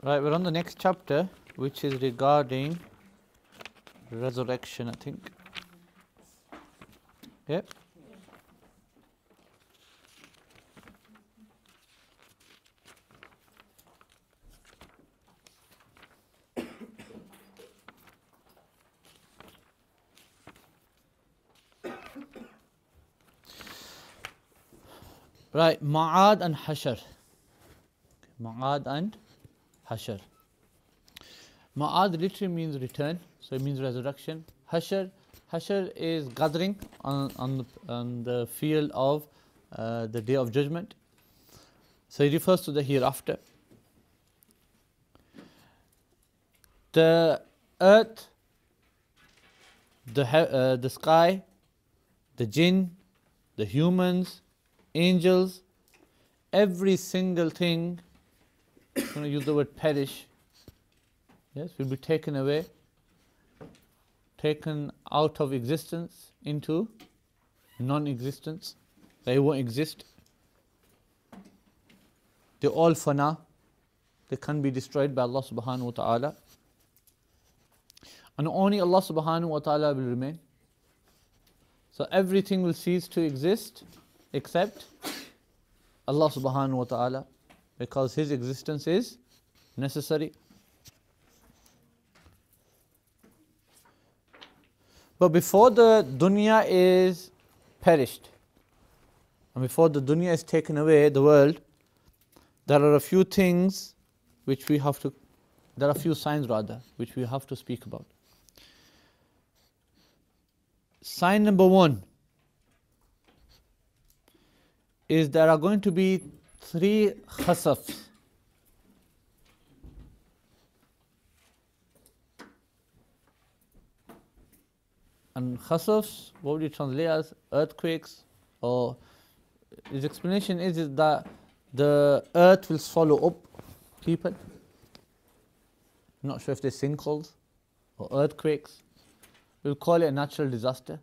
Right, we're on the next chapter, which is regarding resurrection, I think. Yep. Right, Ma'ad and Hashar. Ma'ad and Hashar. Ma'ad literally means return, so it means resurrection. Hashar is gathering on the field of the day of judgment. So it refers to the hereafter. The earth, the sky, the jinn, the humans, angels, every single thing, I'm going to use the word perish, yes, will be taken away, taken out of existence into non-existence. They won't exist. They're all fana. They can be destroyed by Allah subhanahu wa ta'ala. And only Allah subhanahu wa ta'ala will remain. So everything will cease to exist except Allah subhanahu wa ta'ala, because His existence is necessary. But before the dunya is perished, and before the dunya is taken away, the world, there are a few things which we have to, there are a few signs rather, which we have to speak about. Sign number 1 is there are going to be 3 khasafs. And khasafs, what would you translate as? Earthquakes, or his explanation is that the earth will swallow up people. I'm not sure if they're sinkholes or earthquakes. We'll call it a natural disaster.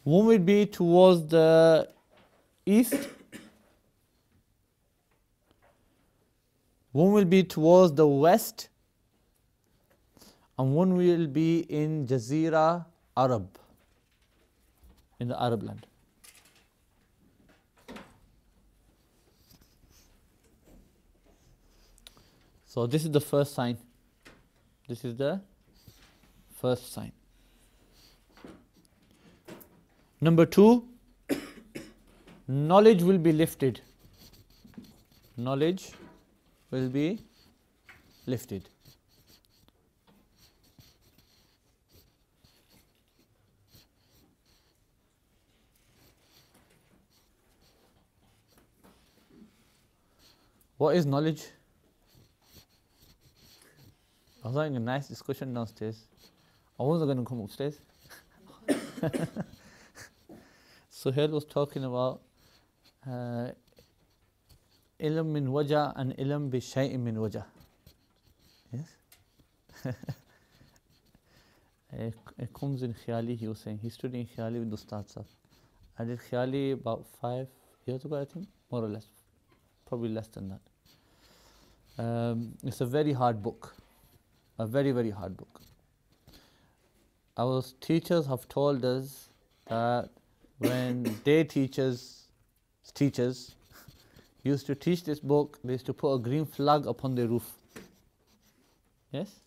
One will be towards the east, one will be towards the west, and one will be in Jazira Arab, in the Arab land. So this is the first sign. This is the first sign. Number 2, knowledge will be lifted. Knowledge will be lifted. What is knowledge? I was having a nice discussion downstairs. I wasn't going to come upstairs. Suhail was talking about ilm min wajah and ilm bi shay'in min wajah. Yes? It comes in Khiyali, he was saying. He studied in Khiyali with Ustad Sahab. I did Khiyali about 5 years ago, I think, more or less. Probably less than that. It's a very hard book. A very, very hard book. Our teachers have told us that when their teachers used to teach this book, they used to put a green flag upon their roof. Yes?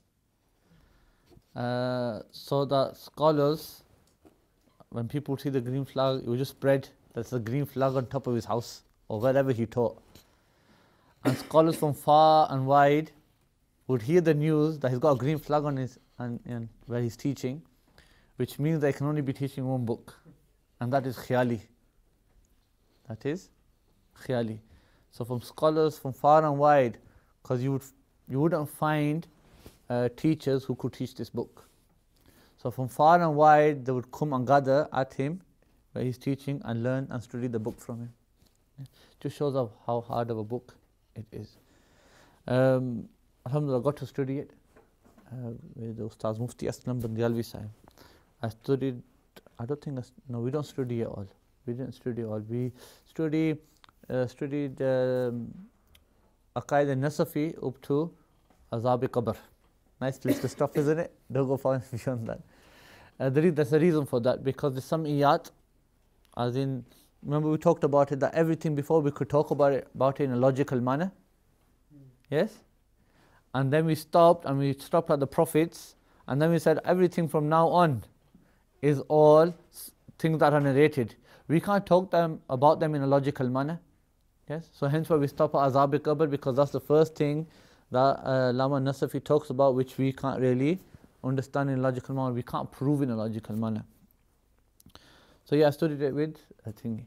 So that scholars, when people see the green flag, it would just spread. That's the green flag on top of his house, or wherever he taught. And scholars from far and wide would hear the news that he's got a green flag on his and where he's teaching, which means they can only be teaching one book, and that is Khiyali. That is Khiyali. So from scholars from far and wide, because you wouldn't find teachers who could teach this book. So from far and wide, they would come and gather at him where he's teaching and learn and study the book from him. Just shows of how hard of a book it is. Alhamdulillah, I got to study it with the Ustaz Mufti Aslam bin Dialvi Sahib. I studied, I don't think, no, we don't study it all. We didn't study all. We study studied Aqidah Nasafi up to Azab Qabr. Nice list of stuff, isn't it? Don't go far beyond that. There's a reason for that, because there's some iyat, as in, remember we talked about it, that everything before we could talk about it in a logical manner. Yes? And then we stopped at the prophets, and then we said everything from now on is all things that are narrated. We can't talk about them in a logical manner. Yes? So hence why we stop at Azab Qabr, because that's the first thing that Lama Nasafi talks about, which we can't really understand in a logical manner. We can't prove in a logical manner. So yeah, I studied it with a thingy.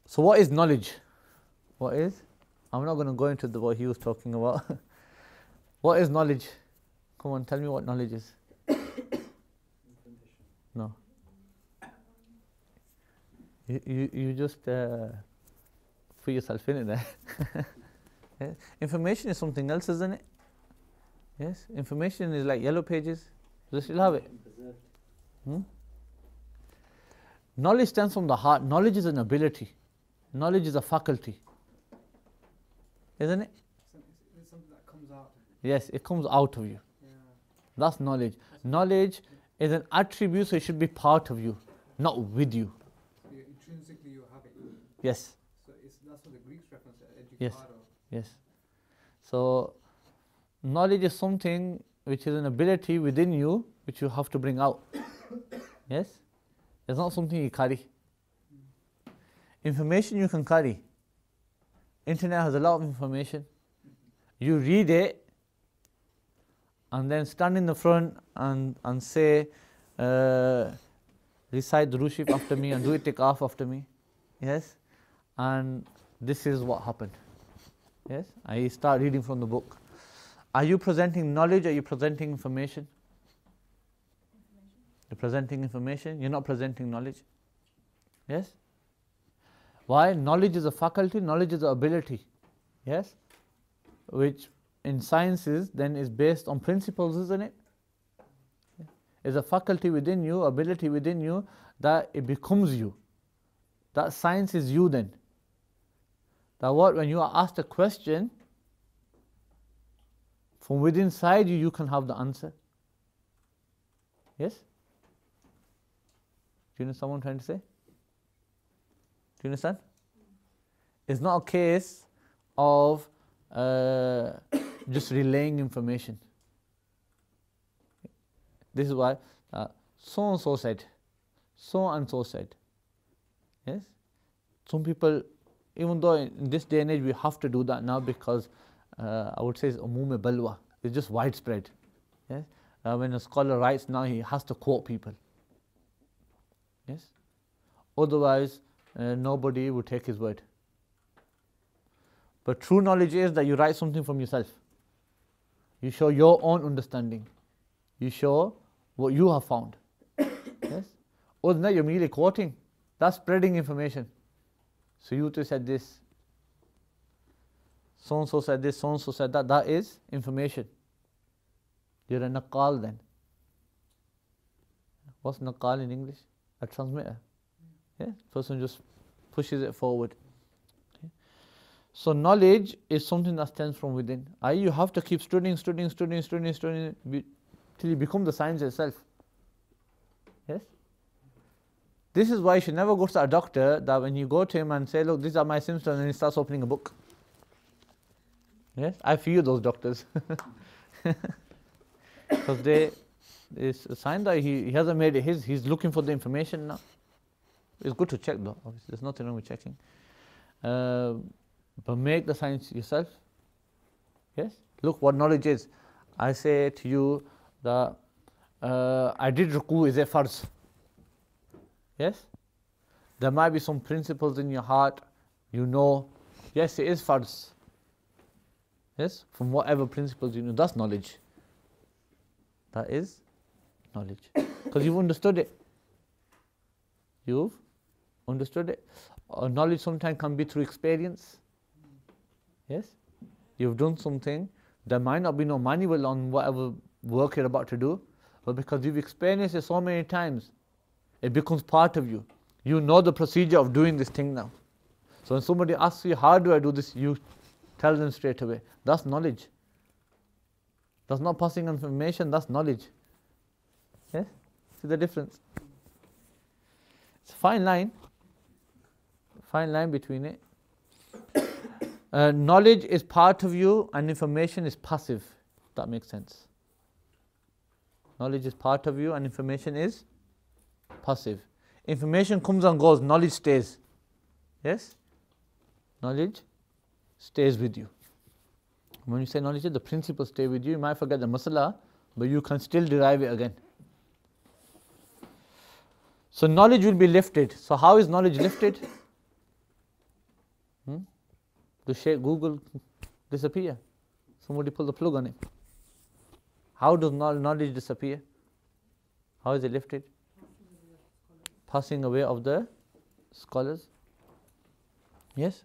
So what is knowledge? What is? I'm not going to go into what he was talking about. What is knowledge? Come on, tell me what knowledge is. No. You just put yourself in it there. Yeah. Information is something else, isn't it? Yes, information is like yellow pages. Do you still have it? Knowledge stems from the heart. Knowledge is an ability. Knowledge is a faculty. Isn't it? It's something that comes out. Yes, it comes out of you. Yeah. That's knowledge. Knowledge is an attribute, so it should be part of you, not with you. So intrinsically you have it. Yes. So that's what the Greeks reference educado. Yes. Yes. So knowledge is something which is an ability within you, which you have to bring out. Yes? It's not something you carry. Information you can carry. Internet has a lot of information. You read it and then stand in the front and say, recite the Rushif after me and do itikaf after me. Yes? And this is what happened. Yes? I start reading from the book. Are you presenting knowledge or are you presenting information? You're presenting information, you're not presenting knowledge. Yes? Why? Knowledge is a faculty, knowledge is an ability. Yes? Which in sciences then is based on principles, isn't it? It's a faculty within you, ability within you, that it becomes you. That science is you then. That what, when you are asked a question, from within inside you, you can have the answer. Yes? Do you understand what I'm trying to say? Do you understand? It's not a case of just relaying information. This is why so and so said, so and so said. Yes? Some people, even though in this day and age we have to do that now, because I would say it's umum balwa, it's just widespread. Yes? When a scholar writes now, he has to quote people. Yes? Otherwise, nobody would take his word. But true knowledge is that you write something from yourself. You show your own understanding. You show what you have found. Yes? Other than that, you're merely quoting. That's spreading information. So you two said this. So and so said this, so and so said that. That is information. You're a naqal then. What's naqal in English? A transmitter. Yeah? Person just pushes it forward. Okay? So knowledge is something that stems from within. You have to keep studying till you become the science itself. Yes? This is why you should never go to a doctor that when you go to him and say, look, these are my symptoms, and he starts opening a book. Yes? I fear those doctors. Because it's a sign that he hasn't made it his, he's looking for the information now. It's good to check though, obviously, there's nothing wrong with checking. But make the science yourself. Yes? Look what knowledge is. I say to you that I did ruku, is a farz? Yes? There might be some principles in your heart, you know, yes, it is farz. Yes? From whatever principles you know, that's knowledge. That is knowledge. Because you've understood it. You've understood it. Knowledge sometimes can be through experience. Yes? You've done something, there might not be no manual on whatever work you're about to do, but because you've experienced it so many times, it becomes part of you. You know the procedure of doing this thing now. So when somebody asks you, how do I do this? You tell them straight away. That's knowledge. That's not passing information, that's knowledge. Yes? See the difference? It's a fine line between it. Knowledge is part of you and information is passive. That makes sense. Knowledge is part of you and information is passive. Information comes and goes, knowledge stays. Yes? Knowledge stays with you. When you say knowledge, the principles stay with you. You might forget the masala, but you can still derive it again. So knowledge will be lifted. So how is knowledge lifted? Does Google disappear? Somebody pull the plug on it. How does knowledge disappear? How is it lifted? Passing away of the scholars. Yes?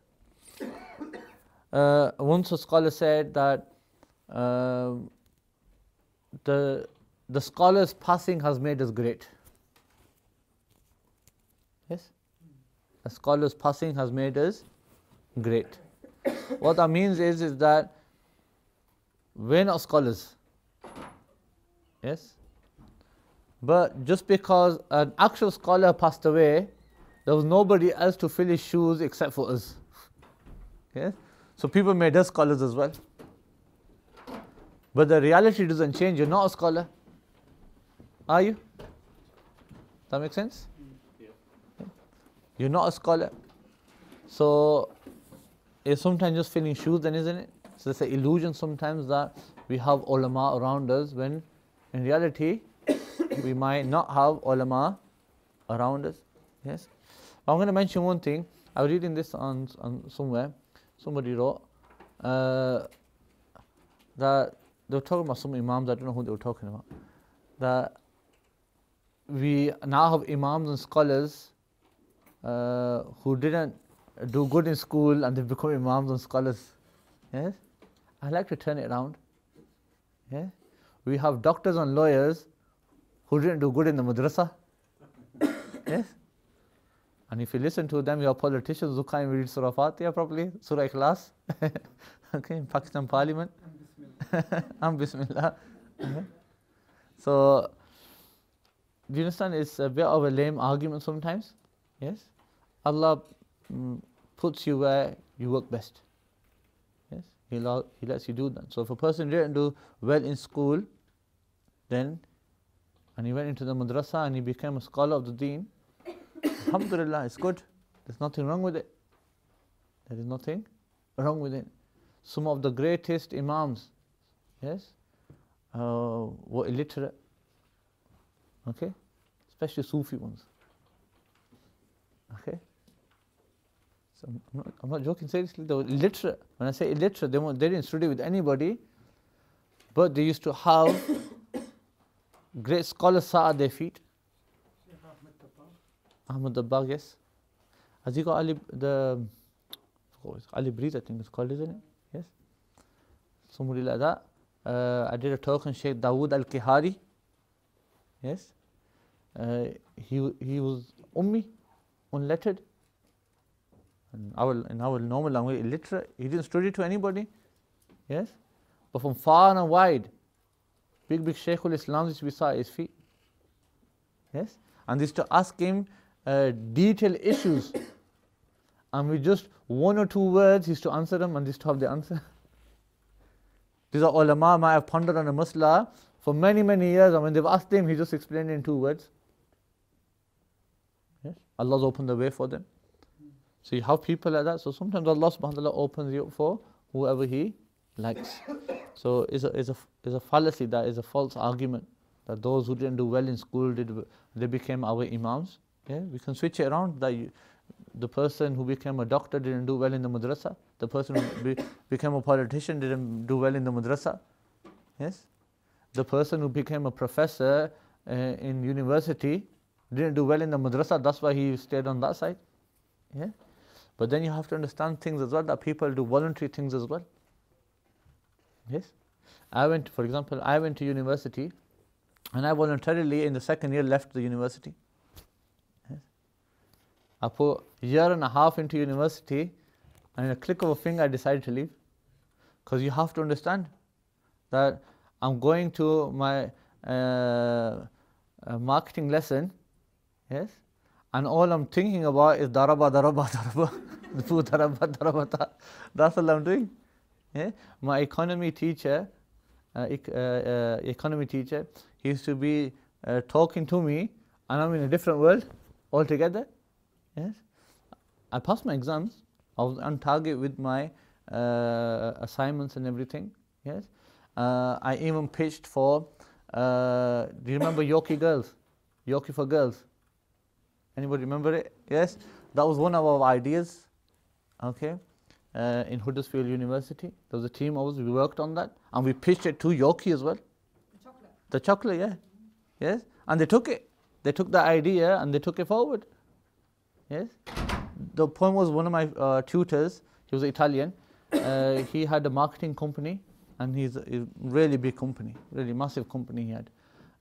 Once a scholar said that the scholars passing has made us great. Yes? A scholar's passing has made us great. What that means is that we're not scholars. Yes? But just because an actual scholar passed away, there was nobody else to fill his shoes except for us. Yes? So people made us scholars as well. But the reality doesn't change. You're not a scholar. Are you? That makes sense? Yeah. You're not a scholar. So it's sometimes just filling shoes then, isn't it? So it's an illusion sometimes that we have ulama around us when in reality we might not have ulama around us. Yes? I'm going to mention one thing. I was reading this on somewhere. Somebody wrote that they were talking about some imams, I don't know who they were talking about, that we now have imams and scholars who didn't do good in school and they've become imams and scholars. Yes? I like to turn it around. Yeah? We have doctors and lawyers who didn't do good in the madrasa. Yes? And if you listen to them, you have politicians who can't even read Surah Fatiha properly, Surah Ikhlas, okay, in Pakistan Parliament, and Bismillah. So, do you understand? It's a bit of a lame argument sometimes. Yes? Allah puts you where you work best. Yes? He lets you do that. So, if a person didn't do well in school, then, and he went into the madrasa and he became a scholar of the deen, alhamdulillah, it's good. There's nothing wrong with it. There is nothing wrong with it. Some of the greatest imams, yes, were illiterate. Okay? Especially Sufi ones. Okay? So I'm not joking seriously, they were illiterate. When I say illiterate, they didn't study with anybody, but they used to have great scholars sat at their feet. Ahmad Dabbagh, yes. Has he got Ali Breeze, I think it's called, isn't it? Yes. Somebody like that. I did a talk on Sheikh Dawood Al-Kihari. Yes. He was ummi, unlettered. In our normal language, illiterate. He didn't study to anybody. Yes. But from far and wide, big Shaykhul Islam used to be sat at his feet. Yes. And they used to ask him detailed issues, and with just one or two words he used to answer them, and they used to have the answer. These are ulama might have pondered on a masla for many years, and when they've asked him, he just explained it in 2 words. Yes? Allah's opened the way for them. So you have people like that. So sometimes Allah subhanahu wa ta'ala opens you up for whoever He likes. So it's a fallacy, that is a false argument, that those who didn't do well in school, they became our imams. Yeah? We can switch it around, that the person who became a doctor didn't do well in the madrasa, the person who became a politician didn't do well in the madrasa. Yes? The person who became a professor in university didn't do well in the madrasa, that's why he stayed on that side. Yeah? But then you have to understand things as well, that people do voluntary things as well. Yes? For example, I went to university and I voluntarily in the second year left the university. Yes? I put a year and a half into university, and in a click of a finger I decided to leave. Because you have to understand that I'm going to my marketing lesson, yes, and all I'm thinking about is daraba, daraba, daraba, daraba, daraba. That's all I'm doing. Yeah? My economy teacher, he used to be talking to me, and I'm in a different world altogether. Yes, I passed my exams. I was on target with my assignments and everything. Yes, I even pitched for. Do you remember Yoki Girls? Yoki for Girls. Anybody remember it? Yes, that was one of our ideas. Okay, in Huddersfield University, there was a team of us. We worked on that, and we pitched it to Yoki as well. The chocolate. The chocolate, yeah, yes, and they took it. They took the idea and they took it forward. Yes, the point was one of my tutors. He was Italian. He had a marketing company, and he's a really big company, really massive company he had,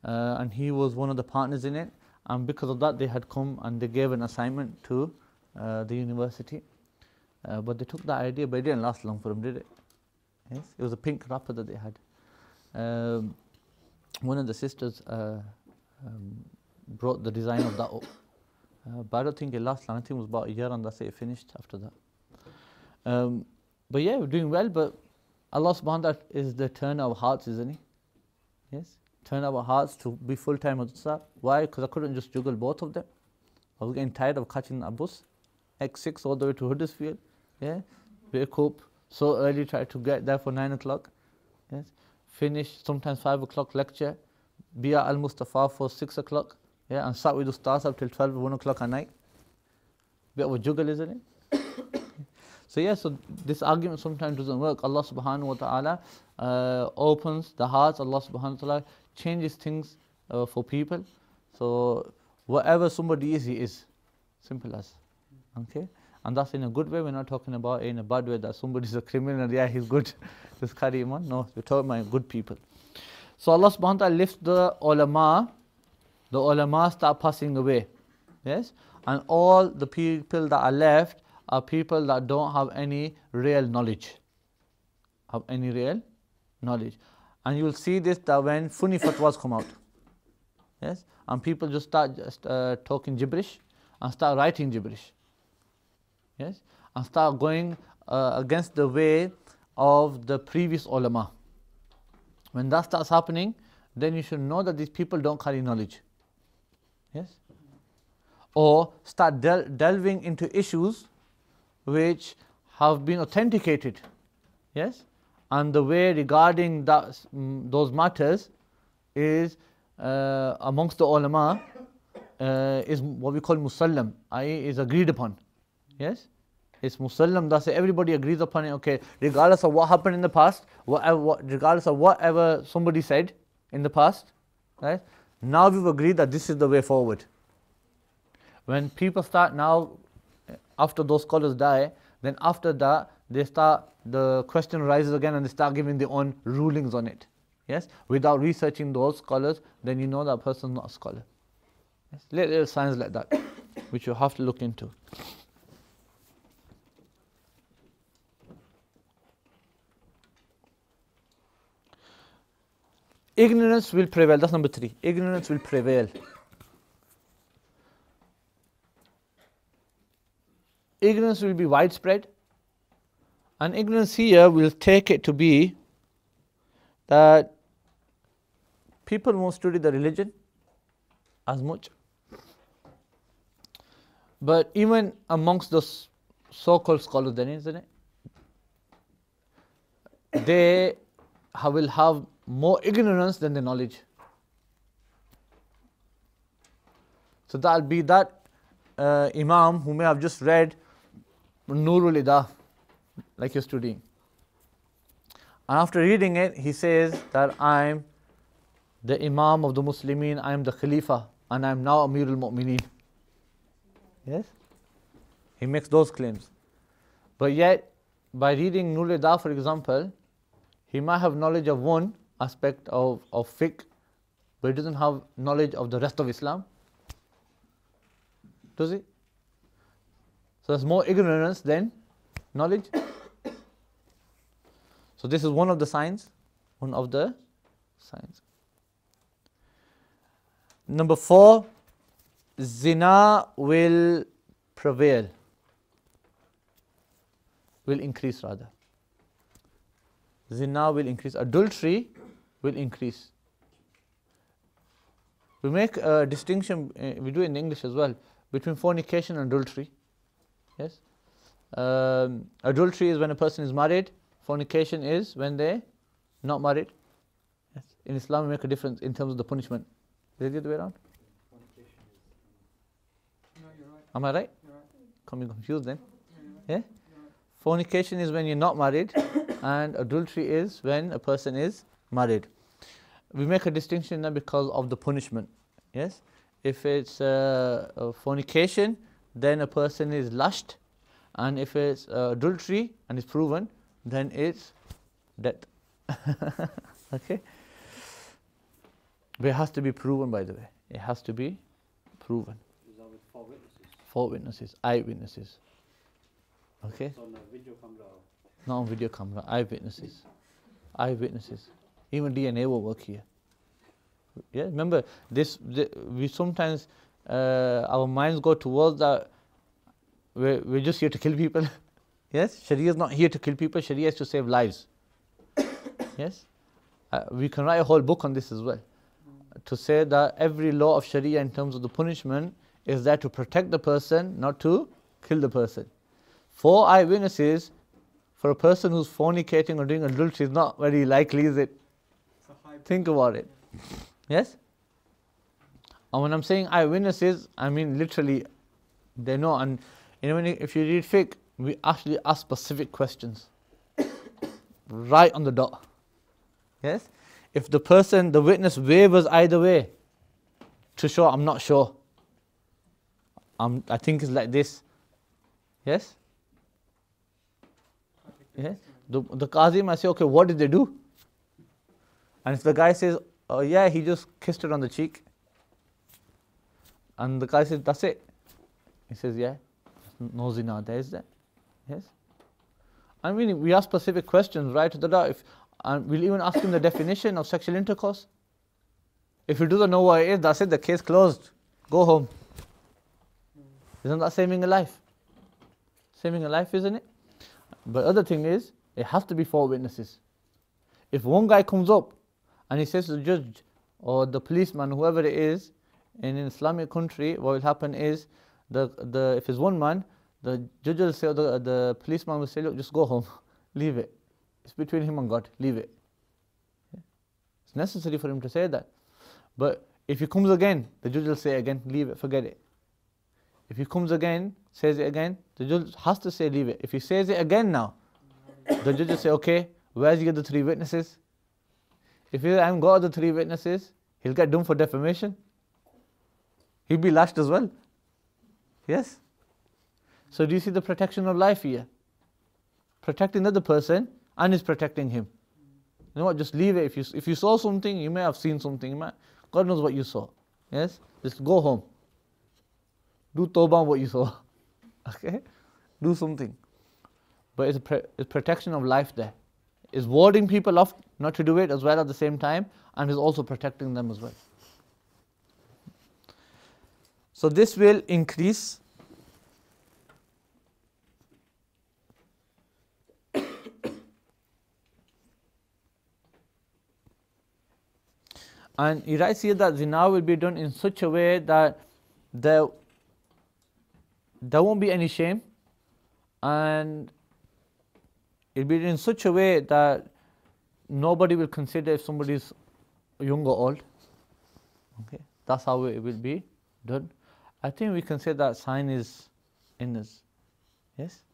and he was one of the partners in it. And because of that, they had come and they gave an assignment to the university. But they took that idea, but it didn't last long for them, did it? Yes, it was a pink wrapper that they had. One of the sisters brought the design of that up, but I don't think it lasted long. I think it was about a year, and that's it, finished after that. But yeah, we're doing well. But Allah subhanahu wa ta'ala is the turner of hearts, isn't He? Yes, turn our hearts to be full-time madrasa. Why? Because I couldn't just juggle both of them. I was getting tired of catching a bus, X6 all the way to Huddersfield. Yeah, wake up so early, try to get there for 9 o'clock. Yes, finish sometimes 5 o'clock lecture, be at Al Mustafa for 6 o'clock. Yeah, and start with the stars up till 12, 1 o'clock at night. Bit of a juggle, isn't it? So yeah, so this argument sometimes doesn't work. Allah subhanahu wa ta'ala opens the hearts. Allah subhanahu wa ta'ala changes things for people. So whatever somebody is, he is. Simple as. Okay? And that's in a good way. We're not talking about in a bad way that somebody's a criminal, yeah, he's good, just carry him on. No, we're talking about good people. So Allah subhanahu wa ta'ala lifts the ulama start passing away. Yes? And all the people that are left are people that don't have any real knowledge. And you will see this that when funny fatwas come out. Yes? And people just start talking gibberish and start writing gibberish. Yes? And start going against the way of the previous ulama. When that starts happening, then you should know that these people don't carry knowledge. Yes? Or start delving into issues which have been authenticated. Yes? And the way regarding those matters is amongst the ulama is what we call musallam, i.e. is agreed upon. Yes? It's musallam, that's it, everybody agrees upon it. Okay, regardless of what happened in the past, regardless of whatever somebody said in the past, right? Now we've agreed that this is the way forward. When people start now, after those scholars die, then after that the question arises again and they start giving their own rulings on it. Yes, without researching those scholars, then you know that person is not a scholar. Yes? Little signs like that, which you have to look into. Ignorance will prevail. That's number 3. Ignorance will prevail. Ignorance will be widespread, and ignorance here will take it to be that people won't study the religion as much. But even amongst the so-called scholars, then, isn't it? They will have more ignorance than the knowledge. So that'll be that Imam who may have just read Nurul Ida, like you're studying. And after reading it, he says that I'm the Imam of the Muslimin, I'm the Khalifa, and I'm now Amirul Mu'mineen. Yes? He makes those claims. But yet, by reading Nurul Ida, for example, he might have knowledge of one aspect of fiqh, but he doesn't have knowledge of the rest of Islam. Does he? So there's more ignorance than knowledge. So this is one of the signs. One of the signs. Number 4, zina will prevail. Will increase rather. Zina will increase. Adultery will increase. We make a distinction, we do it in English as well, between fornication and adultery. Yes. Adultery is when a person is married. Fornication is when they're not married. Yes. In Islam, we make a difference in terms of the punishment. Is it the other way around? No, you're right. Am I right? You're right. Coming confused then? Yeah, Yeah. you're right. Fornication is when you're not married, and adultery is when a person is married. We make a distinction now because of the punishment. Yes. If it's a fornication, then a person is lushed, and if it's adultery and it's proven, then it's death. Okay. But it has to be proven, by the way. It has to be proven. Is that with 4 witnesses? 4 witnesses, eyewitnesses. Okay. So on the video camera. Not on video camera, eyewitnesses. Eyewitnesses. Even DNA will work here. Yeah, remember this. We sometimes our minds go towards that. We're just here to kill people. Yes, Sharia is not here to kill people. Sharia is to save lives. Yes, we can write a whole book on this as well. To say that every law of Sharia in terms of the punishment is there to protect the person, not to kill the person. 4 eyewitnesses for a person who's fornicating or doing adultery is not very likely, is it? It's a high Think about it. Yes? And when I'm saying eyewitnesses, I mean literally they know. And you know, if you read fiqh, we actually ask specific questions right on the dot. Yes? If the person, the witness wavers either way to show I'm not sure, I think it's like this. Yes? Yeah? The qazi might say, okay, what did they do? And if the guy says, oh yeah, he just kissed her on the cheek, and the guy says, that's it. He says, yeah, no zina there, is there? Yes? I mean, we ask specific questions right to the dot. And we'll even ask him the definition of sexual intercourse. If he doesn't know what it is, that's it, the case closed. Go home. Isn't that saving a life? Saving a life, isn't it? But other thing is, it has to be 4 witnesses. If one guy comes up and he says to the judge or the policeman, whoever it is, in an Islamic country, what will happen is, if it's one man, the judge will say, or the policeman will say, look, just go home, leave it. It's between him and God, leave it. It's necessary for him to say that. But if he comes again, the judge will say again, leave it, forget it. If he comes again, says it again, the judge has to say leave it. If he says it again now, the judge will say, okay, where's the other 3 witnesses? If he hasn't got the 3 witnesses, he'll get done for defamation. He'll be lashed as well. Yes? So do you see the protection of life here? Protecting the other person and is protecting him. You know what, just leave it. If you saw something, you may have seen something. God knows what you saw. Yes? Just go home. Do tawbah on what you saw. Okay? Do something. But it's protection of life there. It's warding people off not to do it as well at the same time, and is also protecting them as well. So this will increase. And he writes here that zina will be done in such a way that there won't be any shame, and it'll be in such a way that nobody will consider if somebody is young or old. Okay, that's how it will be done. I think we can say that sign is in us. Yes,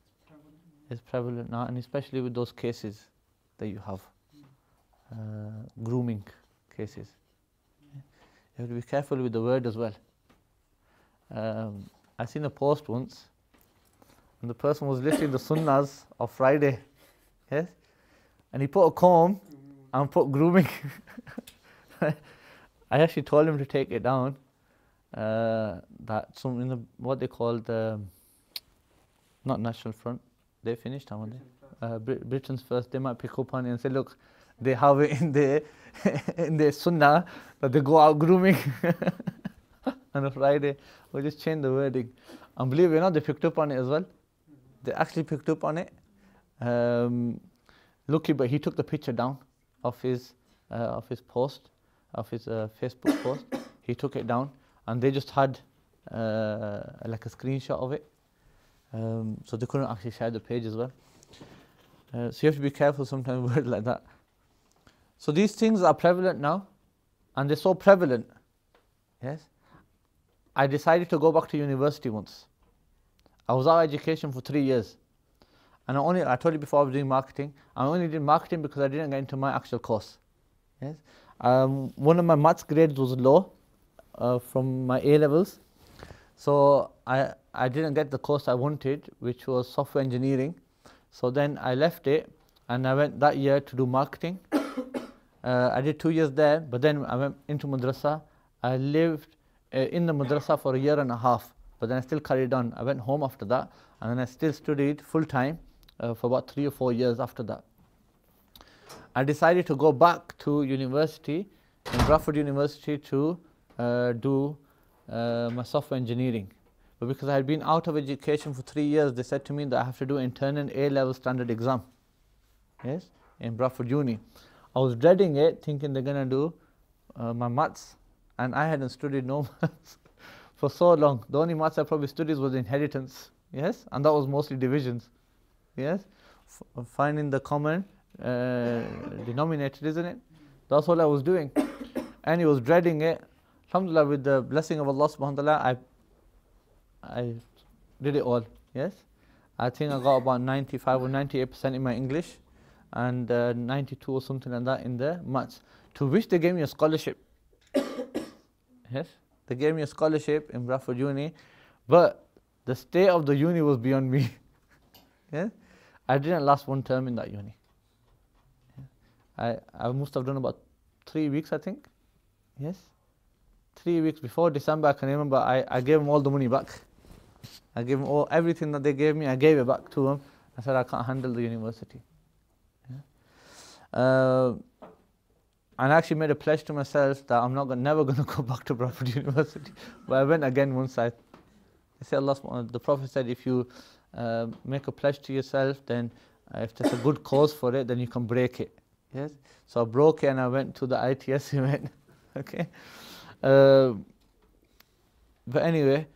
it's prevalent now, and especially with those cases that you have, grooming cases. You have to be careful with the word as well. I seen a post once, and the person was listing the sunnahs of Friday. Yes, and he put a comb and put grooming. I actually told him to take it down. That some in the what they call the Not National Front. They finished, haven't they? Britain's First. They might pick up on it and say, look, they have it in their in their sunnah that they go out grooming on a Friday. We'll just change the wording. And believe it or not, they picked up on it as well. They actually picked up on it. Lucky, but he took the picture down of his post, of his Facebook post. He took it down, and they just had like a screenshot of it. So they couldn't actually share the page as well. So you have to be careful sometimes with words like that. So these things are prevalent now, and they're so prevalent. Yes, I decided to go back to university once. I was out of education for 3 years, and I told you before I was doing marketing. I only did marketing because I didn't get into my actual course. Yes, one of my maths grades was low from my A levels, so I didn't get the course I wanted, which was software engineering. So then I left it, and I went that year to do marketing. I did 2 years there, but then I went into madrasa. I lived in the madrasa for 1.5 years, but then I still carried on. I went home after that, and then I still studied full time for about 3 or 4 years after that. I decided to go back to university, in Bradford University, to do my software engineering. But because I had been out of education for 3 years, they said to me that I have to do internal A-level standard exam. Yes, in Bradford Uni. I was dreading it, thinking they're going to do my maths, and I hadn't studied no maths for so long. The only maths I probably studied was inheritance. Yes, and that was mostly divisions. Yes, finding the common denominator, isn't it? That's all I was doing, and he was dreading it. Alhamdulillah, with the blessing of Allah subhanahu wa ta'ala, I did it all. Yes, I think I got about 95 or 98% in my English, and 92 or something like that in the maths, to which they gave me a scholarship. Yes, they gave me a scholarship in Bradford Uni, but the state of the uni was beyond me. Yes, I didn't last 1 term in that uni. I must have done about 3 weeks, I think. Yes, 3 weeks before December, I can remember I gave them all the money back. I gave them everything that they gave me, I gave it back to them. I said, I can't handle the university. Yeah. And I actually made a pledge to myself that I'm never going to go back to Bradford University. But I went again once. I said, the Prophet said, if you make a pledge to yourself, then if there's a good cause for it, then you can break it. Yes. So I broke it and I went to the ITS event. Okay. But anyway,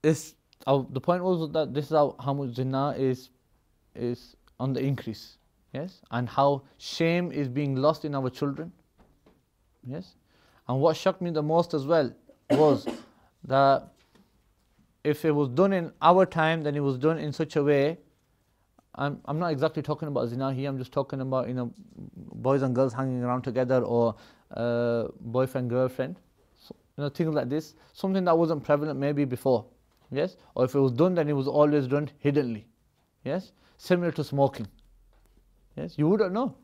the point was that this is how much zina is on the increase. Yes, and how shame is being lost in our children. Yes, and what shocked me the most as well was that if it was done in our time, then it was done in such a way. I'm not exactly talking about zina here. I'm just talking about boys and girls hanging around together, or boyfriend girlfriend, so, things like this. Something that wasn't prevalent maybe before. Yes, or if it was done, then it was always done hiddenly. Yes, similar to smoking. Yes, you wouldn't know.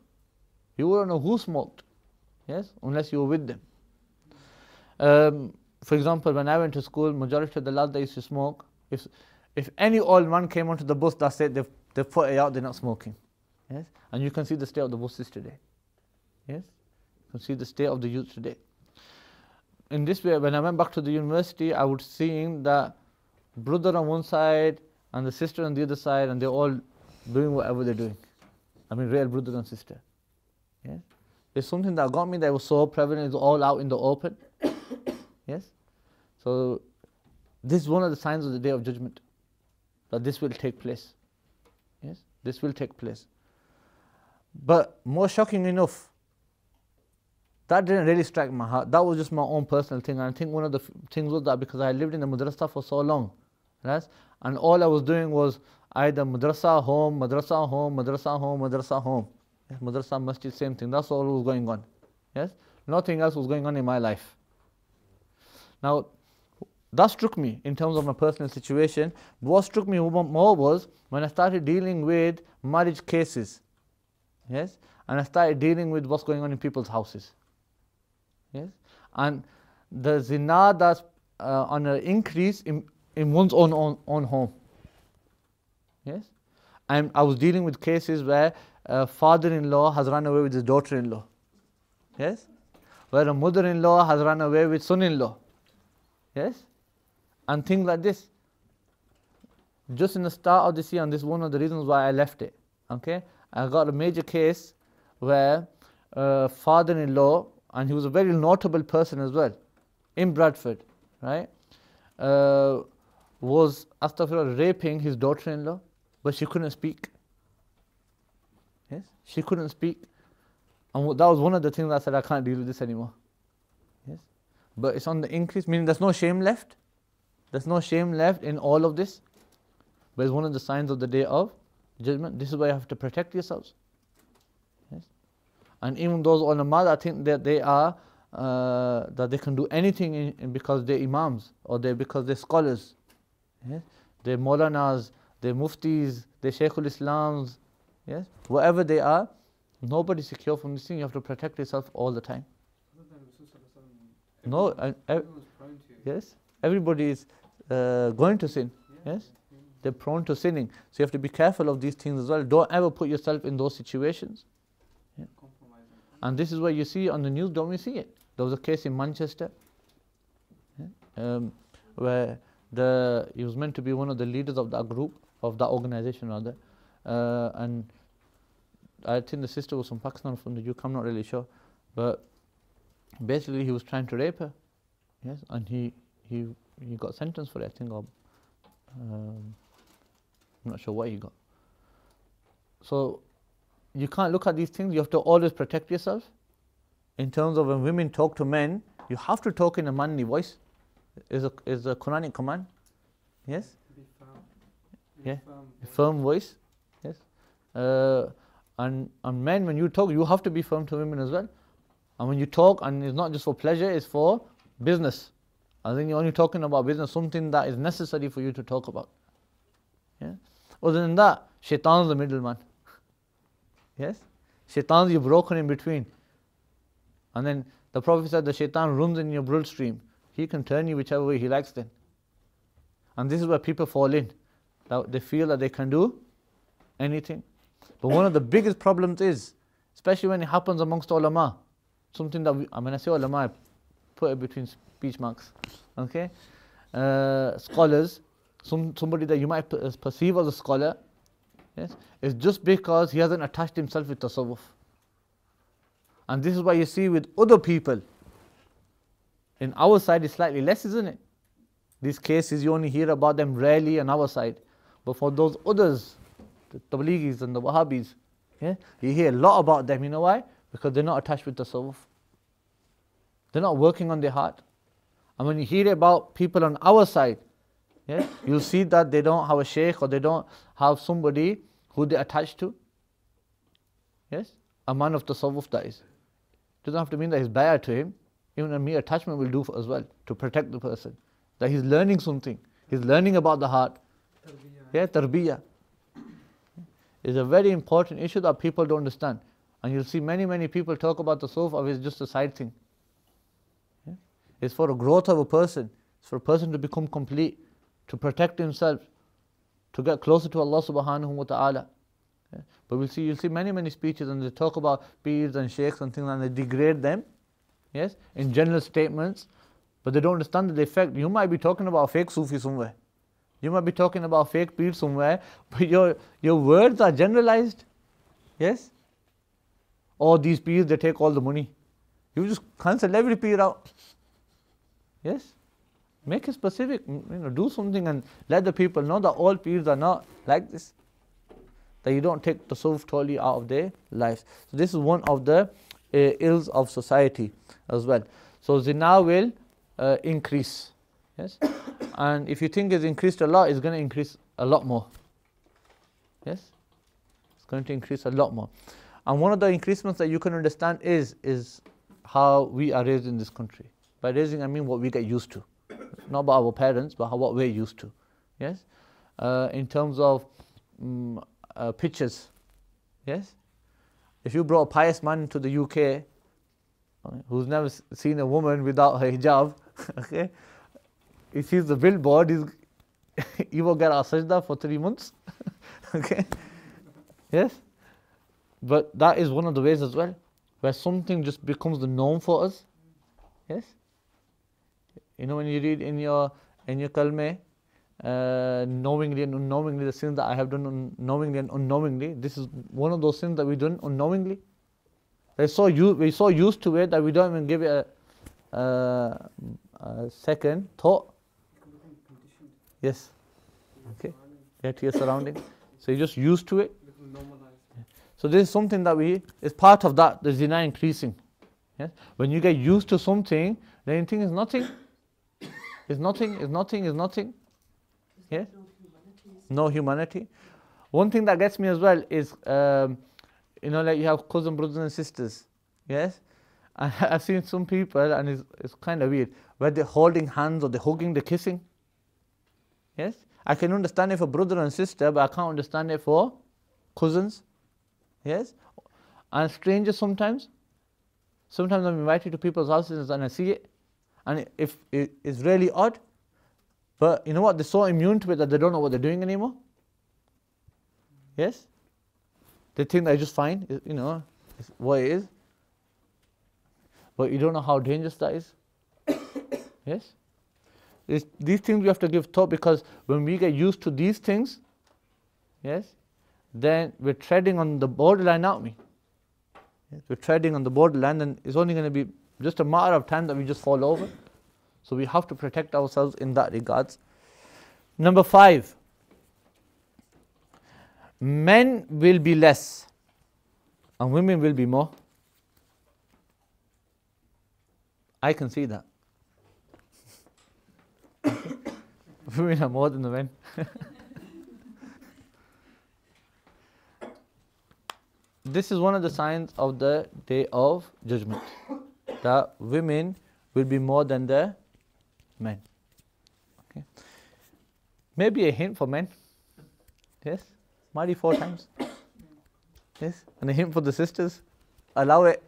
You wouldn't know who smoked. Yes, unless you were with them. For example, when I went to school, majority of the lads that used to smoke, if any old man came onto the bus, that's it. They've put it out. They're not smoking. Yes, and you can see the state of the buses today. Yes, you can see the state of the youth today. In this way, when I went back to the university, I would see that brother on one side and the sister on the other side, and they're all doing whatever they're doing. I mean, real brother and sister. Yes, there's something that got me that was so prevalent. It's all out in the open. Yes, so this is one of the signs of the Day of Judgment, that this will take place. Yes, this will take place. But more shocking enough, that didn't really strike my heart. That was just my own personal thing. And I think one of the things was that because I lived in the madrasa for so long, right? And all I was doing was either madrasa, home, madrasa, home, madrasa, home, madrasa, home. Yes, madrasa, masjid, same thing. That's all was going on. Yes, nothing else was going on in my life. Now, that struck me in terms of my personal situation. But what struck me more was when I started dealing with marriage cases. Yes, and I started dealing with what's going on in people's houses. Yes, and the zina that's on an increase in one's own home. Yes? And I was dealing with cases where a father-in-law has run away with his daughter-in-law. Yes? Where a mother-in-law has run away with son-in-law. Yes? And things like this. Just in the start of this year, and this is one of the reasons why I left it. Okay? I got a major case where father-in-law, and he was a very notable person as well, in Bradford, right? Was raping his daughter-in-law, but she couldn't speak. Yes? She couldn't speak. And that was one of the things I said, I can't deal with this anymore. Yes? But it's on the increase, meaning there's no shame left. There's no shame left in all of this. But it's one of the signs of the day of judgment. This is why you have to protect yourselves. Yes? And even those ulama that think that they are, that they can do anything because they're imams, or because they're scholars. Yes? They're maulanas, they're muftis, they're shaykhul islams. Yes? Whatever they are, nobody's secure from this thing. You have to protect yourself all the time. No, yes, everybody is going to sin. Yes, they're prone to sinning. So you have to be careful of these things as well. Don't ever put yourself in those situations. Yeah. And this is what you see on the news. Don't we see it? There was a case in Manchester, where he was meant to be one of the leaders of that group, of that organization rather, and I think the sister was from Pakistan, from the UK, I'm not really sure, but basically he was trying to rape her. Yes, and he got sentenced for it, I think, or I'm not sure what he got. So you can't look at these things. You have to always protect yourself. In terms of when women talk to men, you have to talk in a manly voice. Is a Quranic command. Yes? Be firm. Yeah. Firm voice. Yes. And men, when you talk, you have to be firm to women as well. And when you talk, and it's not just for pleasure, it's for business. I think you're only talking about business, something that is necessary for you to talk about. Yeah. Other than that, shaitan's the middleman. Yes? Shaitan's you're broken in between. And then the Prophet said the shaitan runs in your bloodstream. He can turn you whichever way he likes then. And this is where people fall in. That they feel that they can do anything. But one of the biggest problems is, especially when it happens amongst ulama, something that when I say ulama, I put it between speech marks. Okay? Scholars, somebody that you might perceive as a scholar, yes, is just because he hasn't attached himself with tasawwuf. And this is why you see with other people, in our side it's slightly less, isn't it? These cases, you only hear about them rarely on our side. But for those others, the Tabligis and the Wahhabis, yeah, you hear a lot about them. You know why? Because they're not attached with tasawwuf. They're not working on their heart. And when you hear about people on our side, yeah, you'll see that they don't have a shaykh, or they don't have somebody who they're attached to. Yes? A man of tasawwuf, that is. Doesn't have to mean that he's bay'ah to him. Even a mere attachment will do as well, to protect the person. That he's learning something. He's learning about the heart. Yeah, tarbiyah. It's a very important issue that people don't understand. And you'll see many people talk about the tasawwuf as just a side thing. Yeah? It's for a growth of a person. It's for a person to become complete, to protect himself, to get closer to Allah subhanahu wa ta'ala. Yeah? But you'll see many speeches, and they talk about peers and sheikhs and things, and they degrade them, yes, in general statements, but they don't understand the effect. You might be talking about fake Sufi somewhere. You might be talking about fake peer somewhere, but your words are generalized. Yes? Or these peers, they take all the money. You just cancel every peer out. Yes? Make it specific. Do something and let the people know that all peers are not like this. That you don't take the tasawwuf totally out of their lives. So this is one of the ills of society as well. So zina will increase. Yes? And if you think it's increased a lot, it's going to increase a lot more. Yes? It's going to increase a lot more. And one of the increasements that you can understand is how we are raised in this country. By raising, I mean what we get used to. Not by our parents, but what we're used to. Yes? In terms of pictures. Yes? If you brought a pious man into the UK, who's never seen a woman without her hijab, okay, he sees the billboard, he will get our sajda for 3 months. Okay? Yes? But that is one of the ways as well, where something just becomes the norm for us. Yes? You know, when you read in your kalmeh, knowingly and unknowingly, the sins that I have done knowingly and unknowingly, this is one of those sins that we've done unknowingly. We're so used to it that we don't even give it a second thought. Yes. Okay. Yeah, to your surrounding. So you're just used to it. So this is something that is part of that, the zina increasing. Yes? When you get used to something, then you think it's nothing. It's nothing. Yes? No humanity. One thing that gets me as well is, like you have cousin brothers and sisters. Yes? And I've seen some people, and it's kind of weird, where they're holding hands or they're hugging, they're kissing. Yes? I can understand it for brother and sister, but I can't understand it for cousins. Yes? And strangers sometimes. Sometimes I'm invited to people's houses and I see it. And if it's really odd. But you know what? They're so immune to it that they don't know what they're doing anymore. Yes? They think they're just fine. It's what it is. But you don't know how dangerous that is. Yes? These things we have to give thought, because when we get used to these things, yes, then we're treading on the borderline, aren't we? Yes, we're treading on the borderline, and it's only going to be just a matter of time that we just fall over. So we have to protect ourselves in that regards. Number 5, men will be less and women will be more. I can see that. Women are more than the men. This is one of the signs of the day of judgment, that women will be more than the men. Okay. Maybe a hint for men. Yes? Marry 4 times. Yes? And a hint for the sisters. Allow it.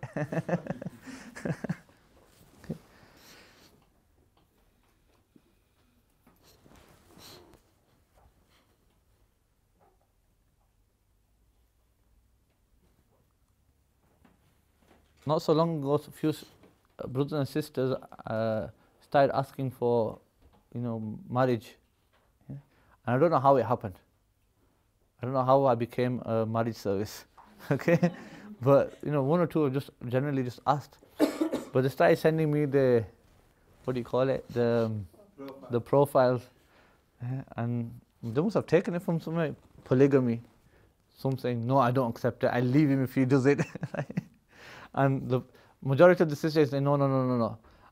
Not so long ago, a few brothers and sisters started asking for, marriage. Yeah? And I don't know how it happened. I don't know how I became a marriage service. Okay, but one or two have just generally just asked. But they started sending me the profiles, and they must have taken it from somewhere. Polygamy. Some saying, no, I don't accept it. I leave him if he does it. And the majority of the sisters say, no.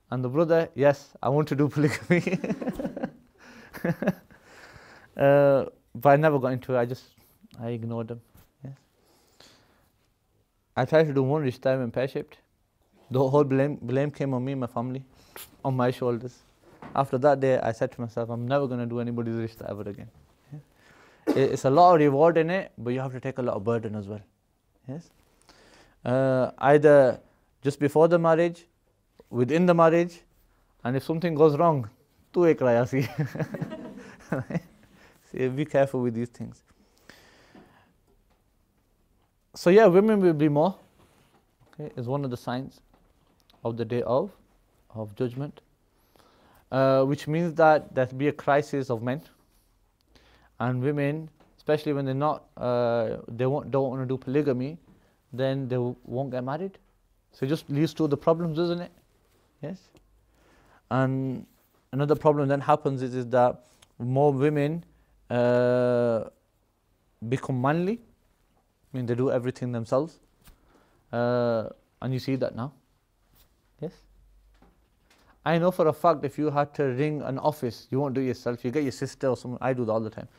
And the brother, yes, I want to do polygamy. But I never got into it. I ignored them. Yes. I tried to do one rishta, I went pear-shaped. The whole blame came on me and my family, on my shoulders. After that day, I said to myself, I'm never going to do anybody's rishta ever again. Yes. It's a lot of reward in it, but you have to take a lot of burden as well. Yes. Either just before the marriage, within the marriage, and if something goes wrong, tu ek raya si. So be careful with these things. So yeah, women will be more. Okay, is one of the signs of the day of judgment, which means that there'll be a crisis of men and women, especially when they're not, don't want to do polygamy. Then they won't get married. So it just leads to the problems, doesn't it? Yes. And another problem then happens is that more women become manly. I mean, they do everything themselves. And you see that now. Yes. I know for a fact if you had to ring an office, you won't do it yourself. You get your sister or someone. I do that all the time.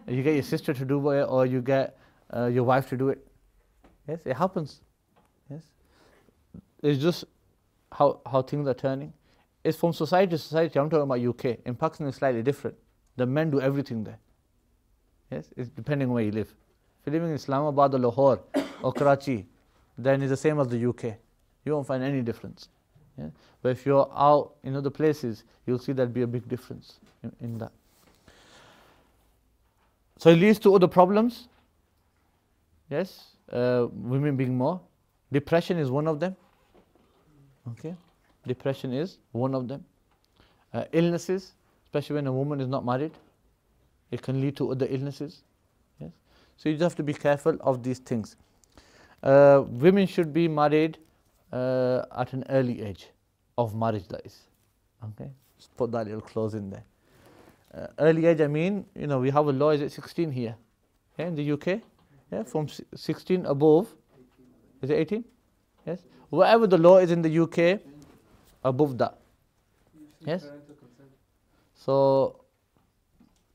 You get your sister to do it, or you get your wife to do it. Yes, it happens. Yes, it's just how things are turning. It's from society to society. I'm talking about UK. In Pakistan, it's slightly different. The men do everything there. Yes, it's depending on where you live. If you're living in Islamabad or Lahore or Karachi, then it's the same as the UK. You won't find any difference. Yeah? But if you're out in other places, you'll see there'll be a big difference in that. So it leads to other problems. Yes, women being more. Depression is one of them. Okay, depression is one of them. Illnesses, especially when a woman is not married, it can lead to other illnesses. Yes, so you just have to be careful of these things. Women should be married at an early age of marriage, that is. Okay, just put that little clause in there. Early age, I mean, we have a law, is it 16 here? Yeah, in the UK? Yeah, from 16 above, is it 18? Yes, whatever the law is in the UK, above that. Yes, so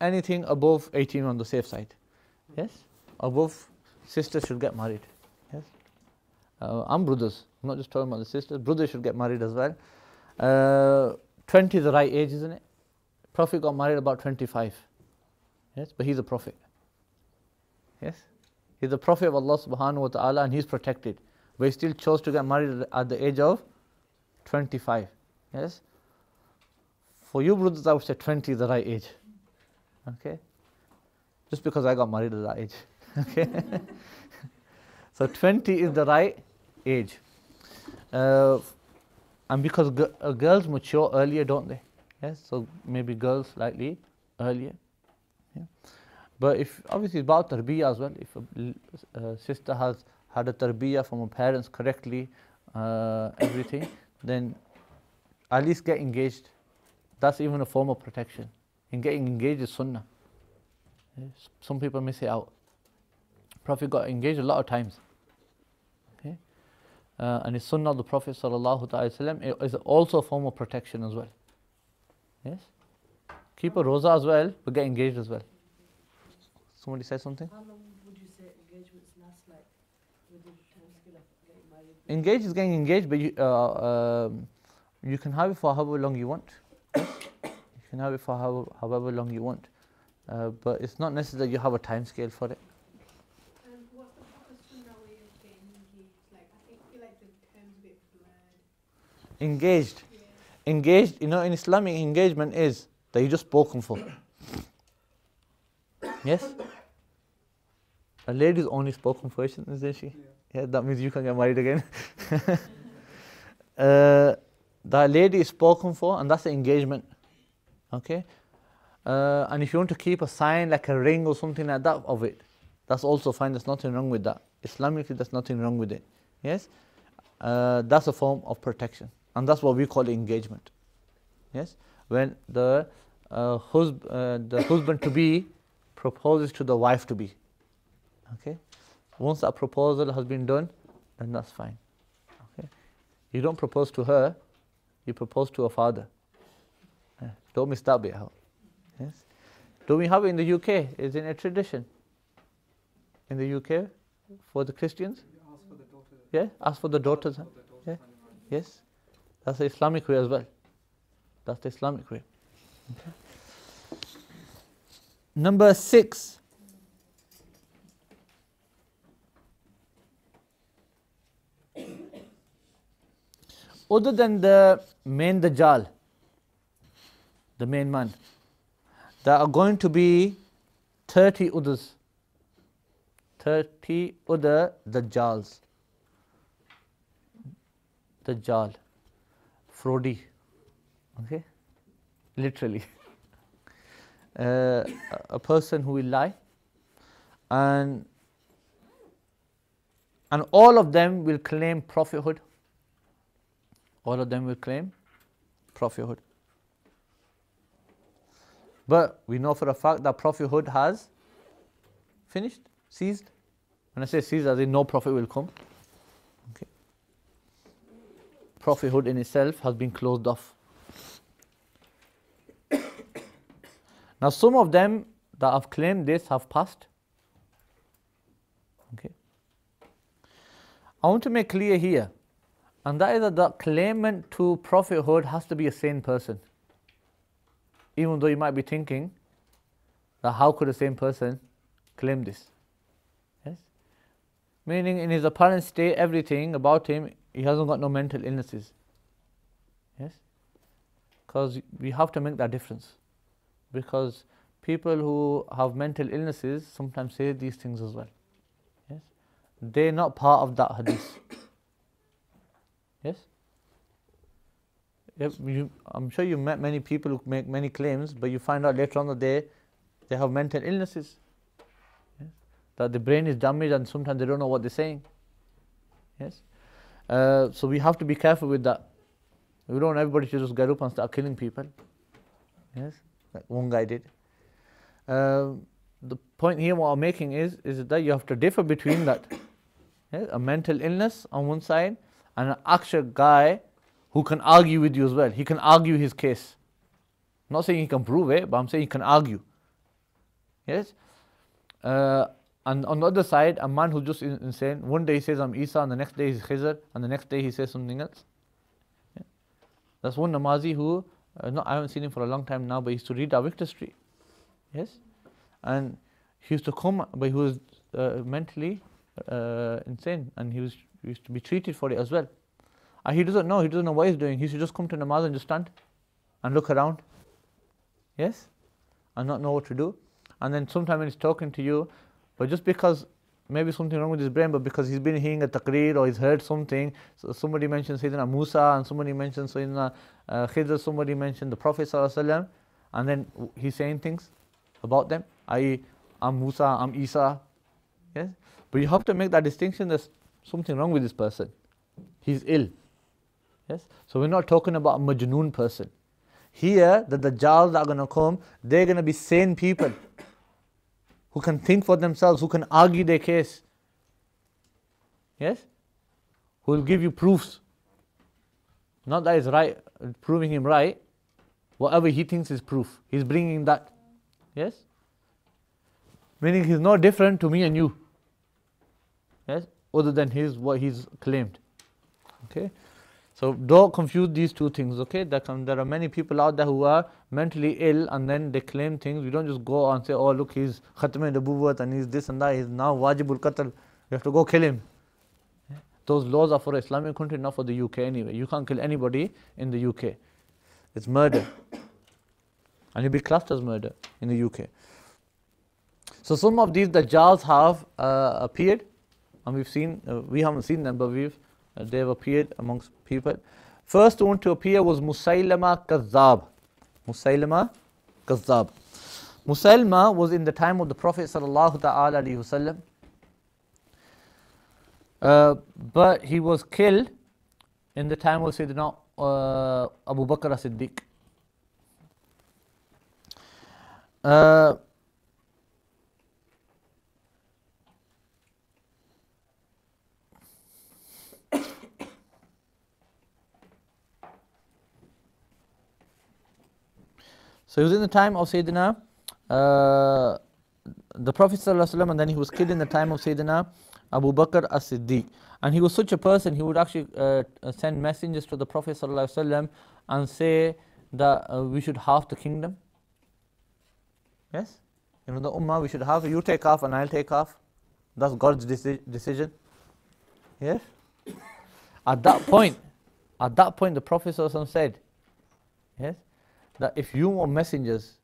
anything above 18 on the safe side. Yes, above, sisters should get married. Yes, and brothers, I'm not just talking about the sisters, brothers should get married as well. 20 is the right age, isn't it? Prophet got married about 25. Yes, but he's a prophet. Yes, he's the prophet of Allah subhanahu wa ta'ala and he's protected. But he still chose to get married at the age of 25. Yes, for you brothers, I would say 20 is the right age. Okay, just because I got married at that age. Okay, so 20 is the right age. And because girls mature earlier, don't they? Yes, so maybe girls slightly earlier. Yeah. But if obviously it's about tarbiyah as well. If a sister has had a tarbiyah from her parents correctly, everything, then at least get engaged. That's even a form of protection. And getting engaged is sunnah. Yes. Some people miss it out. Prophet got engaged a lot of times. Okay, and it's sunnah of the Prophet sallallahu alaihi wasallam. It is also a form of protection as well. Yes, keep a roza as well, but get engaged as well. Somebody said something? How long would you say engagements last, like, with the time scale of getting married? Engaged is getting engaged, but you can have it for however long you want. Yes? You can have it for however long you want. But it's not necessary that you have a time scale for it. And what's the proper sunnah way of getting engaged? Like, I feel like the term's a bit blurred. Engaged. Yeah. Engaged, in Islamic, engagement is that you just spoken for. Yes? A lady is only spoken for, isn't she? Yeah, that means you can get married again. That lady is spoken for, and that's the engagement. Okay? And if you want to keep a sign like a ring or something like that of it, that's also fine. There's nothing wrong with that. Islamically, there's nothing wrong with it. Yes? That's a form of protection. And that's what we call engagement. Yes? When the husband to be proposes to the wife to be. Okay? Once that proposal has been done, then that's fine. Okay? You don't propose to her, you propose to her father. Don't miss that bit out. Yes? Do we have it in the UK? Is it a tradition? In the UK for the Christians? Ask for the daughter. Yeah? Ask for the daughters. Huh? Yeah? Yes? That's the Islamic way as well. That's the Islamic way. Okay. Number 6. Other than the main Dajjal, the main man, there are going to be 30 others. 30 other Dajjals. Dajjal. Fraudy. Okay? Literally. A person who will lie. And all of them will claim prophethood. All of them will claim prophethood. But we know for a fact that prophethood has finished, ceased. When I say ceased, as in no prophet will come. Okay. Prophethood in itself has been closed off. Now some of them that have claimed this have passed. Okay. I want to make clear here, and that is that the claimant to prophethood has to be a sane person. Even though you might be thinking that how could a sane person claim this? Yes? Meaning in his apparent state, everything about him, he hasn't got no mental illnesses. Yes? Because we have to make that difference. Because people who have mental illnesses sometimes say these things as well. Yes? they're not part of that hadith. Yes? I'm sure you've met many people who make many claims, but you find out later on that they have mental illnesses. Yes? That the brain is damaged and sometimes they don't know what they're saying. Yes? So we have to be careful with that. We don't want everybody to just get up and start killing people. Yes? Like one guy did. The point here what I'm making is that you have to differ between that. Yes? A mental illness on one side and an actual guy who can argue with you as well. He can argue his case. I'm not saying he can prove it, but I'm saying he can argue. Yes? And on the other side, a man who's just insane. One day he says, I'm Isa, and the next day he's Khizr, and the next day he says something else. Yeah. That's one Namazi who, I haven't seen him for a long time now, but he used to read our Victor Street. Yes? And he used to come, but he was mentally insane, and he used to be treated for it as well. And he doesn't know what he's doing. He should just come to namaz and just stand and look around. Yes? And not know what to do. And then sometimes when he's talking to you, but just because maybe something wrong with his brain, but because he's been hearing a taqreer or he's heard something, so somebody mentions Sayyidina Musa and somebody mentions Sayyidina Khidr, somebody mentioned the Prophet ﷺ, and then he's saying things about them, i.e. I'm Musa, I'm Isa. Yes? But you have to make that distinction. There's something wrong with this person. He's ill. Yes? So we're not talking about a majnoon person. Here, the Dajjals that are going to come, they're going to be sane people who can think for themselves, who can argue their case. Yes? Who will give you proofs. Not that he's right, proving him right. Whatever he thinks is proof. He's bringing that. Yes? Meaning he's no different to me and you. Yes? Other than what he's claimed. Okay? So don't confuse these two things, okay? There are many people out there who are mentally ill and then they claim things. We don't just go and say, oh look, he's khatm nubuwwat and he's this and that, he's now wajibul qatl. You have to go kill him. Those laws are for an Islamic country, not for the UK anyway. You can't kill anybody in the UK. It's murder. And you'll be classed as murder in the UK. So some of these Dajjals have appeared, and we haven't seen them, but they've appeared amongst people. First one to appear was Musaylama Kazzab. Musaylama Kazzab. Musaylama was in the time of the Prophet sallallahu ta'ala alayhi wasallam. But he was killed in the time of Sayyidina Abu Bakr as-Siddiq. So he was in the time of Sayyidina the Prophet ﷺ, and then he was killed in the time of Sayyidina Abu Bakr as-Siddiq. And he was such a person, he would actually send messengers to the Prophet ﷺ and say that we should halve the kingdom. Yes? The Ummah, we should have, you take half and I'll take half. That's God's decision. Yes? At that point, the Prophet ﷺ said, yes, that if you want messengers,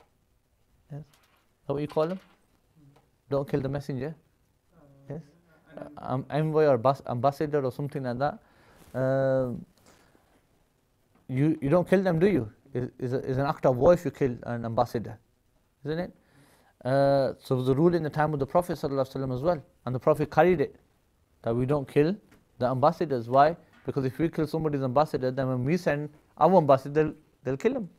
yes, how what you call them? Don't kill the messenger. Yes, envoy or ambassador or something like that. You don't kill them, do you? It's an act of war if you kill an ambassador, isn't it? So it was the rule in the time of the Prophet ﷺ as well, and the Prophet carried it that we don't kill the ambassadors. Why? Because if we kill somebody's ambassador, then when we send our ambassador, they'll kill him.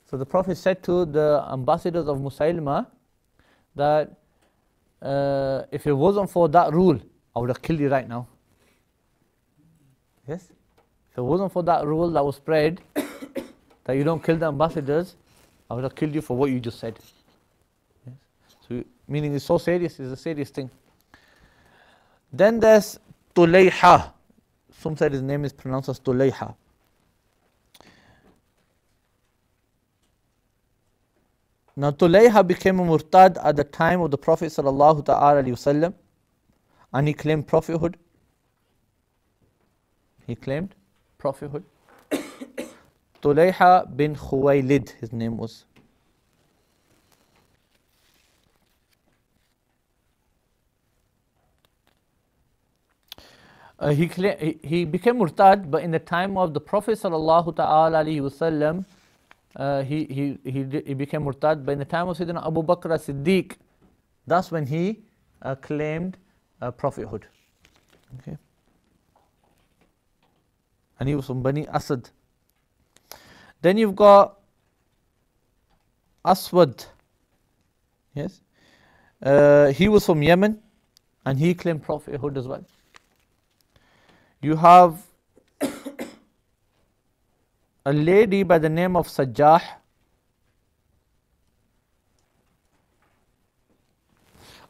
So the Prophet said to the ambassadors of Musaylama that if it wasn't for that rule, I would have killed you right now. Yes? If it wasn't for that rule that was spread, that you don't kill the ambassadors, I would have killed you for what you just said. Yes? So meaning it's so serious, it's a serious thing. Then there's Tulayha. Some said his name is pronounced as Tulayha. Now Tulayha became a murtad at the time of the Prophet sallallahu ta'ala alayhi wasallam, and he claimed prophethood. Tulayha bin Khuwaylid, his name was. He became murtad, but in the time of the Prophet sallallahu ta'ala alaihi wasallam, he became murtad. But in the time of Sayyidina Abu Bakr as-Siddiq, that's when he claimed prophethood. Okay. And he was from Bani Asad. Then you've got Aswad. Yes. He was from Yemen and he claimed prophethood as well. You have a lady by the name of Sajjah.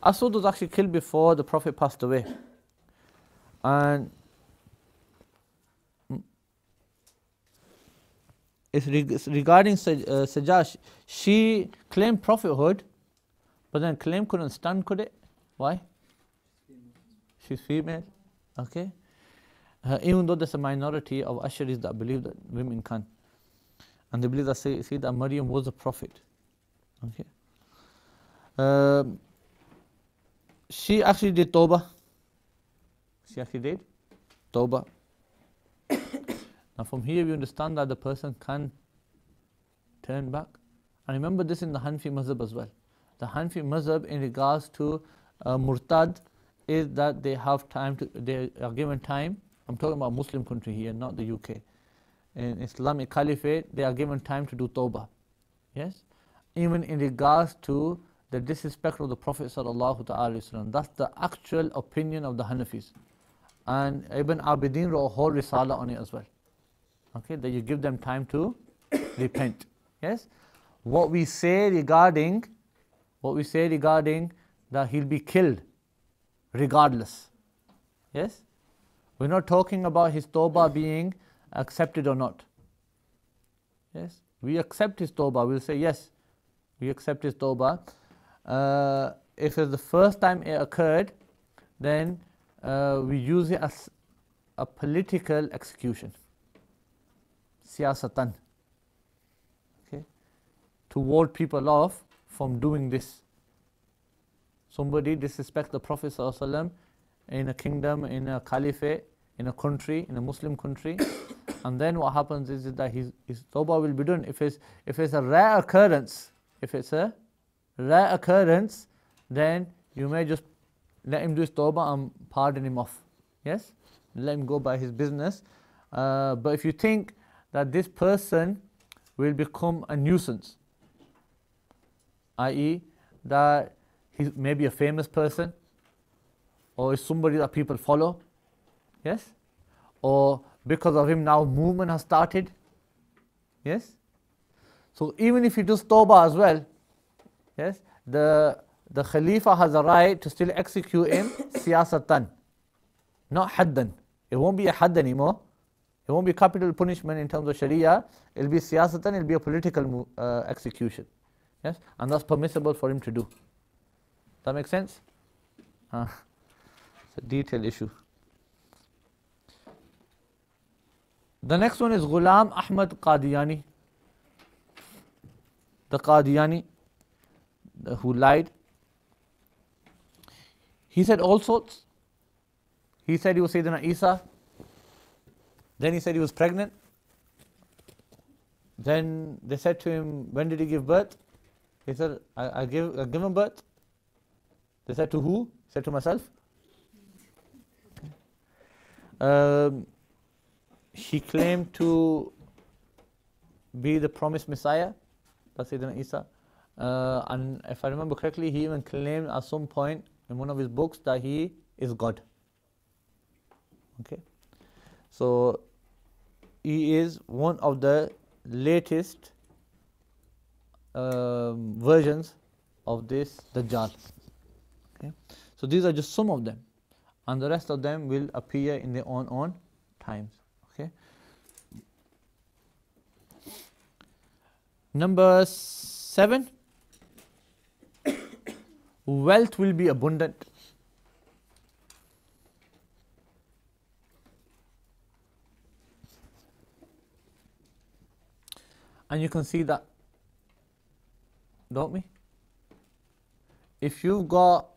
Aswad was actually killed before the Prophet passed away. And it's regarding Sajjah, she claimed prophethood, but then claim couldn't stand, could it? Why? She's female. Okay. Even though there's a minority of Ash'aris that believe that women can. And they believe that Sayyidah Maryam was a prophet. Okay. She actually did Tawbah. She actually did Tawbah. Now from here we understand that the person can turn back. And remember this in the Hanafi Mazhab as well. The Hanafi Mazhab in regards to Murtad is that they have time to, they are given time. I'm talking about Muslim country here, not the UK. In Islamic Caliphate, they are given time to do Tawbah. Yes? Even in regards to the disrespect of the Prophet sallallahu ta'ala wasallam. That's the actual opinion of the Hanafis. And Ibn Abidin wrote a whole risala on it as well. Okay, that you give them time to repent. Yes? What we say regarding that he'll be killed regardless. Yes? We're not talking about his tawbah being accepted or not. Yes? We accept his tawbah. We'll say, yes, we accept his tawbah. If it's the first time it occurred, then we use it as a political execution. Siyasatan. Okay? To ward people off from doing this. Somebody disrespects the Prophet ﷺ in a kingdom, in a caliphate, in a country, in a Muslim country, and then what happens is that his tawbah will be done. If it's a rare occurrence, then you may just let him do his tawbah and pardon him off. Yes? Let him go by his business. But if you think that this person will become a nuisance, i.e. that he's maybe a famous person, or is somebody that people follow, yes? Or because of him now movement has started, yes? So even if he does tawbah as well, yes, the Khalifa has a right to still execute him siyasatan, not haddan. It won't be a hadd anymore. It won't be capital punishment in terms of Sharia. It'll be siyasatan, it'll be a political execution. Yes? And that's permissible for him to do. That makes sense? It's a detailed issue. The next one is Ghulam Ahmad Qadiani. The Qadiani who lied. He said all sorts. He said he was Sayyidina Isa. Then he said he was pregnant. Then they said to him, when did he give birth? He said, I given birth. They said, to who? He said, to myself. He claimed to be the promised Messiah. That's Sayyidina Isa. And if I remember correctly, he even claimed at some point in one of his books that he is God. Okay. So he is one of the latest versions of this Dajjal. Okay. So these are just some of them, and the rest of them will appear in their own times. Okay. Number 7, wealth will be abundant. And you can see that, don't we? If you've got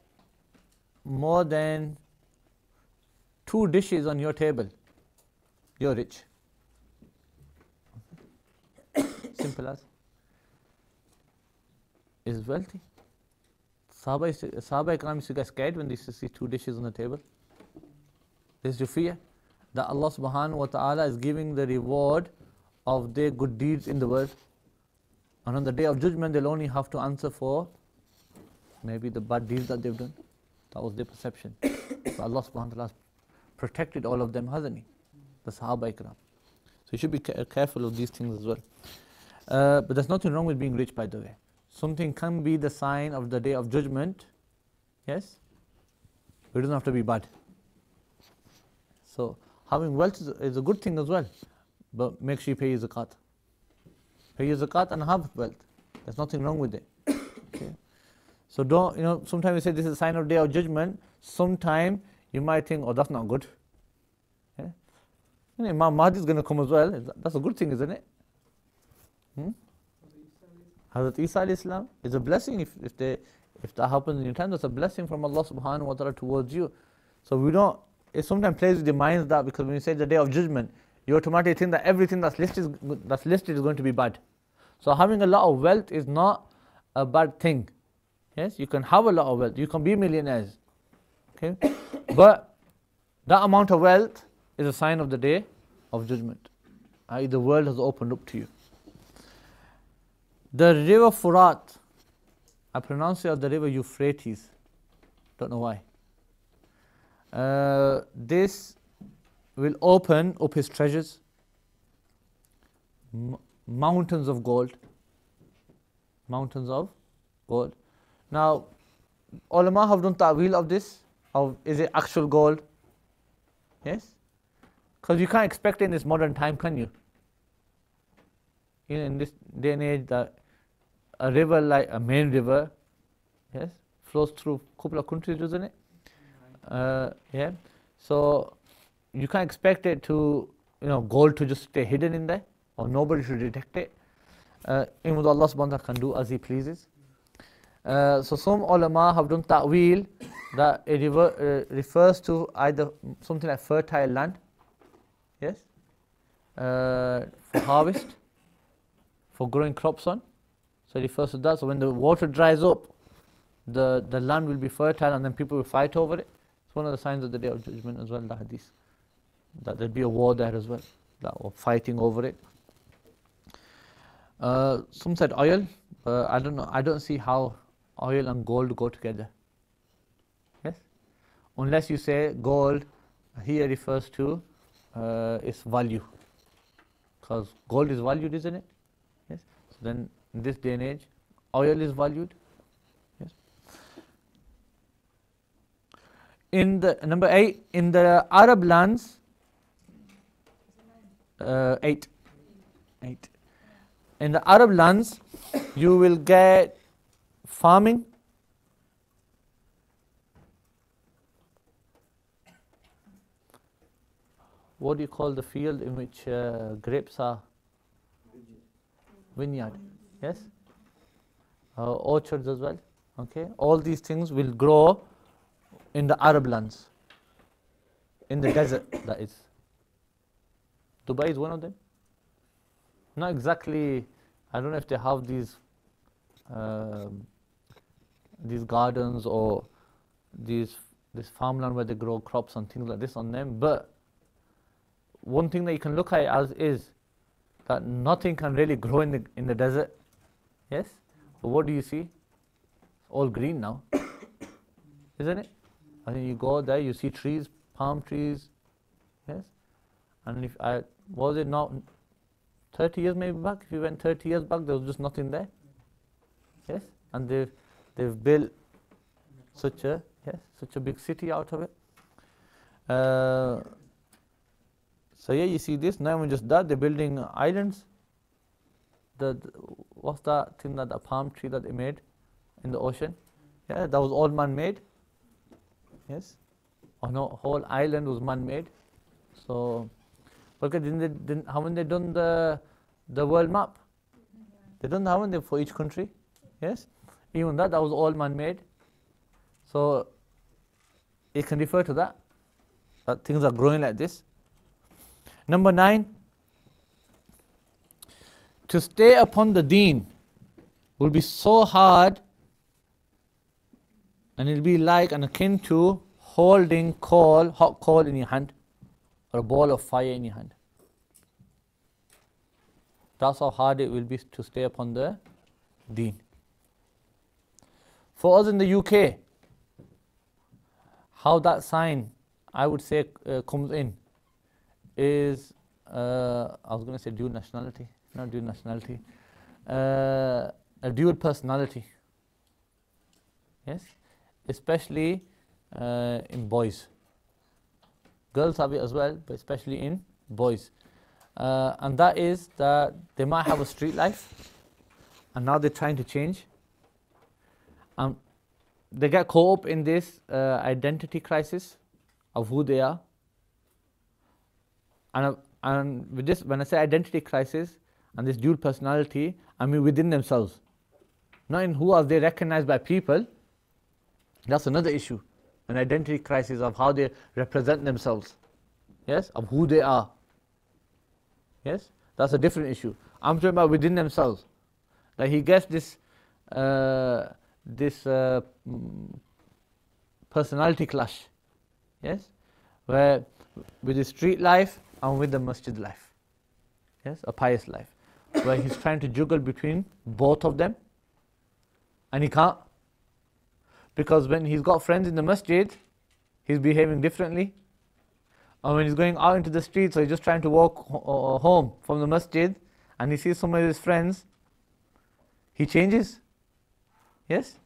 more than 2 dishes on your table, you're rich. Simple as. Is wealthy. Sahaba Ikram used to get scared when they used to see 2 dishes on the table. This is your fear that Allah subhanahu wa ta'ala is giving the reward of their good deeds in the world. And on the day of judgment, they'll only have to answer for maybe the bad deeds that they've done. That was their perception. So Allah subhanahu wa ta'ala has protected all of them, hasn't He? The Sahaba Ikram. So you should be careful of these things as well. But there's nothing wrong with being rich, by the way. Something can be the sign of the day of judgment, yes? It doesn't have to be bad. So having wealth is a good thing as well. But make sure you pay your zakat. Pay your zakat and have wealth. There's nothing wrong with it. Okay? So don't, sometimes we say this is a sign of day of judgment. Sometimes you might think, oh, that's not good. Yeah? Imam Mahdi is going to come as well. That's a good thing, isn't it? Hazrat Isa alayhi salam is a blessing if that happens in your time. That's a blessing from Allah subhanahu wa ta'ala towards you. So it sometimes plays with your minds that because when you say the day of judgment, you automatically think that everything that's listed is going to be bad. So having a lot of wealth is not a bad thing. Yes, you can have a lot of wealth, you can be millionaires. Okay? But that amount of wealth is a sign of the day of judgment. i.e. the world has opened up to you. The river Furat, I pronounce it as the river Euphrates. Don't know why. This will open up his treasures, mountains of gold. Mountains of gold. Now, ulama have done ta'wil of this. Is it actual gold? Yes? Because you can't expect it in this modern time, can you? In this day and age, that a river like a main river, yes, flows through a couple of countries, doesn't it? Yeah. So you can't expect it to, gold to just stay hidden in there, or nobody should detect it. Even though Allah subhanahu wa ta'ala can do as He pleases. So some ulama have done ta'wil that it refers to either something like fertile land, yes, for harvest, for growing crops on. So it refers to that. So when the water dries up, the land will be fertile and then people will fight over it. It's one of the signs of the day of judgment as well, the hadith. That there'll be a war there as well, or fighting over it. Some said oil, I don't know. I don't see how oil and gold go together. Yes, unless you say gold here refers to its value, because gold is valued, isn't it? Yes. So then in this day and age, oil is valued. Yes. In the number 8, in the Arab lands, 8. In the Arab lands, you will get farming, what do you call the field in which grapes are? Vineyard. Yes? Orchards as well. Okay? All these things will grow in the Arab lands. In the desert, that is. Dubai is one of them. Not exactly, I don't know if they have these gardens or this farmland where they grow crops and things like this on them, but one thing that you can look at as is that nothing can really grow in the desert. Yes? But what do you see? It's all green now. Isn't it? I think you go there, you see trees, palm trees. Yes? And was it not 30 years maybe back? If you went 30 years back, there was just nothing there. Yes? And they've built such a big city out of it. So yeah, you see this, not even just that, they're building islands. What's that thing, that palm tree that they made in the ocean? Yeah, that was all man-made. Yes? Oh no, whole island was man-made. So, because haven't they done the world map? They done, haven't they, for each country? Yes? Even that was all man-made. So, it can refer to that. that things are growing like this. Number 9, to stay upon the deen will be so hard, and it'll be like and akin to holding hot coal in your hand, or a ball of fire in your hand. That's how hard it will be to stay upon the deen. For us in the UK, how that sign, I would say, comes in is, I was going to say dual nationality, not dual nationality, a dual personality. Yes, especially in boys. Girls have it as well, but especially in boys. And that is that they might have a street life, and now they're trying to change. They get caught up in this identity crisis of who they are. And with this, when I say identity crisis and this dual personality, I mean within themselves. Not in who are they recognized by people. That's another issue. An identity crisis of how they represent themselves. Yes, of who they are. Yes, that's a different issue. I'm talking about within themselves. Like he gets this personality clash. Yes, where with his street life and with the masjid life. Yes, a pious life, where he's trying to juggle between both of them, and he can't, because when he's got friends in the masjid, he's behaving differently, and when he's going out into the street, so he's just trying to walk home from the masjid, and he sees some of his friends, he changes. Yes,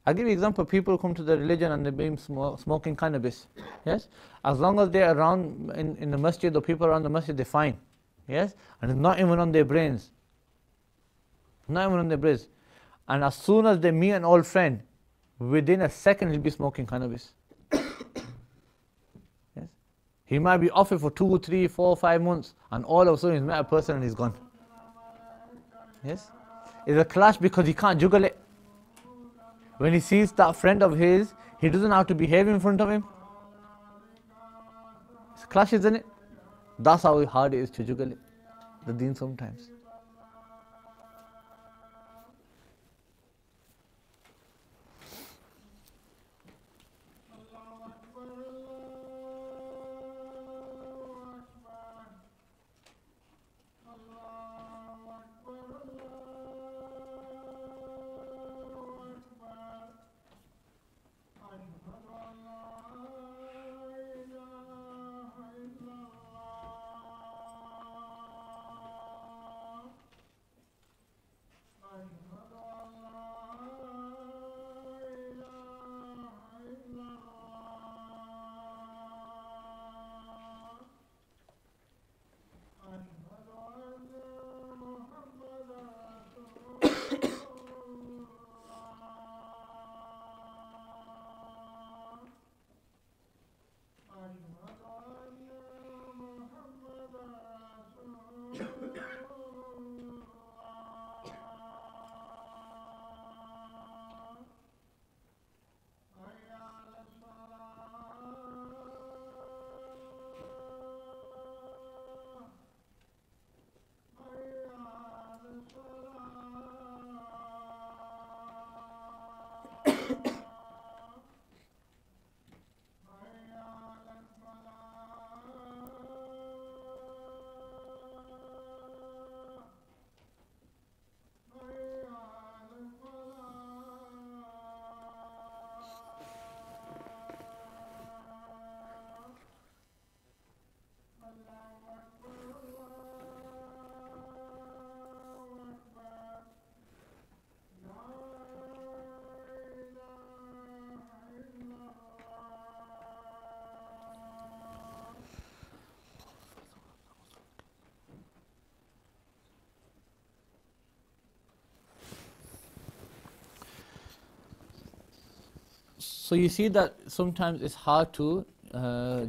I'll give you an example. People come to the religion and they're smoking cannabis. Yes, as long as they're around in the masjid, or people around the masjid, they're fine. Yes, and it's not even on their brains. Not even on their brains. And as soon as they meet an old friend, within a second he'll be smoking cannabis. Yes, he might be off it for 2, 3, 4, 5 months, and all of a sudden he's met a person and he's gone. Yes, it's a clash because he can't juggle it. When he sees that friend of his, he doesn't know how to behave in front of him. It's a clash, isn't it? That's how hard it is to juggle it, the deen sometimes. So you see that sometimes it's hard to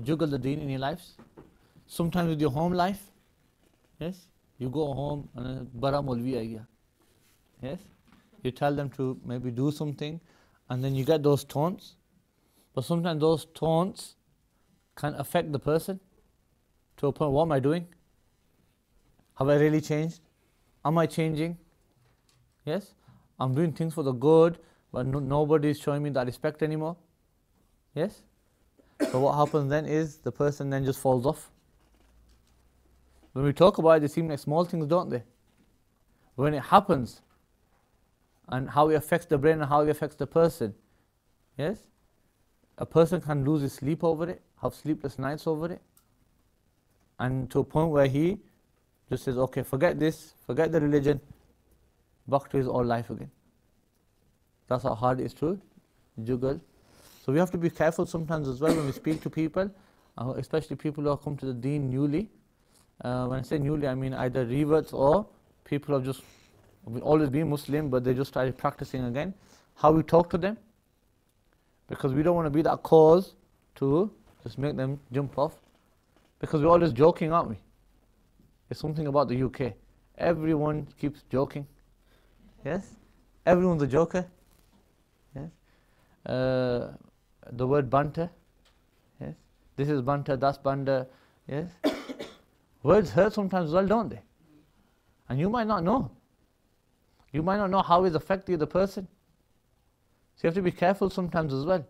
juggle the deen in your lives. Sometimes with your home life, yes, you go home and bara maulvi aa gaya. Yes, you tell them to maybe do something, and then you get those taunts, But sometimes those taunts can affect the person to a point, what am I doing? Have I really changed? Am I changing? Yes? I'm doing things for the good, but nobody is showing me that respect anymore. Yes? So what happens then is the person then just falls off. When we talk about it, they seem like small things, don't they? When it happens, and how it affects the brain and how it affects the person, yes? A person can lose his sleep over it, have sleepless nights over it, and to a point where he just says, okay, forget this, forget the religion, back to his old life again. That's how hard it is to juggle. So we have to be careful sometimes as well when we speak to people, especially people who have come to the deen newly. When I say newly, I mean either reverts or people who have just always been Muslim, but they just started practicing again. How we talk to them, because we don't want to be that cause to just make them jump off, because we're always joking, aren't we? It's something about the UK. Everyone keeps joking. Yes? Everyone's a joker. Yes? The word banter. Yes? This is banter, that's banter. Yes? Words hurt sometimes as well, don't they? And you might not know. You might not know how it's affecting the person. So you have to be careful sometimes as well.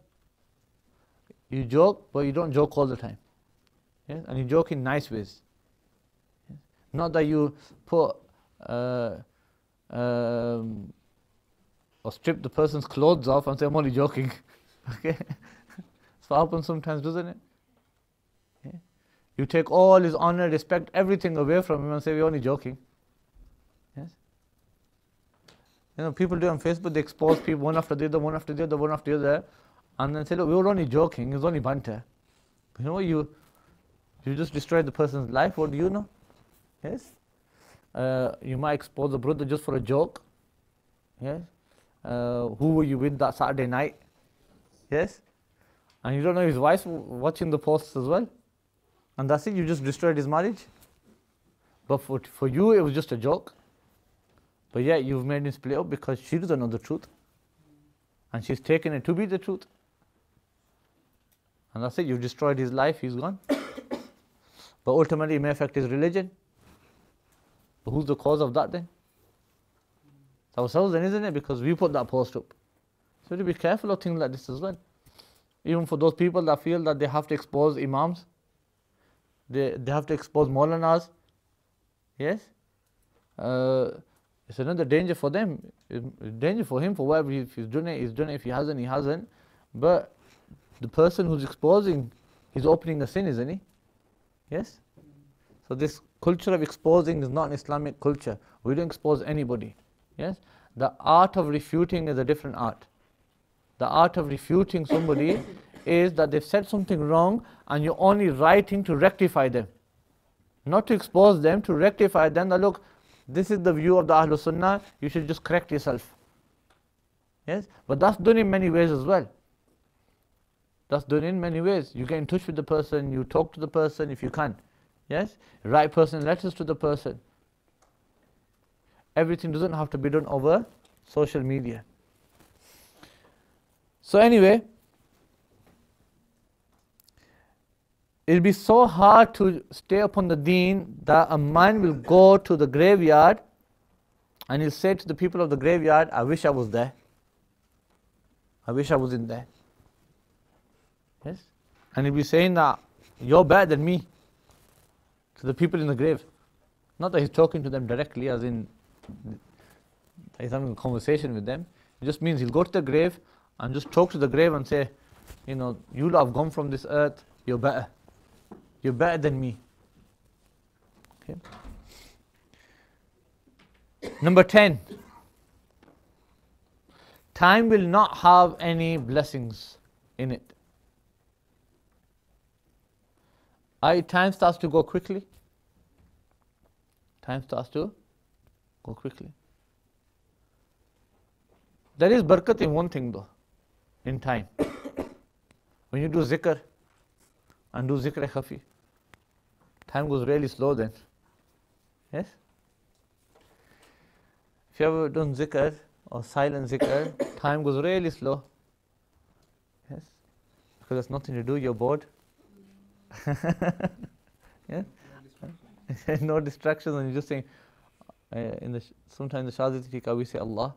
You joke, but you don't joke all the time. Yes? And you joke in nice ways. Yes? Not that you put or strip the person's clothes off and say, I'm only joking. Okay? That's what happens sometimes, doesn't it? Yeah? You take all his honor, respect, everything away from him and say, we're only joking. Yes? You know, people do on Facebook, they expose people one after the other, one after the other, one after the other, and then say, look, we were only joking, it was only banter. But you know what, you just destroyed the person's life, what do you know? Yes? You might expose a brother just for a joke. Yes? Who were you with that Saturday night? Yes? And you don't know his wife's watching the posts as well. And that's it, you just destroyed his marriage. But for you, it was just a joke. But yet you've made him split up because she doesn't know the truth. And she's taken it to be the truth. And that's it, you've destroyed his life, he's gone. But ultimately it may affect his religion. But who's the cause of that then? It's ourselves then, isn't it? Because we put that post up. So to be careful of things like this as well. Even for those people that feel that they have to expose imams, they have to expose Maulanas. Yes? It's another danger for them. It's danger for him, for whatever if he's done it, he's done it. If he hasn't, he hasn't. But the person who's exposing, he's opening a sin, isn't he? Yes? So this culture of exposing is not an Islamic culture. We don't expose anybody. Yes? The art of refuting is a different art. The art of refuting somebody is that they've said something wrong and you're only writing to rectify them. Not to expose them, to rectify them. That look, this is the view of the Ahlul Sunnah, you should just correct yourself. Yes? But that's done in many ways as well. That's done in many ways. You get in touch with the person, you talk to the person if you can. Yes? Write personal letters to the person. Everything doesn't have to be done over social media. So anyway, it'll be so hard to stay upon the deen that a man will go to the graveyard and he'll say to the people of the graveyard, I wish I was there. I wish I was in there. Yes? And he'll be saying that you're better than me to the people in the grave. Not that he's talking to them directly, as in he's having a conversation with them. It just means he'll go to the grave and just talk to the grave and say, you know, you lot have gone from this earth, you're better. You're better than me. Okay. Number 10. Time will not have any blessings in it. Time starts to go quickly. Time starts to go quickly. There is barakat in one thing though, in time. When you do zikr and do zikr khafi, time goes really slow then. Yes? If you ever done zikr or silent zikr, time goes really slow. Yes? Because there's nothing to do, you're bored. Yeah? No distractions, and you're just saying, sometimes the Shahadati Fiqh we say Allah,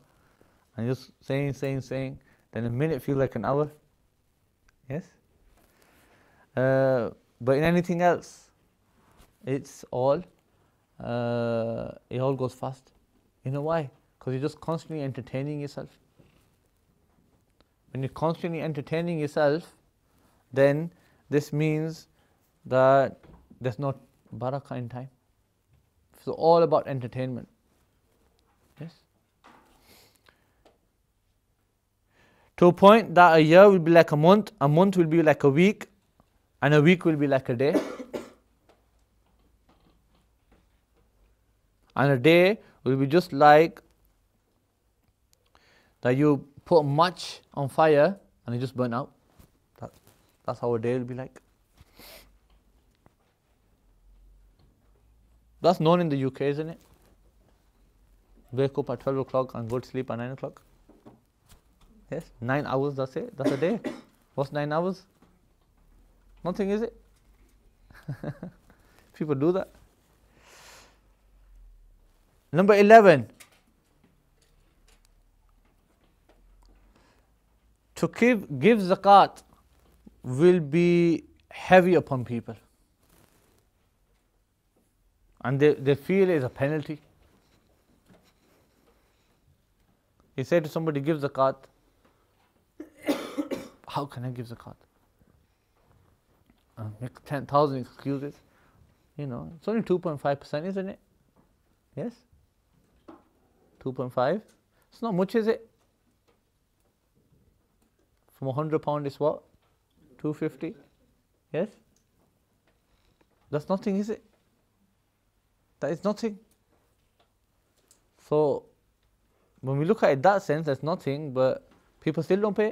and just saying, then a minute feels like an hour. Yes? But in anything else, it all goes fast. You know why? Because you're just constantly entertaining yourself. When you're constantly entertaining yourself, then this means that there's no barakah in time. It's all about entertainment. Yes? To a point that a year will be like a month will be like a week, and a week will be like a day. And a day will be just like that you put a match on fire and it just burn out. That's how a day will be like. That's known in the UK, isn't it? Wake up at 12 o'clock and go to sleep at 9 o'clock. Yes, 9 hours, that's it. That's a day. What's 9 hours? Nothing, is it? People do that. Number 11. To give zakat will be heavy upon people. And they feel it is a penalty. You say to somebody, give zakat. How can I give zakat? Make 10,000 excuses. You know, it's only 2.5%, isn't it? Yes? 2.5. It's not much, is it? From £100 is what? 250. Yes? That's nothing, is it? That is nothing. So, when we look at it that sense, that's nothing, but people still don't pay.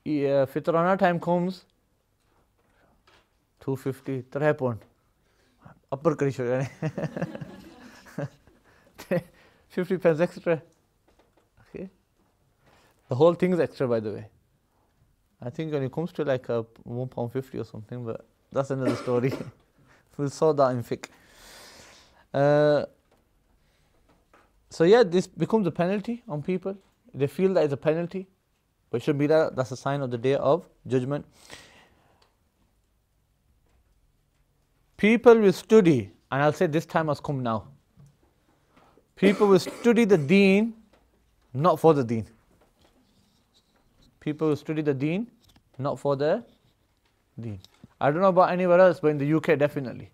Fitrana time comes, 250, £3. Upper kari shoda 50 pence extra. Okay. The whole thing is extra, by the way. I think when it comes to like a £1.50 or something, but that's another story. We'll sort that in fiqh. So yeah, this becomes a penalty on people. They feel that it's a penalty, but it shouldn't be that. That's a sign of the day of judgment. People will study, and I'll say this time has come now. People will study the deen, not for the deen. People will study the deen, not for the deen. I don't know about anywhere else, but in the UK definitely.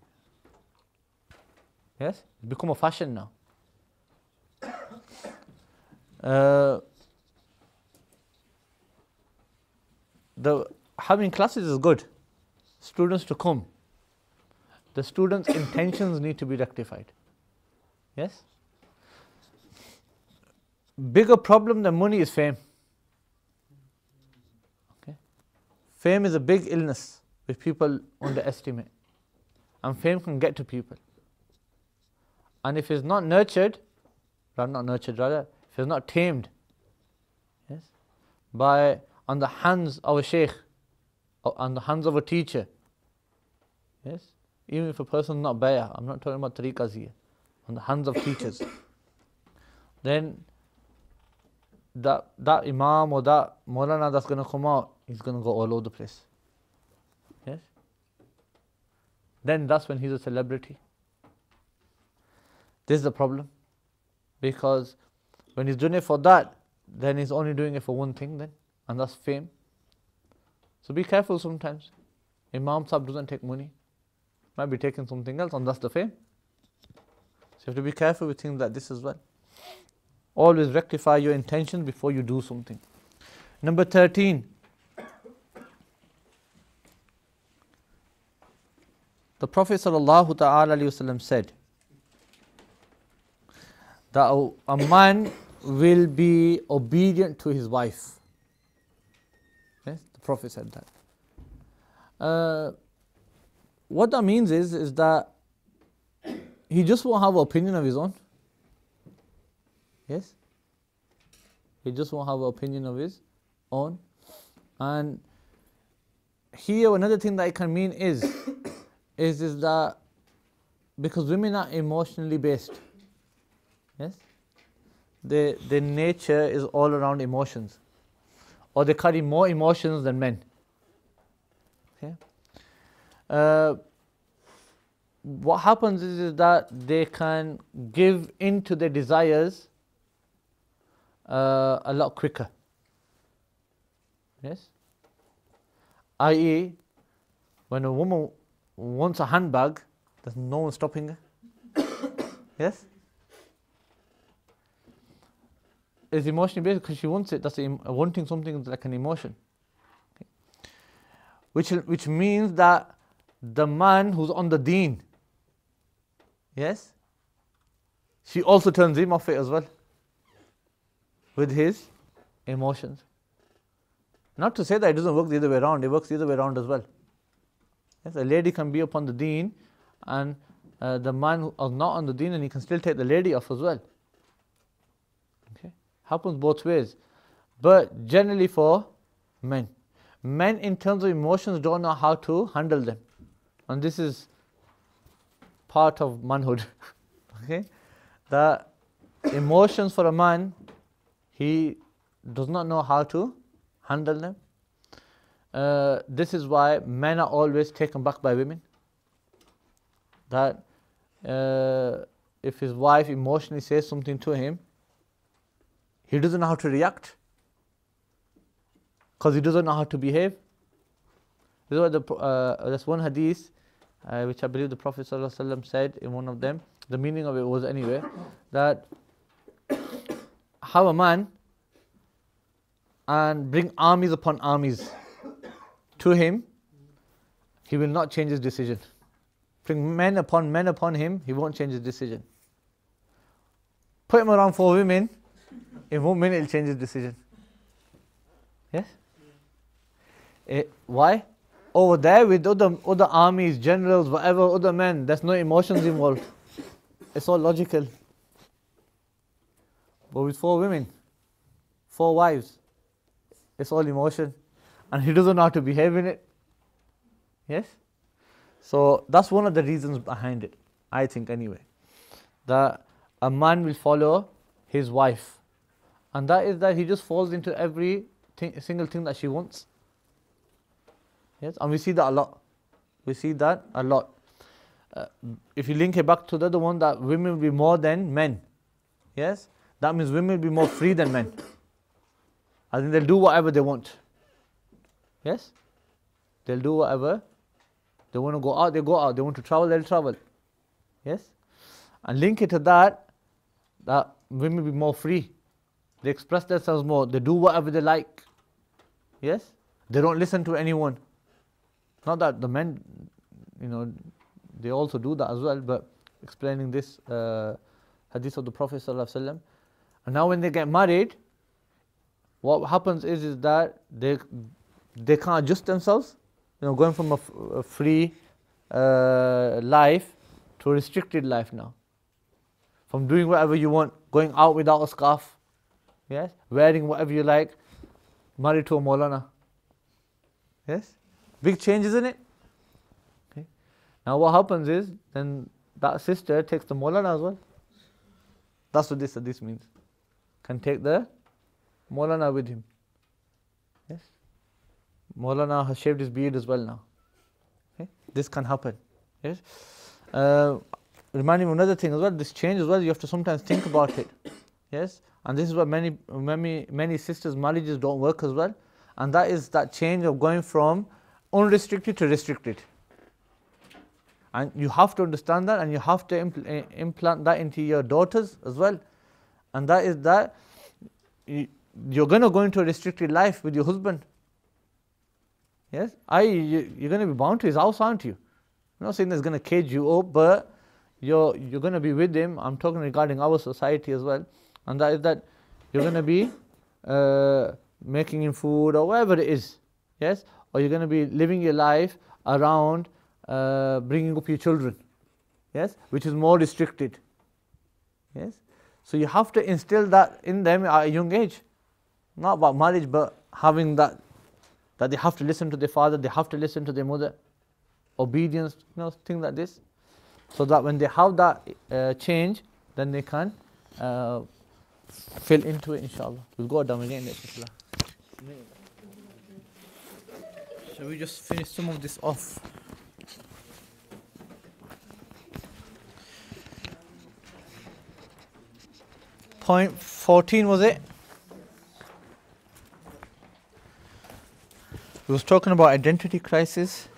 Yes? It's become a fashion now. Having classes is good. Students to come. The students' intentions need to be rectified. Yes? Bigger problem than money is fame. Okay? Fame is a big illness which people underestimate. And fame can get to people. And if it's not nurtured, if it's not tamed, yes, on the hands of a sheikh, or on the hands of a teacher, yes, even if a person is not bayah, I'm not talking about tariqas here, on the hands of teachers, then that imam or that maulana that's going to come out, he's going to go all over the place. Yes? Then that's when he's a celebrity. This is the problem. Because when he's doing it for that, then he's only doing it for one thing then, and that's fame. So be careful sometimes. Imam Sahib doesn't take money. Might be taking something else, and that's the fame. So you have to be careful with things like this as well. Always rectify your intentions before you do something. Number 13. The Prophet ﷺ said that a man will be obedient to his wife. Yes, the Prophet said that. What that means is that he just won't have an opinion of his own. Yes? He just won't have an opinion of his own. And here another thing that it can mean is that because women are emotionally based, yes, their nature is all around emotions, or they carry more emotions than men. Okay. What happens is that they can give in to their desires a lot quicker. Yes. I.e., when a woman wants a handbag, there's no one stopping her. Yes? It's emotionally based because she wants it. That's wanting something like an emotion. Okay. Which means that the man who's on the deen, yes, she also turns him off it as well with his emotions. Not to say that it doesn't work the other way around, it works the other way around as well. Yes, a lady can be upon the deen and the man who is not on the deen, and he can still take the lady off as well. Okay, happens both ways. But generally for men in terms of emotions don't know how to handle them, and this is part of manhood. Okay, the emotions for a man, he does not know how to handle them. This is why men are always taken back by women. That if his wife emotionally says something to him, he doesn't know how to react because he doesn't know how to behave. This is why there's one hadith which I believe the Prophet ﷺ said in one of them. The meaning of it was anyway that have a man and bring armies upon armies to him, he will not change his decision. Bring men upon him, he won't change his decision. Put him around 4 women, in 1 minute he'll change his decision. Yes? Why? Over there with other armies, generals, whatever, other men, there's no emotions involved. It's all logical. But with 4 women, 4 wives, it's all emotion. And he doesn't know how to behave in it. Yes? So that's one of the reasons behind it, I think anyway. That a man will follow his wife. And that is that he just falls into every single thing that she wants. Yes? And we see that a lot. We see that a lot. If you link it back to the other one, that women will be more than men. Yes? That means women will be more free than men. I think they'll do whatever they want. Yes? They'll do whatever. They want to go out, they go out. They want to travel, they'll travel. Yes? And link it to that women will be more free. They express themselves more. They do whatever they like. Yes? They don't listen to anyone. Not that the men, they also do that as well, but explaining this hadith of the Prophet ﷺ. And now when they get married, what happens is that they can't adjust themselves, going from a free life to a restricted life now. From doing whatever you want, going out without a scarf, yes, wearing whatever you like, married to a Maulana. Yes, big change, isn't it? Okay. Now what happens is, then that sister takes the Maulana as well. That's what this means. Can take the Maulana with him. Yes. Maulana has shaved his beard as well now. Okay. This can happen. Yes. Reminding me of another thing as well, this change as well, you have to sometimes think about it. Yes. And this is why many sisters' marriages don't work as well. And that is that change of going from unrestricted to restricted. And you have to understand that, and you have to implant that into your daughters as well. And that is that you're going to go into a restricted life with your husband. Yes? You're going to be bound to his house, aren't you? I'm not saying that it's going to cage you up, but you're going to be with him. I'm talking regarding our society as well. And that is that you're going to be making him food or whatever it is. Yes? Or you're going to be living your life around bringing up your children. Yes? Which is more restricted. Yes? So you have to instill that in them at a young age. Not about marriage, but having that that they have to listen to their father, they have to listen to their mother, obedience, things like this. So that when they have that change, then they can fill into it, inshallah. We'll go down again, inshallah. Shall we just finish some of this off? Point 14, was it? We was talking about identity crisis.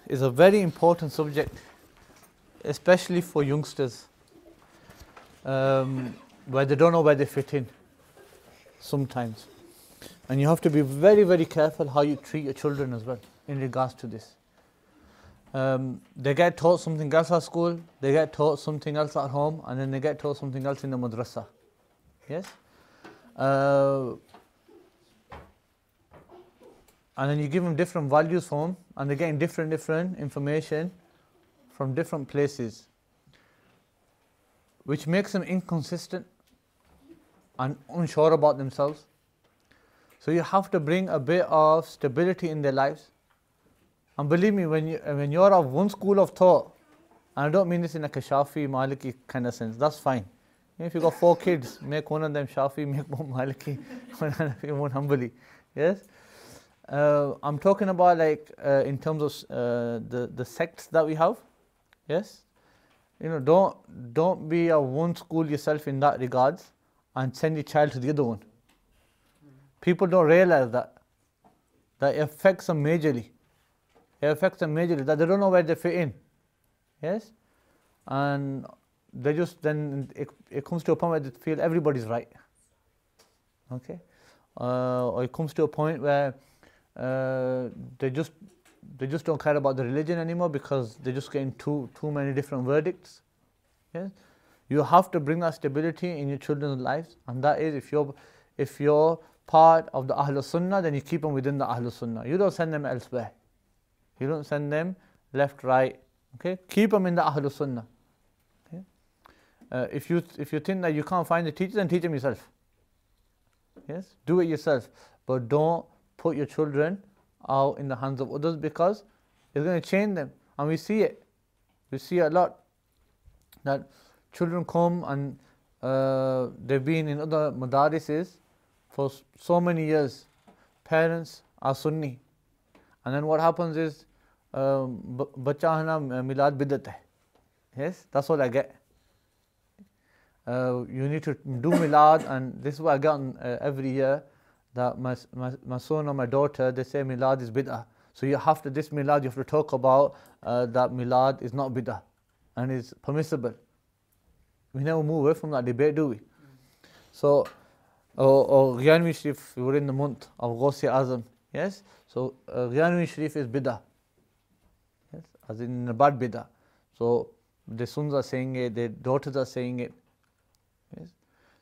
It's a very important subject, especially for youngsters, where they don't know where they fit in sometimes. And you have to be very, very careful how you treat your children as well in regards to this. They get taught something else at school, they get taught something else at home, and then they get taught something else in the madrasa. Yes? And then you give them different values from, and they're getting different information from different places, which makes them inconsistent and unsure about themselves. So you have to bring a bit of stability in their lives. And believe me, when you're of one school of thought, and I don't mean this in like a Shafi, Maliki kind of sense, that's fine. If you got 4 kids, make one of them Shafi, make one Maliki, one Hanafi, one Hanbali. Yes? I'm talking about like in terms of the sects that we have. Yes? Don't be of one school yourself in that regards and send your child to the other one. People don't realize that it affects them majorly. It affects them majorly, that they don't know where they fit in. Yes? And they just, then it comes to a point where they feel everybody's right. Okay? Or it comes to a point where they just don't care about the religion anymore because they're just getting too many different verdicts. Yes? You have to bring that stability in your children's lives, and that is if you're part of the Ahlul Sunnah, then you keep them within the Ahlul Sunnah. You don't send them elsewhere. You don't send them left, right. Okay? Keep them in the Ahlul Sunnah. Okay? If you think that you can't find the teacher, then teach them yourself. Yes? Do it yourself. But don't put your children out in the hands of others, because it's going to change them. And we see it. We see a lot. That children come and they've been in other madarises for so many years. Parents are Sunni. And then what happens is, bacha hana milad bidat hai. Yes, that's what I get. You need to do milad, and this is what I get on, every year, that my son or my daughter, they say milad is bid'ah. So you have to, this milad, you have to talk about that milad is not bid'ah and is permissible. We never move away from that debate, do we? So, or Gyanvi Sharif, we were in the month of Ghaus-e Azam. Yes? So, Gyanvi Sharif is bid'ah. Yes? As in a bad bid'ah. So, the sons are saying it, their daughters are saying it. Yes?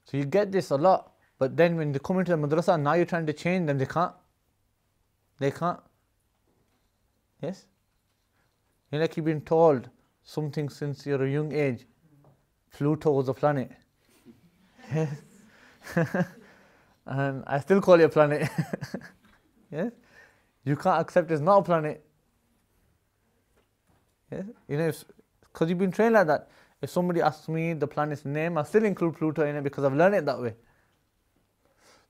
So, you get this a lot. But then when they come into the madrasa, now you're trying to change them, they can't. They can't. Yes? You're like you've been told something since you're a young age. Pluto was a planet. Yes? And I still call it a planet. Yes? You can't accept it's not a planet. Yes? Because you've been trained like that. If somebody asks me the planet's name, I still include Pluto in it because I've learned it that way.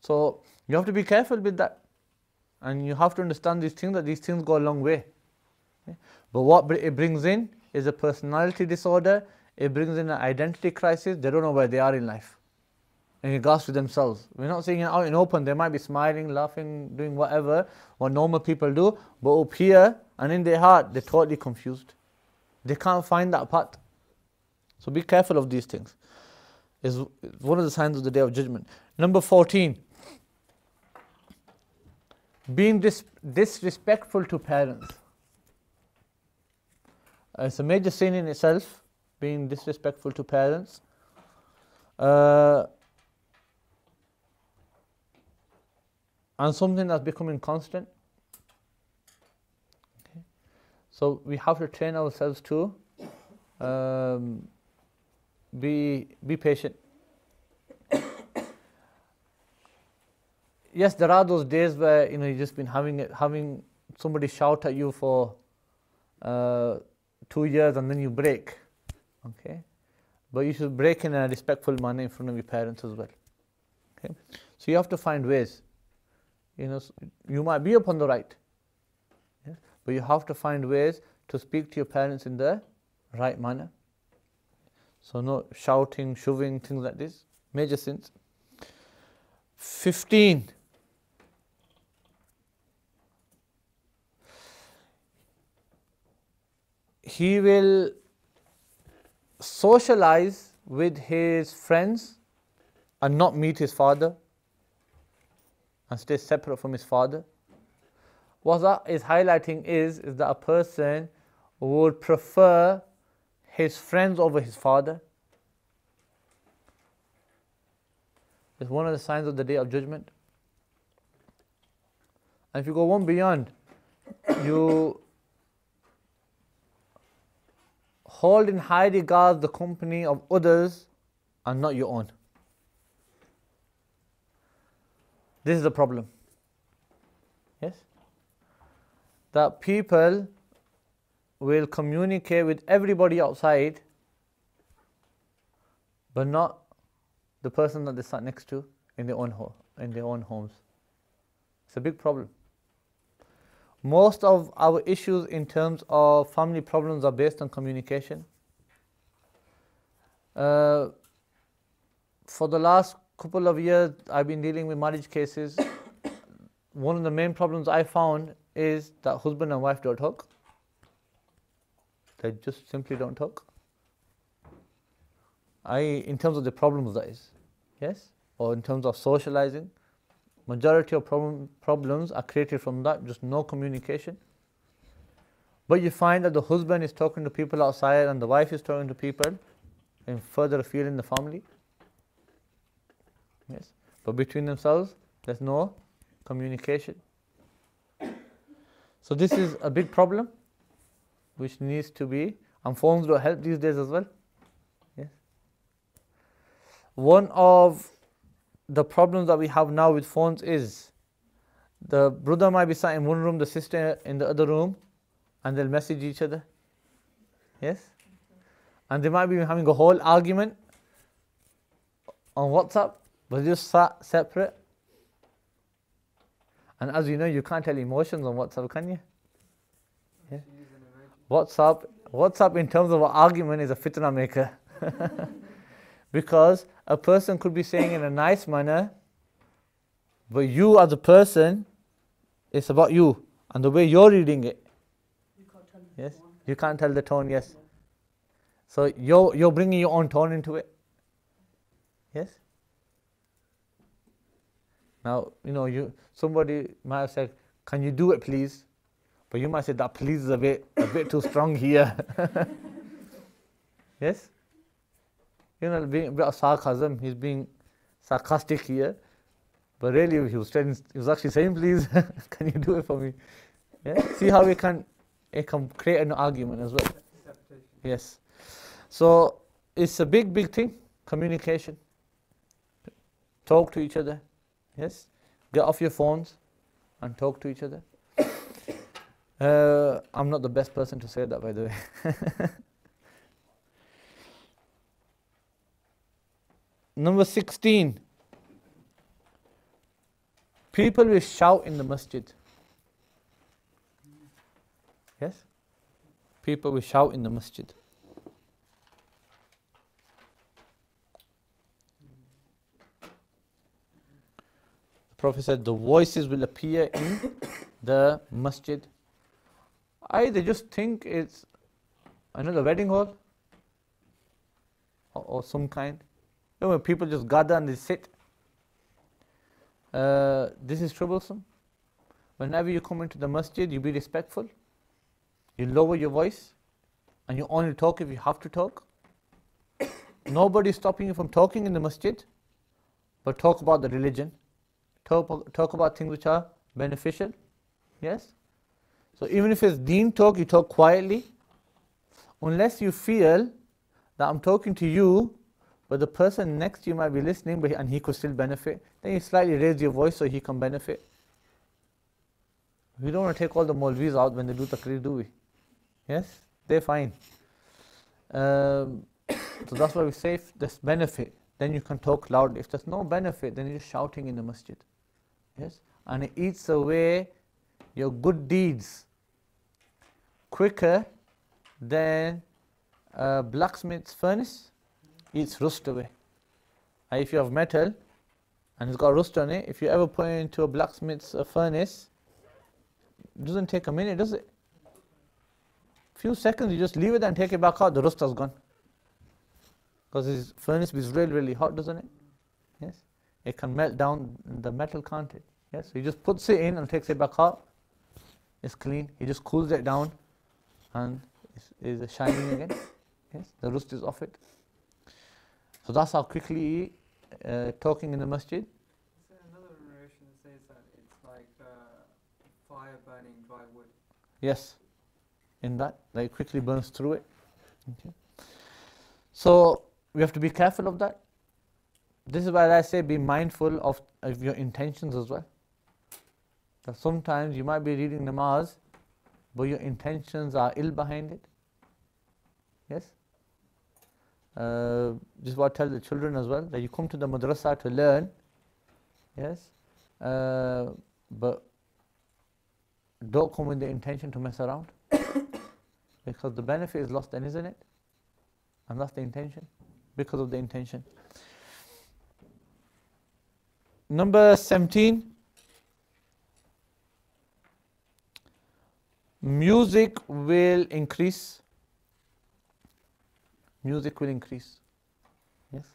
So you have to be careful with that. And you have to understand these things, that these things go a long way. Okay? But what it brings in is a personality disorder. It brings in an identity crisis. They don't know where they are in life in regards to themselves. We're not saying it out in open. They might be smiling, laughing, doing whatever, what normal people do. But up here and in their heart, they're totally confused. They can't find that path. So be careful of these things. It's one of the signs of the Day of Judgment. Number 14. Being disrespectful to parents. It's a major sin in itself, being disrespectful to parents. And something that's becoming constant. Okay. So we have to train ourselves to be patient. yes, there are those days where you've just been having somebody shout at you for 2 years and then you break, okay? But you should break in a respectful manner in front of your parents as well. Okay? So you have to find ways. You might be upon the right, yes? But you have to find ways to speak to your parents in the right manner. So no shouting, shoving, things like this, major sins. 15. He will socialize with his friends and not meet his father and stay separate from his father. What that is highlighting is that a person would prefer his friends over his father. It's one of the signs of the Day of Judgment. And if you go one beyond, you hold in high regard the company of others and not your own. This is the problem. Yes? That people will communicate with everybody outside, but not the person that they sat next to in their own homes. It's a big problem. Most of our issues in terms of family problems are based on communication. For the last couple of years, I've been dealing with marriage cases. One of the main problems I found is that husband and wife don't talk. They just simply don't talk. In terms of the problems, that is, yes, or in terms of socializing, majority of problems are created from that, just no communication. But you find that the husband is talking to people outside and the wife is talking to people in further afield in the family. Yes, but between themselves, there's no communication. So this is a big problem, which needs to be, and phones don't help these days as well. Yes. One of the problems that we have now with phones is the brother might be sat in one room, the sister in the other room, and they'll message each other. Yes? And they might be having a whole argument on WhatsApp, but just sat separate. And as you know, you can't tell emotions on WhatsApp, can you? Yeah. WhatsApp in terms of an argument is a fitna maker. Because a person could be saying in a nice manner, but you as a person, it's about you and the way you're reading it. You can't tell the Yes, tone. you can't tell the tone. Yes, so you're bringing your own tone into it. Yes. Now somebody might have said, "Can you do it, please?" But you might say that "please" is a bit too strong here. Yes. Being a bit of sarcasm, he's being sarcastic here, but really he was actually saying, "Please, can you do it for me?" Yeah? See how it can create an argument as well. Yes. So it's a big thing. Communication. Talk to each other. Yes. Get off your phones and talk to each other. I'm not the best person to say that, by the way. Number 16. People will shout in the masjid. Yes? People will shout in the masjid. The Prophet said the voices will appear in the masjid. They just think it's another wedding hall or some kind. When people just gather and they sit, this is troublesome. Whenever you come into the masjid, you be respectful. You lower your voice, and you only talk if you have to talk. Nobody is stopping you from talking in the masjid, but talk about the religion. Talk about things which are beneficial. Yes? So even if it's deen talk, you talk quietly. Unless you feel that I'm talking to you but the person next to you might be listening, and he could still benefit. Then you slightly raise your voice so he can benefit. We don't want to take all the Maulvis out when they do taqreer, do we? Yes? They're fine. So that's why we say if there's benefit, then you can talk loudly. If there's no benefit, then you're just shouting in the masjid. Yes? And it eats away your good deeds quicker than a blacksmith's furnace eats rust away. And if you have metal and it's got rust on it, if you ever put it into a blacksmith's furnace, it doesn't take a minute, does it? Few seconds, you just leave it and take it back out, the rust has gone. Because his furnace is really, really hot, doesn't it? Yes? It can melt down the metal, can't it? Yes? So he just puts it in and takes it back out. It's clean. He just cools it down and it's shining again. Yes? The rust is off it. So that's how quickly talking in the masjid. Is there another narration that says that it's like fire burning dry wood? Yes. In that, it quickly burns through it. Okay. So we have to be careful of that. This is why I say be mindful of your intentions as well. That sometimes you might be reading namaz, but your intentions are ill behind it. Yes? This is what I tell the children as well, that you come to the madrasa to learn, yes, but don't come with the intention to mess around. Because the benefit is lost then, isn't it? And that's the intention, because of the intention. Number 17, music will increase. Music will increase. Yes.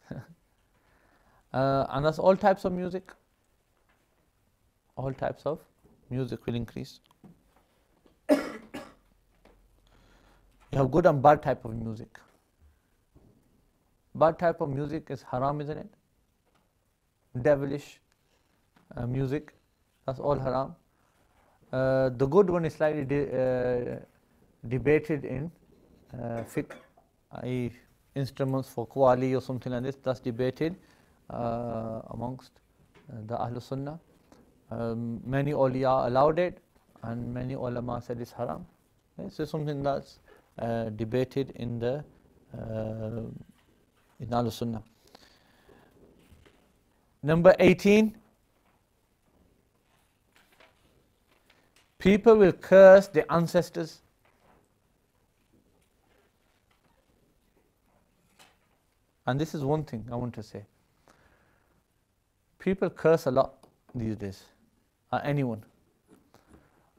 And that's all types of music. All types of music will increase. You have good and bad type of music. Bad type of music is haram, isn't it? Devilish music, that's all haram. The good one is slightly debated in Fiqh, i.e. instruments for qawwali or something like this, that's debated amongst the Ahlul Sunnah. Many awliya allowed it and many ulama said it's haram. Okay? So something that's debated in the in Ahlul Sunnah. Number 18, people will curse their ancestors. And this is one thing I want to say. People curse a lot these days, anyone,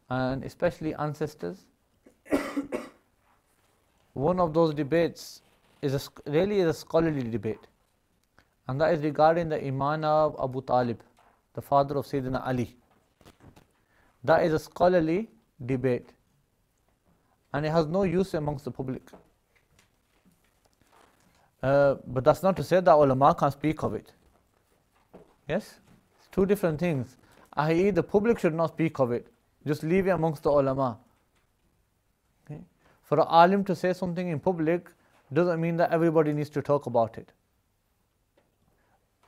and especially ancestors. One of those debates is really a scholarly debate, and that is regarding the amanah of Abu Talib, the father of Sayyidina Ali. That is a scholarly debate, and it has no use amongst the public. But that's not to say that ulama can't speak of it. Yes? It's two different things. I.e. the public should not speak of it. Just leave it amongst the ulama. Okay? For an alim to say something in public doesn't mean that everybody needs to talk about it.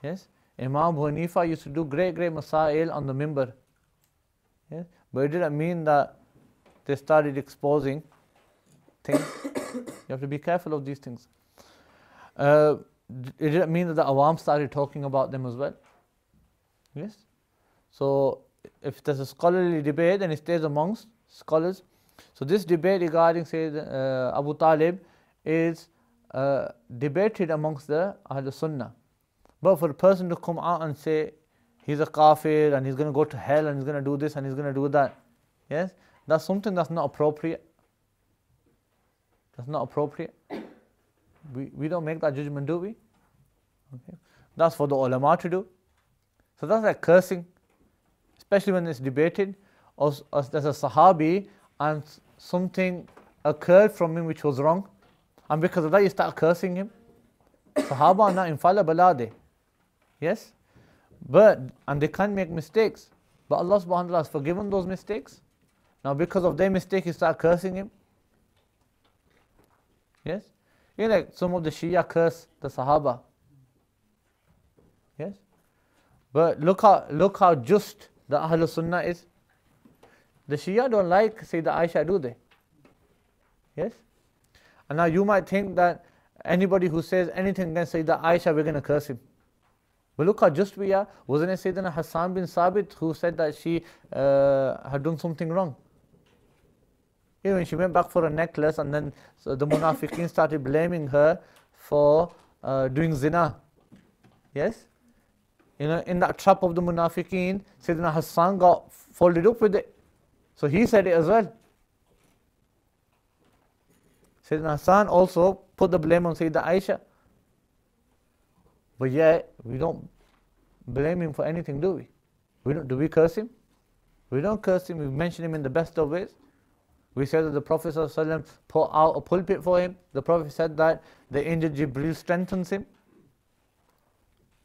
Yes? Imam Abu Hanifa used to do great masail on the mimbar. Yes? But it didn't mean that they started exposing things. You have to be careful of these things. It didn't mean that the awam started talking about them as well. Yes? So if there's a scholarly debate, then it stays amongst scholars. So this debate regarding, say, Abu Talib is debated amongst the Ahlul Sunnah. But for a person to come out and say he's a kafir and he's going to go to hell and he's going to do this and he's going to do that, yes, that's something that's not appropriate. That's not appropriate. We don't make that judgment, do we? Okay. That's for the ulama to do. So that's like cursing, especially when it's debated. Or there's a sahabi and something occurred from him which was wrong, and because of that you start cursing him. Sahaba are not infallible, are they? Yes? And they can make mistakes. But Allah subhanahu wa ta'ala has forgiven those mistakes. Now because of their mistake you start cursing him. Yes? You know, like some of the Shia curse the Sahaba. Yes? But look how just the Ahlul Sunnah is. The Shia don't like Sayyidah Aisha, do they? Yes? And now you might think that anybody who says anything against Sayyidah Aisha, we're going to curse him. But look how just we are. Wasn't it Sayyidina Hassan bin Sabit who said that she had done something wrong? You know, when she went back for a necklace, and then so the Munafiqeen started blaming her for doing zina. Yes? You know, in that trap of the Munafiqeen, Sayyidina Hassan got folded up with it. So he said it as well. Sayyidina Hassan also put the blame on Sayyidah Aisha. But yet, we don't blame him for anything, do we? Do we curse him? We don't curse him, we mention him in the best of ways. We said that the Prophet ﷺ put out a pulpit for him. The Prophet said that the angel Jibreel strengthens him.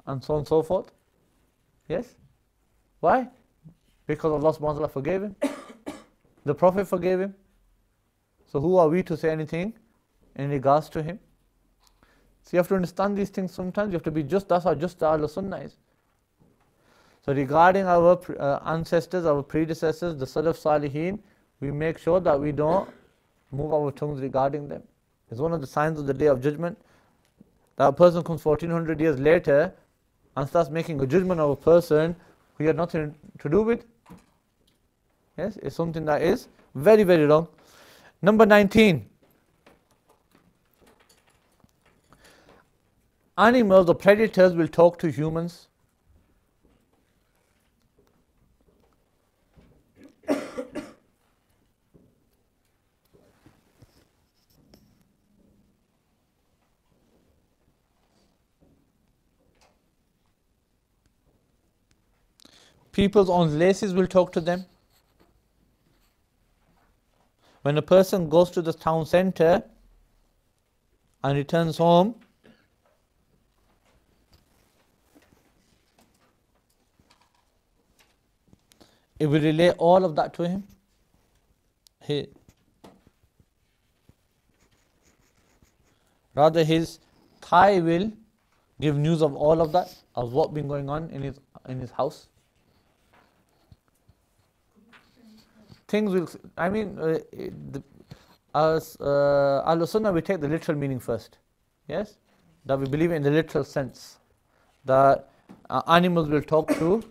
And so on and so forth. Yes? Why? Because Allah subhanahu wa ta'ala forgave him. The Prophet forgave him. So who are we to say anything in regards to him? So you have to understand these things sometimes. You have to be just, that's how just the Ahlul Sunnah is. So regarding our ancestors, our predecessors, the Salaf Salihin, we make sure that we don't move our tongues regarding them. It's one of the signs of the Day of Judgment. That a person comes 1400 years later and starts making a judgment of a person who he had nothing to do with. Yes, it's something that is very, very wrong. Number 19. Animals or predators will talk to humans. People's own laces will talk to them. When a person goes to the town center and returns home, it will relay all of that to him. Rather, his thigh will give news of all of that, of what been going on in his house. Things will, as Ahlul Sunnah, we take the literal meaning first. Yes? That we believe in the literal sense. That animals will talk to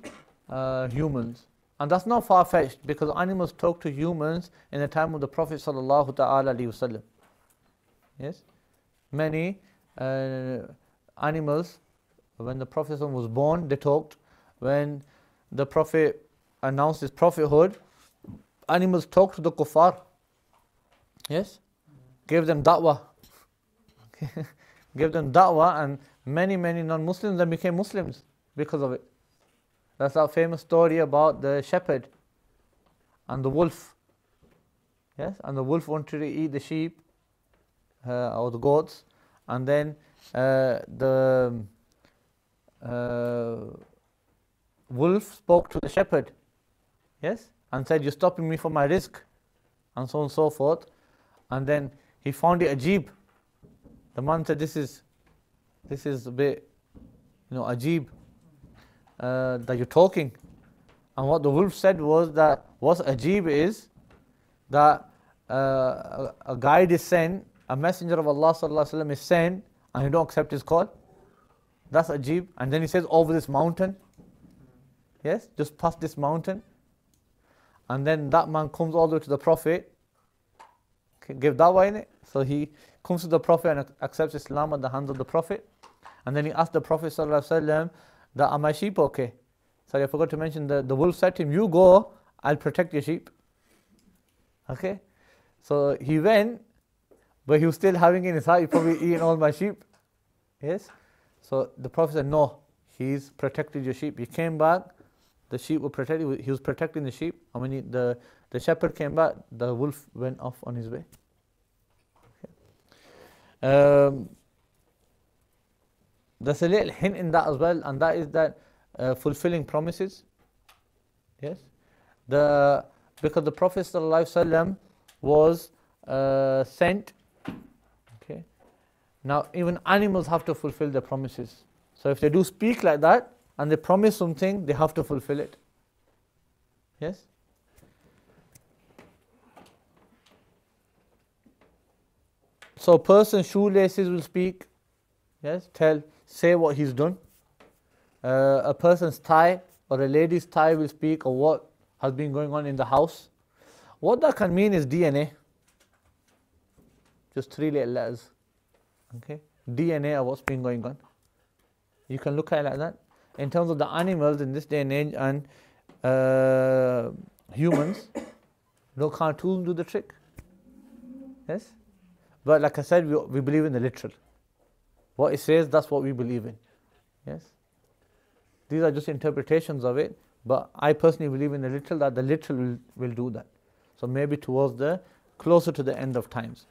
humans. And that's not far-fetched, because animals talk to humans in the time of the Prophet sallallahu ta'ala alaihi wasallam. Yes? Many animals, when the Prophet was born, they talked. When the Prophet announced his prophethood, animals talked to the kuffar. Yes? Gave them da'wah. Gave them da'wah, and many non-Muslims then became Muslims because of it. That's our famous story about the shepherd and the wolf. Yes? And the wolf wanted to eat the sheep or the goats, and then the wolf spoke to the shepherd. Yes? And said, "You're stopping me from my rizq," and so on and so forth. And then he found it ajib. The man said, this is a bit, ajib, that you're talking. And what the wolf said was that what's ajib is that a guide is sent, a messenger of Allah sallallahu alaihi wasallam is sent, and you don't accept his call. That's ajib. And then he says, over this mountain. Yes, just past this mountain. And then that man comes all the way to the Prophet, give dawah in it. So he comes to the Prophet and accepts Islam at the hands of the Prophet. And then he asked the Prophet ﷺ, that, "Are my sheep okay?" Sorry, I forgot to mention, the wolf said to him, "You go, I'll protect your sheep." Okay? So he went, but he was still having in his heart, "He probably eaten all my sheep." Yes? So the Prophet said, "No, he's protected your sheep." He came back, the sheep were protected, he was protecting the sheep. And when the shepherd came back, the wolf went off on his way. Okay. There's a little hint in that as well, and that is that fulfilling promises. Yes? Because the Prophet ﷺ was sent. Okay. Now even animals have to fulfill their promises. So if they do speak like that, and they promise something, they have to fulfill it. Yes? So a person's shoelaces will speak, yes, say what he's done. A person's tie or a lady's tie will speak of what has been going on in the house. What that can mean is DNA. Just 3 little letters. Okay? DNA of what's been going on. You can look at it like that. In terms of the animals in this day and age and humans, no cartoons do the trick. Yes? But like I said, we believe in the literal. What it says, that's what we believe in. Yes? These are just interpretations of it, but I personally believe in the literal, that the literal will do that. So maybe towards closer to the end of times.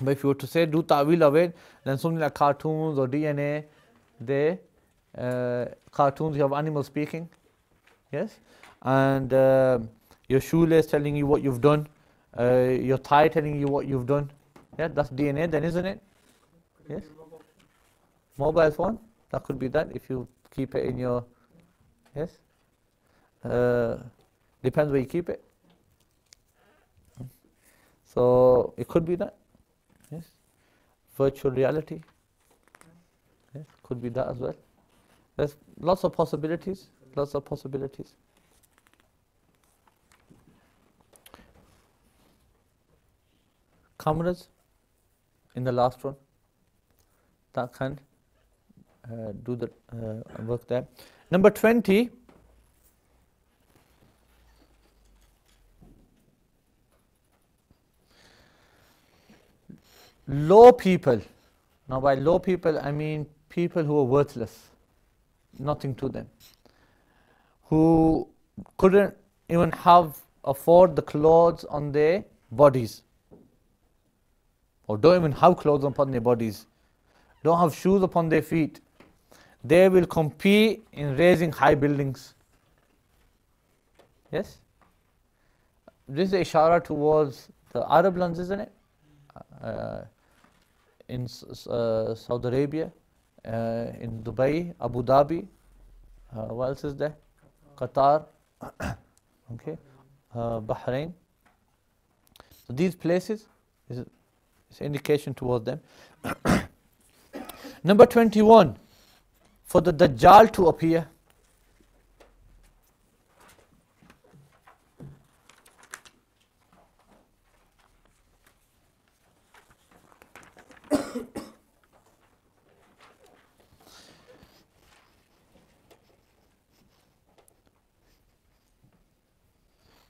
But if you were to say do ta'wil of it, then something like cartoons or DNA, cartoons, you have animals speaking, yes, and your shoelace telling you what you've done, your tie telling you what you've done. Yeah, that's DNA then, isn't it? Yes. Mobile phone, that could be that if you keep it in your, yes. Depends where you keep it. So it could be that. Yes. Virtual reality. Yes, could be that as well. There's lots of possibilities. Lots of possibilities. Cameras in the last one. That can do the work there. Number 20. Low people. Now by low people I mean people who are worthless, nothing to them, who couldn't even afford the clothes on their bodies, or don't even have clothes upon their bodies, don't have shoes upon their feet. They will compete in raising high buildings. Yes? This is ishara towards the Arab lands, isn't it? In Saudi Arabia, in Dubai, Abu Dhabi, what else is there? Qatar, okay, Bahrain. So these places is indication towards them. Number 21, for the Dajjal to appear.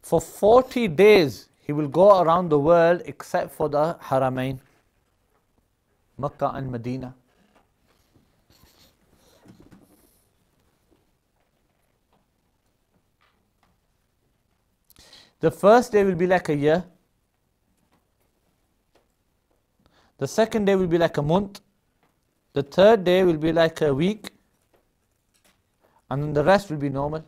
For 40 days, he will go around the world except for the Haramain, Makkah and Medina. The first day will be like a year. The second day will be like a month. The third day will be like a week. And then the rest will be normal.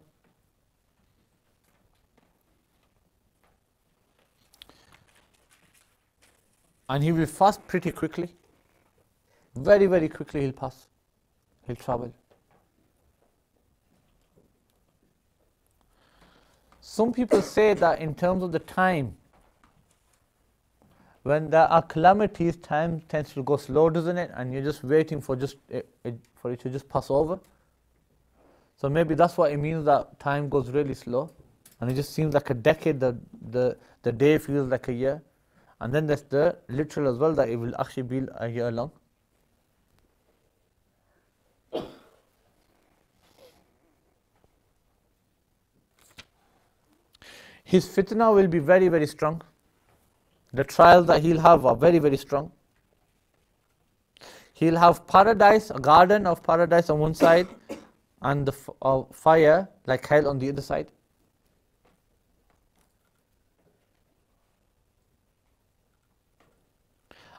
And he will fast pretty quickly. Very, very quickly he'll pass. He'll travel. Some people say that in terms of the time, when there are calamities, time tends to go slow, doesn't it? And you're just waiting for for it to just pass over. So maybe that's what it means, that time goes really slow. And it just seems like a decade, the day feels like a year. And then there's the literal as well, that it will actually be a year long. His fitna will be very, very strong. The trials that he'll have are very, very strong. He'll have paradise, a garden of paradise on one side, and the fire, like hell, on the other side.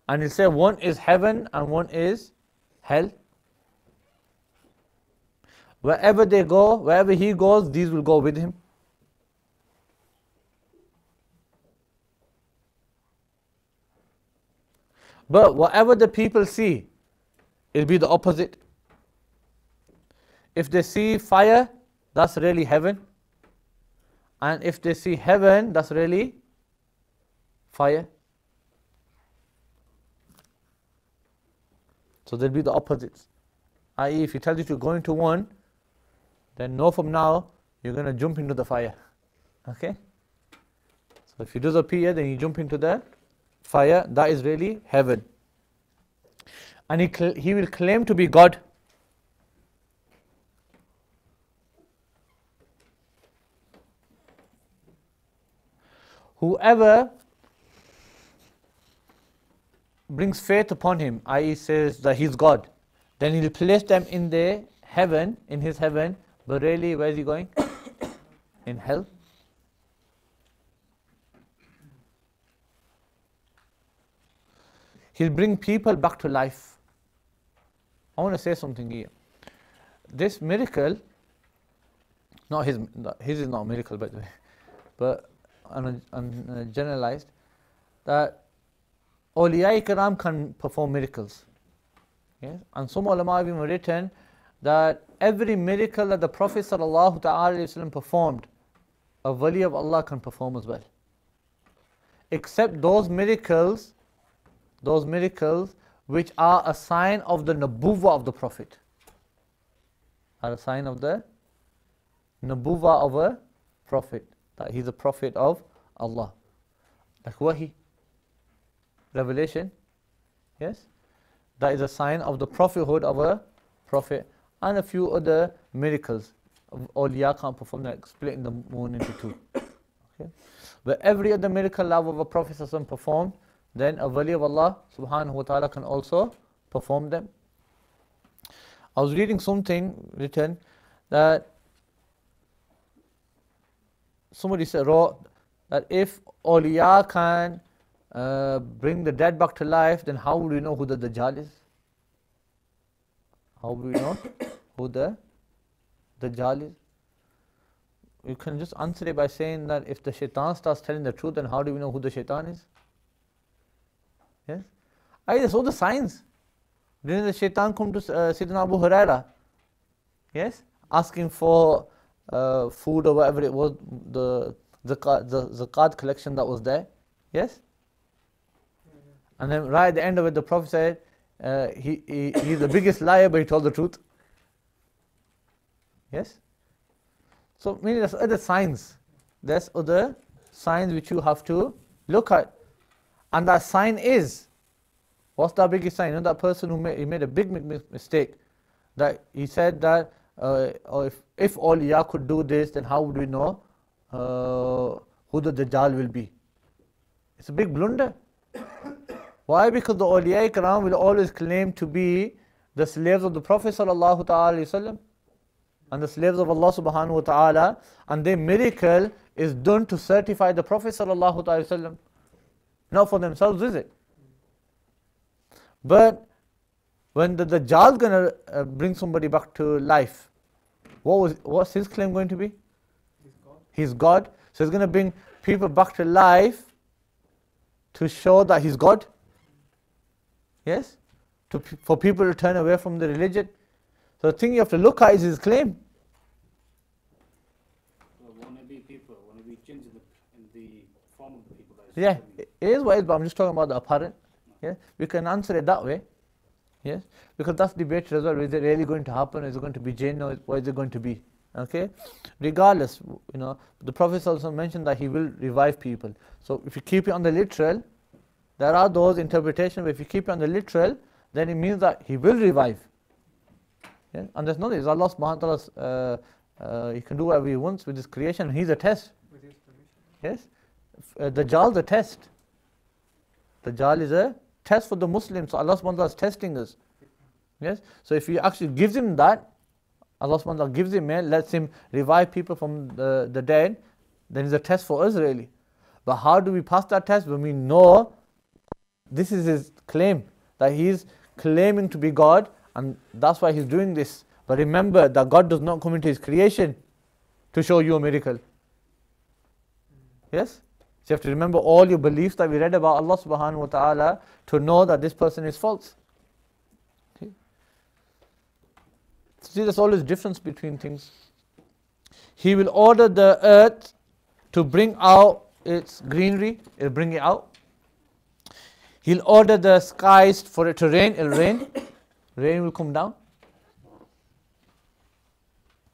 And he'll say one is heaven and one is hell. Wherever they go, wherever he goes, these will go with him. But whatever the people see, it'll be the opposite. If they see fire, that's really heaven. And if they see heaven, that's really fire. So they'll be the opposites. I.e., if he tells you to go into one, then know from now you're going to jump into the fire. Okay? So if he does appear, then you jump into the fire. That is really heaven. And he will claim to be God. Whoever brings faith upon him, i.e. says that he's God, then he'll place them in the heaven, in his heaven, but really where is he going? In hell. He'll bring people back to life. I want to say something here. This miracle, not his is not a miracle by the way, but generalized, that awliya kiram can perform miracles. Yes? And some ulama have even written that every miracle that the Prophet ﷺ performed, a wali of Allah can perform as well. Except those miracles which are a sign of the nubuwwah of the Prophet. Are a sign of the nubuwwah of a Prophet. That he's a Prophet of Allah. Like wahi, revelation. Yes? That is a sign of the prophethood of a Prophet. And a few other miracles. Awliya can't perform, like splitting the moon into two. Okay? But every other miracle love of a Prophet performed, then a wali of Allah subhanahu wa ta'ala can also perform them. I was reading something written that somebody wrote that if awliya can bring the dead back to life, then how would we know who the Dajjal is? How would we know who the Dajjal is? You can just answer it by saying that if the shaitan starts telling the truth, then how do we know who the shaitan is? Yes? I saw the signs. Didn't the shaitan come to Sayyidina Abu Huraira? Yes? Asking for food or whatever it was, the zakat collection that was there. Yes? And then right at the end of it, the Prophet said, he's the biggest liar, but he told the truth. Yes? So, meaning there's other signs. There's other signs which you have to look at. And that sign is, what's the biggest sign? You know, that person who made a big mistake. That he said that if awliya could do this, then how would we know who the Dajjal will be? It's a big blunder. Why? Because the awliya kiram will always claim to be the slaves of the Prophet sallallahu ta'ala wasallam and the slaves of Allah subhanahu wa ta'ala, and their miracle is done to certify the Prophet sallallahu ta'ala wasallam, not for themselves, is it? But when the Dajjal is going to bring somebody back to life, what's his claim going to be? He's God. So he's going to bring people back to life to show that he's God. Yes? For people to turn away from the religion. So the thing you have to look at is his claim. Well, wannabe people, wannabe jinns in the form of the people. Yeah, it is what it is, but I'm just talking about the apparent. Yeah? We can answer it that way. Yes? Because that's debated as well. Is it really going to happen? Is it going to be jinn, or what is it going to be? Okay? Regardless, you know, the Prophet also mentioned that he will revive people. So if you keep it on the literal, there are those interpretations, but if you keep it on the literal, then it means that he will revive. Yeah? And there's nothing. It's Allah subhanahu wa ta'ala, he can do whatever he wants with his creation, and he's a test. With his permission. Yes? Dajjal is a test. Dajjal is a test for the Muslims. So Allah subhanahu wa ta'ala is testing us. Yes? So if he actually gives him that, Allah subhanahu wa ta'ala gives him, lets him revive people from the dead, then it's a test for us really. But how do we pass that test? When we know this is his claim, that he is claiming to be God, and that's why he's doing this. But remember that God does not come into his creation to show you a miracle. Yes? So you have to remember all your beliefs that we read about Allah subhanahu wa ta'ala to know that this person is false. Okay? See, there's always difference between things. He will order the earth to bring out its greenery, it'll bring it out. He'll order the skies for it to rain, it'll rain. Rain will come down.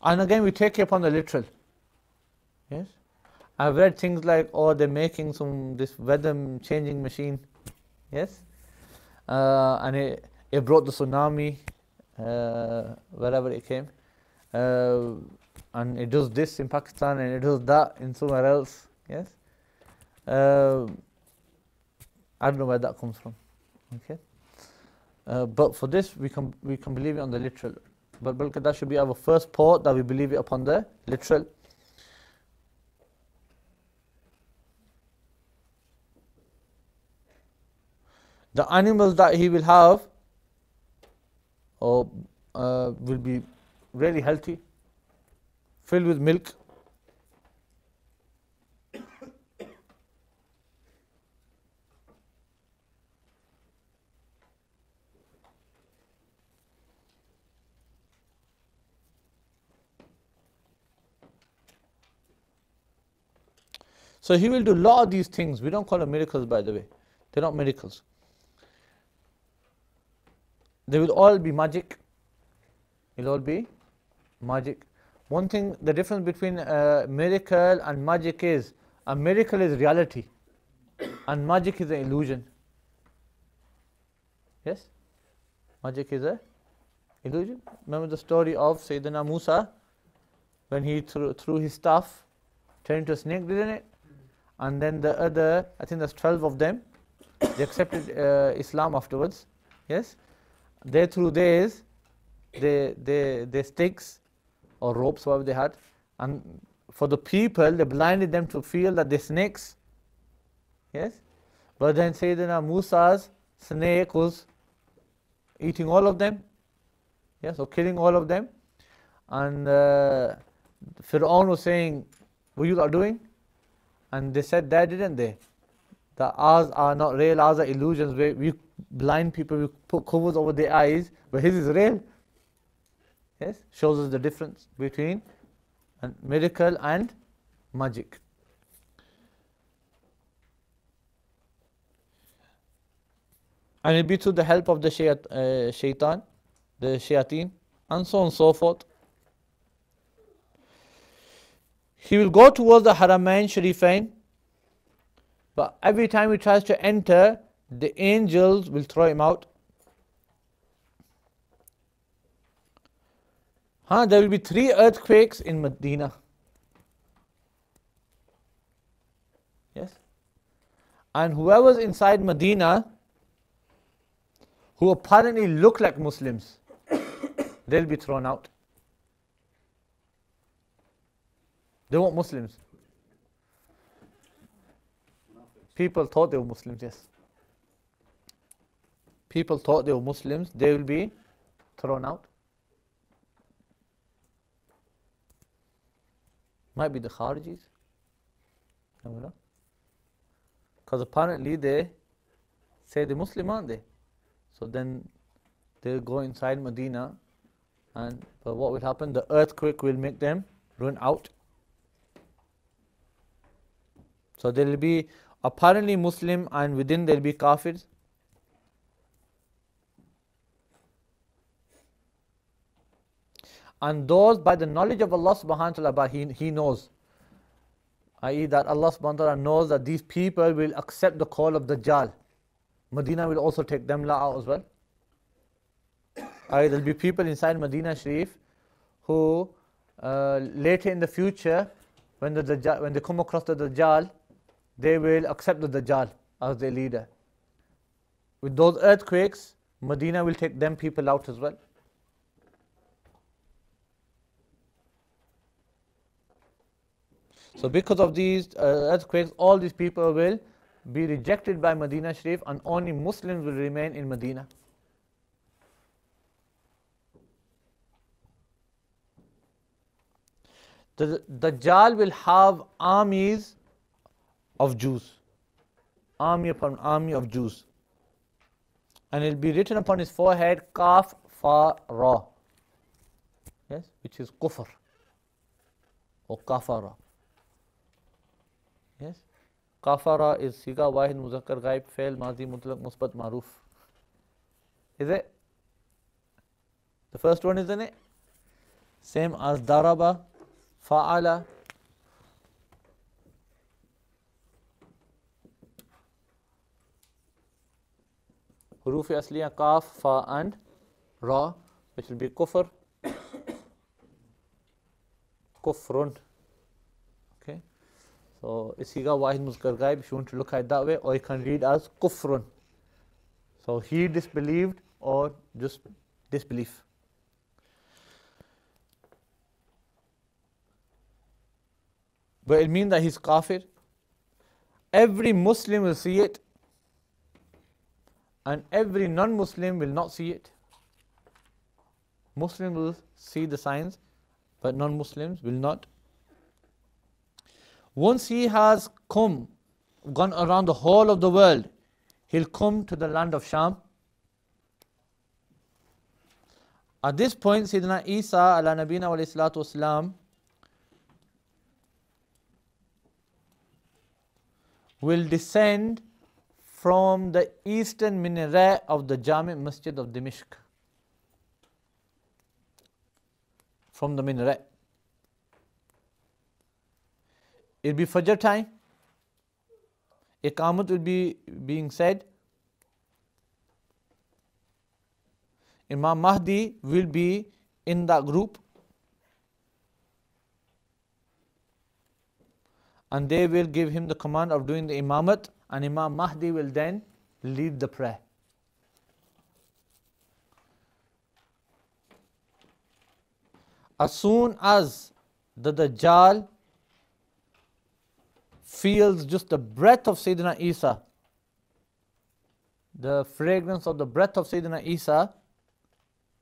And again, we take it upon the literal. Yes? I've read things like, oh, they're making this weather changing machine. Yes? And it brought the tsunami, wherever it came. And it does this in Pakistan and it does that in somewhere else. Yes? I don't know where that comes from. Okay? But for this, we can believe it on the literal. But that should be our first port, that we believe it upon the literal. The animals that he will have will be really healthy, filled with milk. So he will do a lot of these things. We don't call them miracles, by the way. They're not miracles. They will all be magic. It'll all be magic. One thing, the difference between a miracle and magic is, a miracle is reality and magic is an illusion. Yes? Magic is an illusion. Remember the story of Sayyidina Musa, when he threw his staff, turned into a snake, didn't it? And then the other, I think there's 12 of them, they accepted Islam afterwards. Yes? They threw theirs, their sticks or ropes, whatever they had, and for the people, they blinded them to feel that they're snakes. Yes? But then Sayyidina Musa's snake was eating all of them. Yes, or killing all of them. And Fir'aun was saying, what you are doing? And they said that, didn't they? That ours are not real, ours are illusions. We blind people, we put covers over their eyes, but his is real. Yes, shows us the difference between a miracle and magic. And it'll be through the help of the shaitan, the shayateen, and so on and so forth. He will go towards the Haramain Sharifain, but every time he tries to enter, the angels will throw him out. There will be 3 earthquakes in Medina. Yes? And whoever's inside Medina, who apparently look like Muslims, they'll be thrown out. They weren't Muslims. People thought they were Muslims, yes. People thought they were Muslims, they will be thrown out. Might be the Kharijis. I don't know. Because apparently they say they're Muslim, aren't they? So then they'll go inside Medina, but what will happen? The earthquake will make them run out. So there will be apparently Muslim, and within there will be Kafirs. And those, by the knowledge of Allah subhanahu wa ta'ala, He knows, i.e. that Allah subhanahu wa ta'ala knows that these people will accept the call of Dajjal. Medina will also take them out as well. There will be people inside Medina Sharif who later in the future, when they come across the Dajjal, they will accept the Dajjal as their leader. With those earthquakes, Medina will take them people out as well. So because of these earthquakes, all these people will be rejected by Medina Sharif, and only Muslims will remain in Medina. The Dajjal will have armies of Jews, army upon army of Jews, and it will be written upon his forehead, Kaf Fa Ra. yes, which is kufr or kafara. Yes, kafara is siga wahid muzakkar ghaib fail mazi mutlaq musbat maruf. Is it? The first one, isn't it? Same as daraba, fa'ala. Hurufi asliya kaf, fa and ra, which will be kufr, kufrun. Okay, so isiga wahid muzakkar ghaib, if you want to look at it that way, or you can read as kufrun. So he disbelieved or just disbelief. But it means that he's kafir. Every Muslim will see it, and every non-Muslim will not see it. Muslims will see the signs, but non-Muslims will not. Once he has gone around the whole of the world, he'll come to the land of Sham. At this point, Sayyidina Isa ala nabina wa alayhi salatu wasalam will descend from the eastern minaret of the Jami Masjid of Dimishq. From the minaret. It'll be Fajr time. Iqamat will be being said. Imam Mahdi will be in that group, and they will give him the command of doing the imamat, and Imam Mahdi will then lead the prayer. As soon as the Dajjal feels just the breath of Sayyidina Isa, the fragrance of the breath of Sayyidina Isa,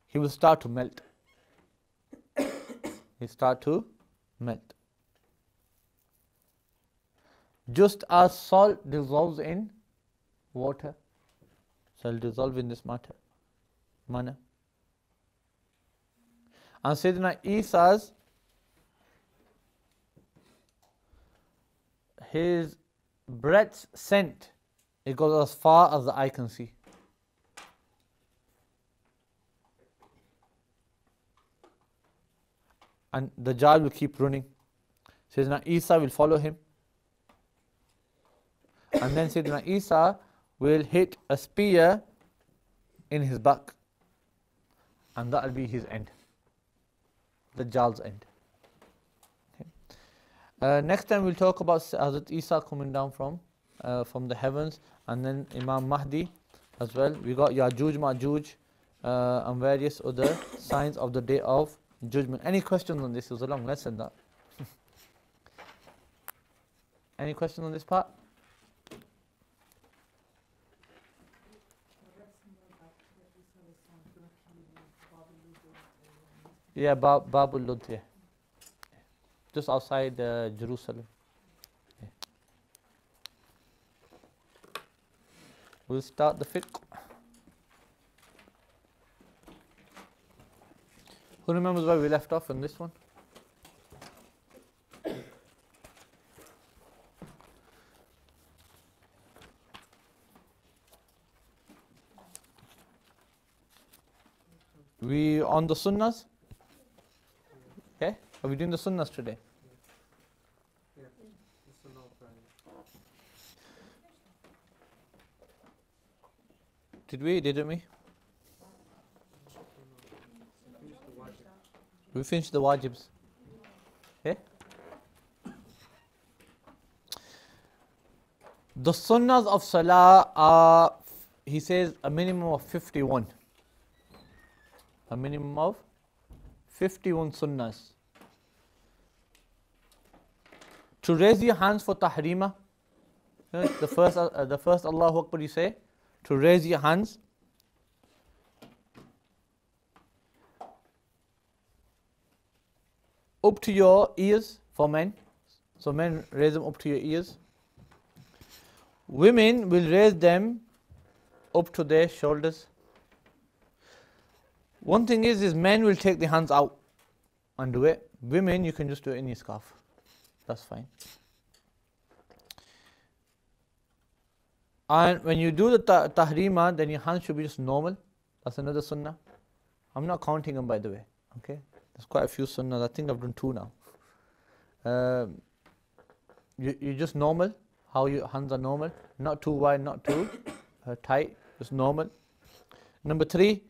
he will start to melt. He start to melt. Just as salt dissolves in water, shall dissolve in this manner. And Sayyidina Isa's, his breath's scent, it goes as far as the eye can see. And the Dajjal will keep running. Sayyidina Isa will follow him. And then Sayyidina Isa will hit a spear in his back. And that will be his end. The Dajjal's end. Okay. Next time we'll talk about Hazrat Isa coming down from the heavens, and then Imam Mahdi as well. We got Yajuj, Majuj, and various other signs of the day of judgment. Any questions on this? It was a long lesson, that. Any questions on this part? Yeah, Babul Lud, yeah. Just outside Jerusalem. Yeah. We'll start the fiqh. Who remembers where we left off on this one? We on the sunnahs? Okay, are we doing the sunnahs today? Yeah, it's a no brainer. Did we? Didn't we? Finish the wajib. We finished the wajibs. Okay? The sunnahs of salah are, he says, a minimum of 51. A minimum of 51 sunnahs. To raise your hands for tahrima, the first Allahu Akbar you say, to raise your hands. Up to your ears for men. So men raise them up to your ears. Women will raise them up to their shoulders. One thing is men will take their hands out. undo it. Women, you can just do it in your scarf. That's fine. And when you do the tahrima, then your hands should be just normal. That's another sunnah. I'm not counting them, by the way. Okay, there's quite a few sunnahs. I think I've done 2 now. You just normal. How your hands are normal, not too wide, not too tight. Just normal. Number 3,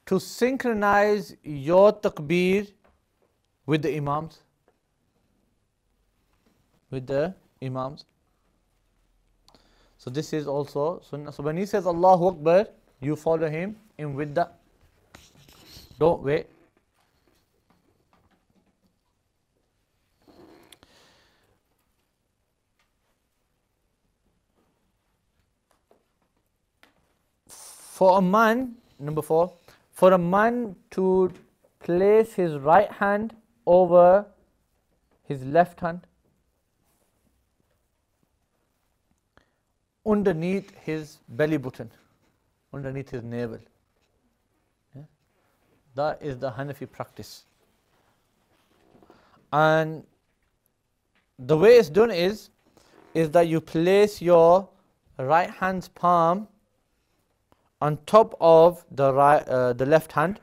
to synchronize your takbir with the imams. With the imams. So this is also sunnah. So when he says Allahu Akbar, you follow him in with the. Don't wait. For a man, number 4, for a man to place his right hand over his left hand underneath his belly button, underneath his navel. Yeah? That is the Hanafi practice. And the way it's done is that you place your right hand's palm on top of the left hand,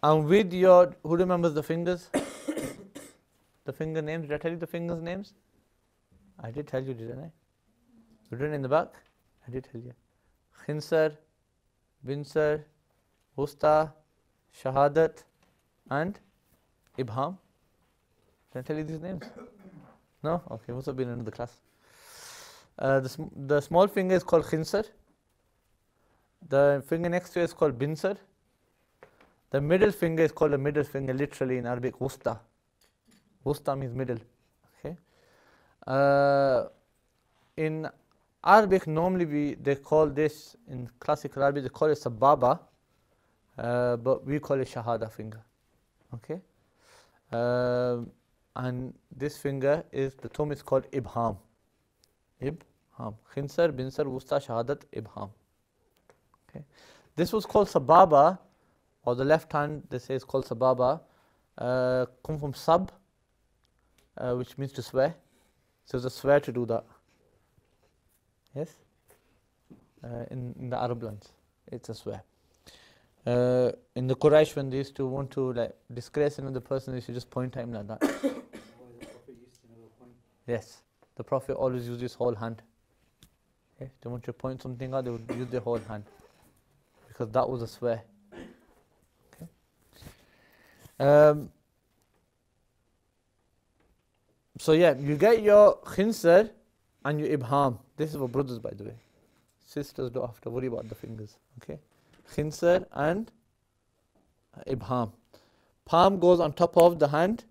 and with your, who remembers the fingers? The finger names, did I tell you the fingers names? I did tell you, didn't I? Written in the back? I did tell you. Khinsar, Binsar, Wusta, Shahadat, and Ibham. Did I tell you these names? No? Okay, must have been in another class. The small finger is called Khinsar. The finger next to it is called Binsar. The middle finger is called a middle finger, literally in Arabic, Wusta. Wusta means middle. Okay. In Arabic, normally they call this, in classical Arabic, they call it Sababa, but we call it Shahada finger. Okay. And this finger is, the thumb is called Ibham. Ibham. Khinsar, Binsar, Wusta, Shahadat, Ibham. Okay. This was called Sababa, or the left hand, they say it's called Sababa, come from Sab, which means to swear. So it's a swear to do that. Yes? In the Arab lands, it's a swear. In the Quraysh, when they used to want to like disgrace another person, they used to just point at him like that. Yes, the Prophet always used his whole hand. If they want to point something out, they would use their whole hand, because that was a swear. Okay. So yeah, you get your khinsar and your ibham. This is for brothers, by the way. Sisters don't have to worry about the fingers. Okay, khinsar and ibham. Palm goes on top of the hand,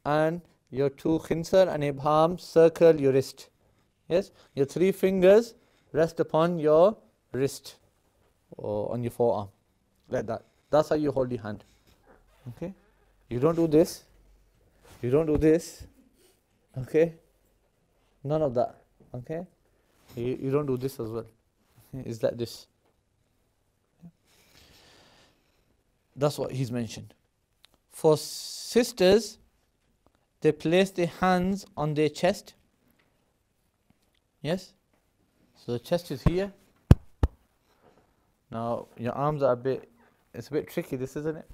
and your 2 khinsar and ibham circle your wrist. Yes, your 3 fingers rest upon your wrist or on your forearm, like that. That's how you hold your hand. Okay, you don't do this. You don't do this. Okay, none of that. Okay, you don't do this as well. It's like this. That's what he's mentioned. For sisters, they place their hands on their chest. Yes, so the chest is here. Now your arms are it's a bit tricky, this, isn't it?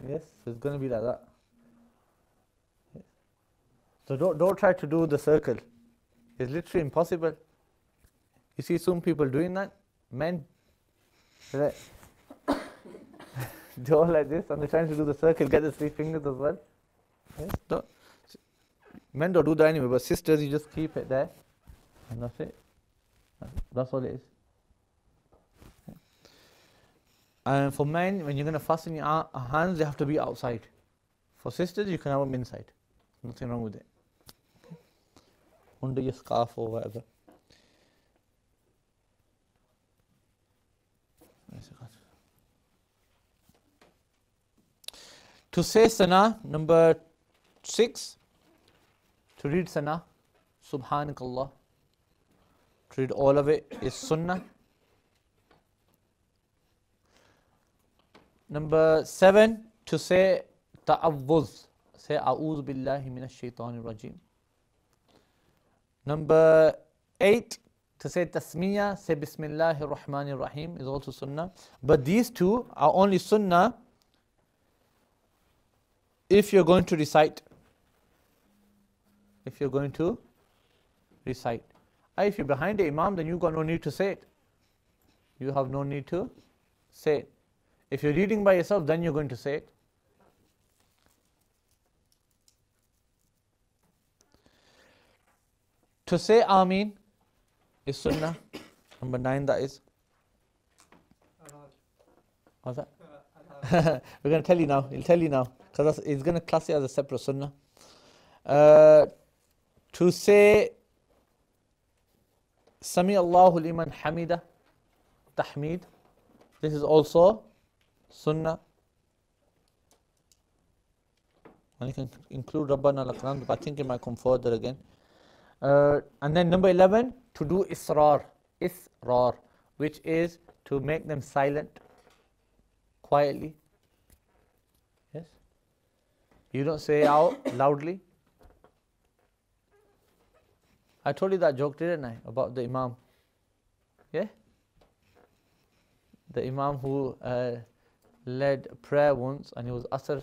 Yes, so it's going to be like that. Yes. So don't try to do the circle. It's literally impossible. You see some people doing that, men. They're all like this, and they're trying to do the circle, get the 3 fingers as well. Yes, men don't do that anyway, but sisters, you just keep it there, and that's it. That's all it is. And for men, when you're going to fasten your hands, they have to be outside. For sisters, you can have them inside. Nothing wrong with it. Okay. Under your scarf or whatever. To say sana, number 6, to read sana, Subhanakallah, to read all of it is sunnah. Number 7, to say ta'awwuz. Say a'udhu billahi minash shaitanir rajim. Number 8, to say tasmiyah, say bismillahir rahmanir rahim is also sunnah. But these two are only sunnah if you're going to recite. If you're going to recite. If you're behind the imam, then you've got no need to say it. You have no need to say it. If you're reading by yourself, then you're going to say it. To say Ameen is sunnah. Number 9, that is. What's that? We're going to tell you now. He'll tell you now. Because it's going to class it as a separate sunnah. To say Sami Allahu liman hamida, tahmeed. This is also sunnah. And you can include Rabbana lakram, but I think it might come further again. And then number 11, to do israr, which is to make them silent, quietly. Yes? You don't say out loudly. I told you that joke, didn't I, about the imam? Yeah? The imam who led prayer once, and he was asr,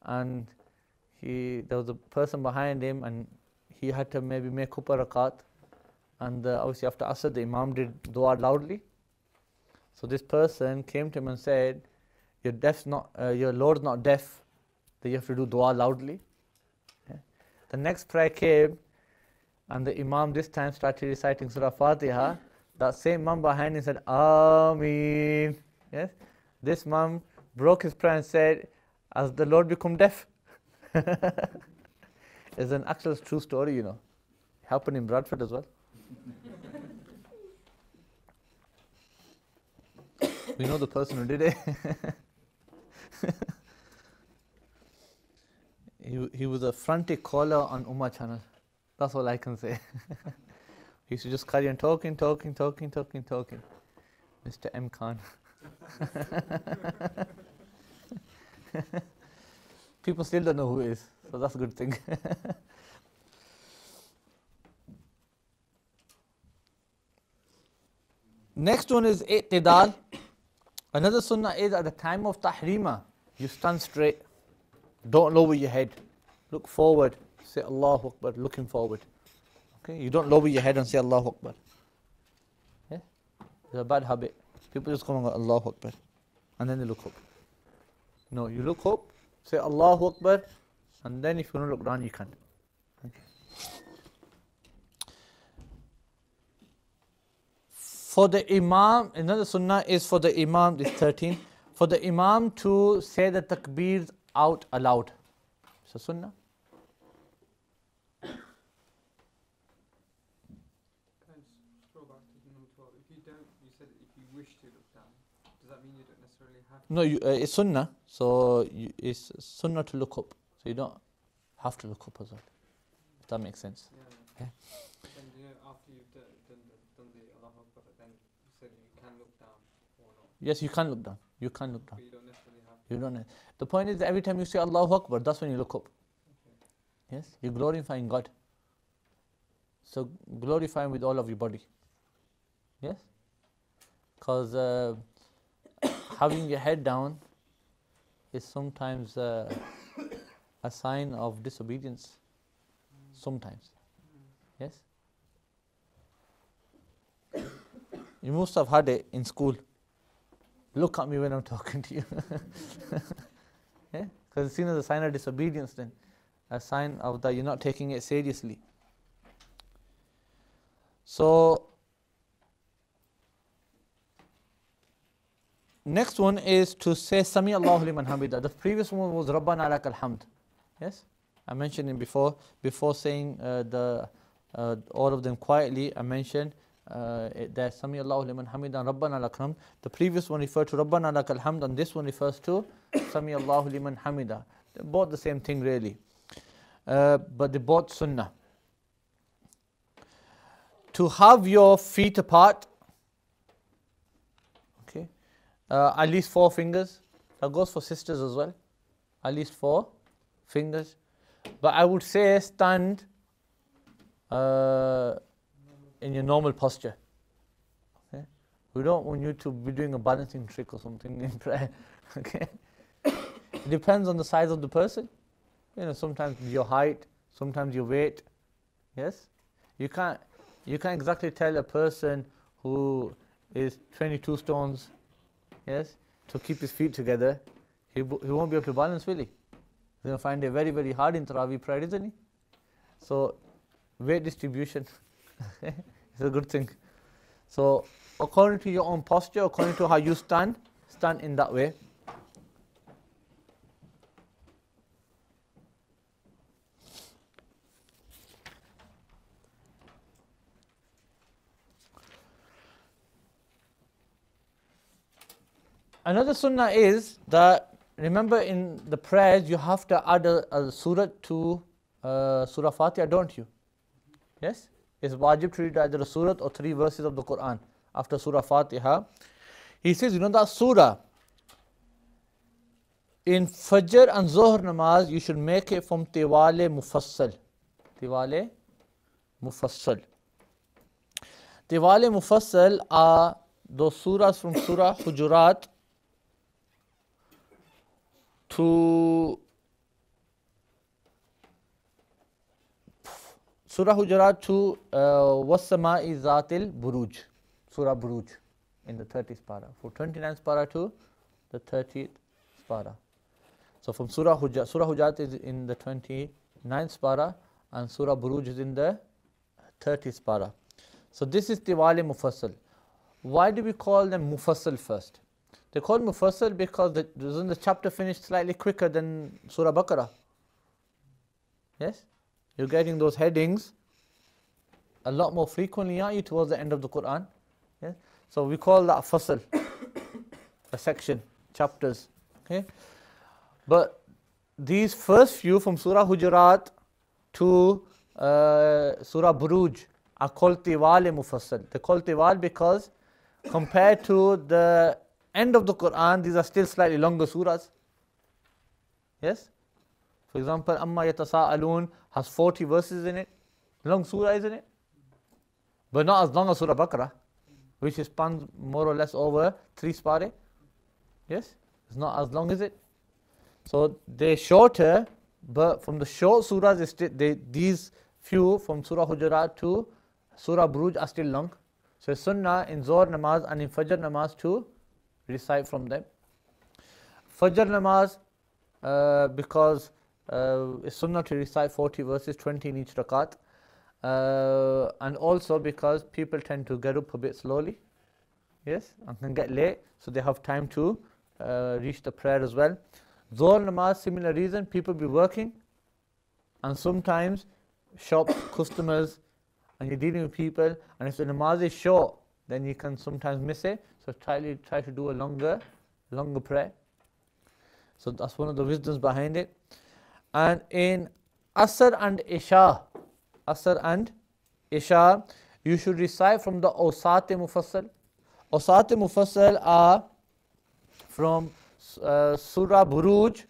and there was a person behind him, and he had to maybe make up a rakat, and obviously after asr the imam did dua loudly. So this person came to him and said, your Lord's not deaf, that you have to do dua loudly. Yeah. The next prayer came, and the imam this time started reciting Surah Fatiha. That same imam behind him said, Ameen. Yes? This imam broke his prayer and said, has the Lord become deaf? It's an actual true story, you know. Happened in Bradford as well. We know the person who did it. He was a frantic caller on Ummah channel. That's all I can say. He used to just carry on talking. Mr. M. Khan. People still don't know who he is, so that's a good thing. Next one is i'tidal. Another sunnah is at the time of tahrima, you stand straight. Don't lower your head. Look forward. Say Allahu Akbar, looking forward. Okay, you don't lower your head and say Allahu Akbar. Yeah? It's a bad habit. People just come and go Allahu Akbar, and then they look up. No, you look up, say Allahu Akbar, and then if you want to look down, you can. Okay. For the imam, another sunnah is for the imam, this 13, for the imam to say the takbeers out aloud. It's a sunnah. Can I just scroll back to number 12? If you don't, you said if you wish to look down, does that mean you don't necessarily have to? No, it's sunnah, so it's sunnah to look up. So you don't have to look up as well. If that makes sense. Yeah. Okay. And you know, after you've done the Allahu Akbar, then you said you can look down or not. Yes, you can look down. You can look down. But you don't necessarily have to. You don't. The point is that every time you say Allahu Akbar, that's when you look up. Okay. Yes, you're glorifying God. So glorify Him with all of your body. Yes, because having your head down is sometimes a sign of disobedience. Sometimes. Yes. You must have had it in school. Look at me when I'm talking to you. Yeah? Because it's seen as a sign of disobedience then. A sign of that you're not taking it seriously. So, next one is to say Sami Allahu liman hamida. The previous one was Rabbana lakal hamd. Yes? I mentioned it before saying all of them quietly. I mentioned that Sami Allahu liman hamida and Rabbana lakal hamd. The previous one referred to Rabbana lakal hamd, and this one refers to Sami Allahu liman hamida. They're both the same thing really. But they're both sunnah. To have your feet apart. Okay. at least 4 fingers. That goes for sisters as well. At least 4 fingers. But I would say stand in your normal posture. Okay? We don't want you to be doing a balancing trick or something in prayer. Okay? It depends on the size of the person. Sometimes your height, sometimes your weight. Yes? You can't exactly tell a person who is 22 stones, yes, to keep his feet together. He won't be able to balance, will he? He's going to find it very, very hard in Taraweeh prayer, isn't he? So, weight distribution is a good thing. So, according to your own posture, according to how you stand in that way. Another sunnah is that, remember in the prayers you have to add a surah to Surah Fatiha, don't you? Yes? It's wajib to read either a surah or 3 verses of the Quran after Surah Fatiha. He says, that surah, in Fajr and Zuhr namaz, you should make it from Tiwale Mufassal. Tiwale Mufassal. Tiwale Mufassal are those surahs from Surah Hujurat to Surah Hujurat to Wassama'i Zatil Buruj, Surah Buruj in the 30th para, for 29th para to the 30th para. So from Surah Hujurat is in the 29th para and Surah Buruj is in the 30th para. So this is Tiwali Mufassal. Why do we call them Mufassal first? They call Mufassal because doesn't the chapter finish slightly quicker than Surah Baqarah? Yes? You're getting those headings a lot more frequently, aren't you, towards the end of the Quran? Yes? So we call that Fasal, a section, chapters. Okay? But these first few from Surah Hujurat to Surah Buruj are called Tiwal Mufassal. They're called Tiwal because compared to the end of the Quran, these are still slightly longer surahs. Yes? For example, Amma Yatasa'alun has 40 verses in it. Long surah, isn't it? But not as long as Surah Baqarah, which spans more or less over 3 spare. Yes? It's not as long as it. So they're shorter, but from the short surahs, these few from Surah Hujurat to Surah Buruj are still long. So sunnah in Zohr namaz and in Fajr namaz to recite from them. Fajr namaz, because it's sunnah to recite 40 verses, 20 in each rakat. And also because people tend to get up a bit slowly, yes, and can get late, so they have time to reach the prayer as well. Zohr namaz, similar reason, people be working, and sometimes shops, customers, and you're dealing with people, and if the namaz is short, then you can sometimes miss it. So try to do a longer prayer. So that's one of the wisdoms behind it. And in Asr and Isha, you should recite from the Awsat-e Mufassal. Awsat-e Mufassal are from Surah Buruj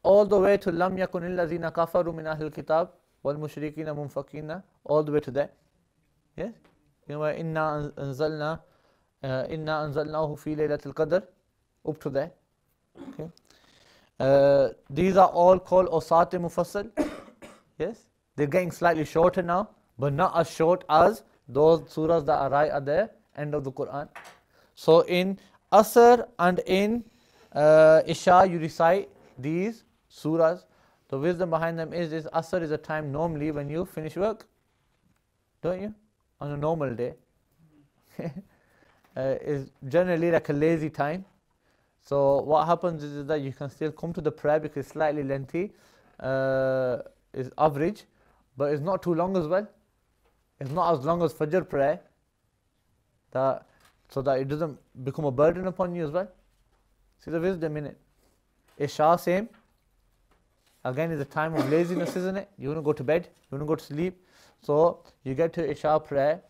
all the way to Lam yakunil lazina kafaru min ahlil kitab wal mushrikina munfakina, all the way to there. Yes? Inna anzalnahu fi laylatil qadr, up to there. Okay. These are all called Awsat-e Mufassal. Yes? They're getting slightly shorter now, but not as short as those surahs that are right at the end of the Quran. So in Asr and in Isha, you recite these surahs. The wisdom behind them is Asr is a time normally when you finish work, don't you? On a normal day. It's generally like a lazy time. So what happens is that you can still come to the prayer because it's slightly lengthy, is average, but it's not too long as well. It's not as long as Fajr prayer, so that it doesn't become a burden upon you as well. See the wisdom in it. Isha, same. Again, it's a time of laziness, isn't it? You want to go to bed, you want to go to sleep. So you get to Isha prayer,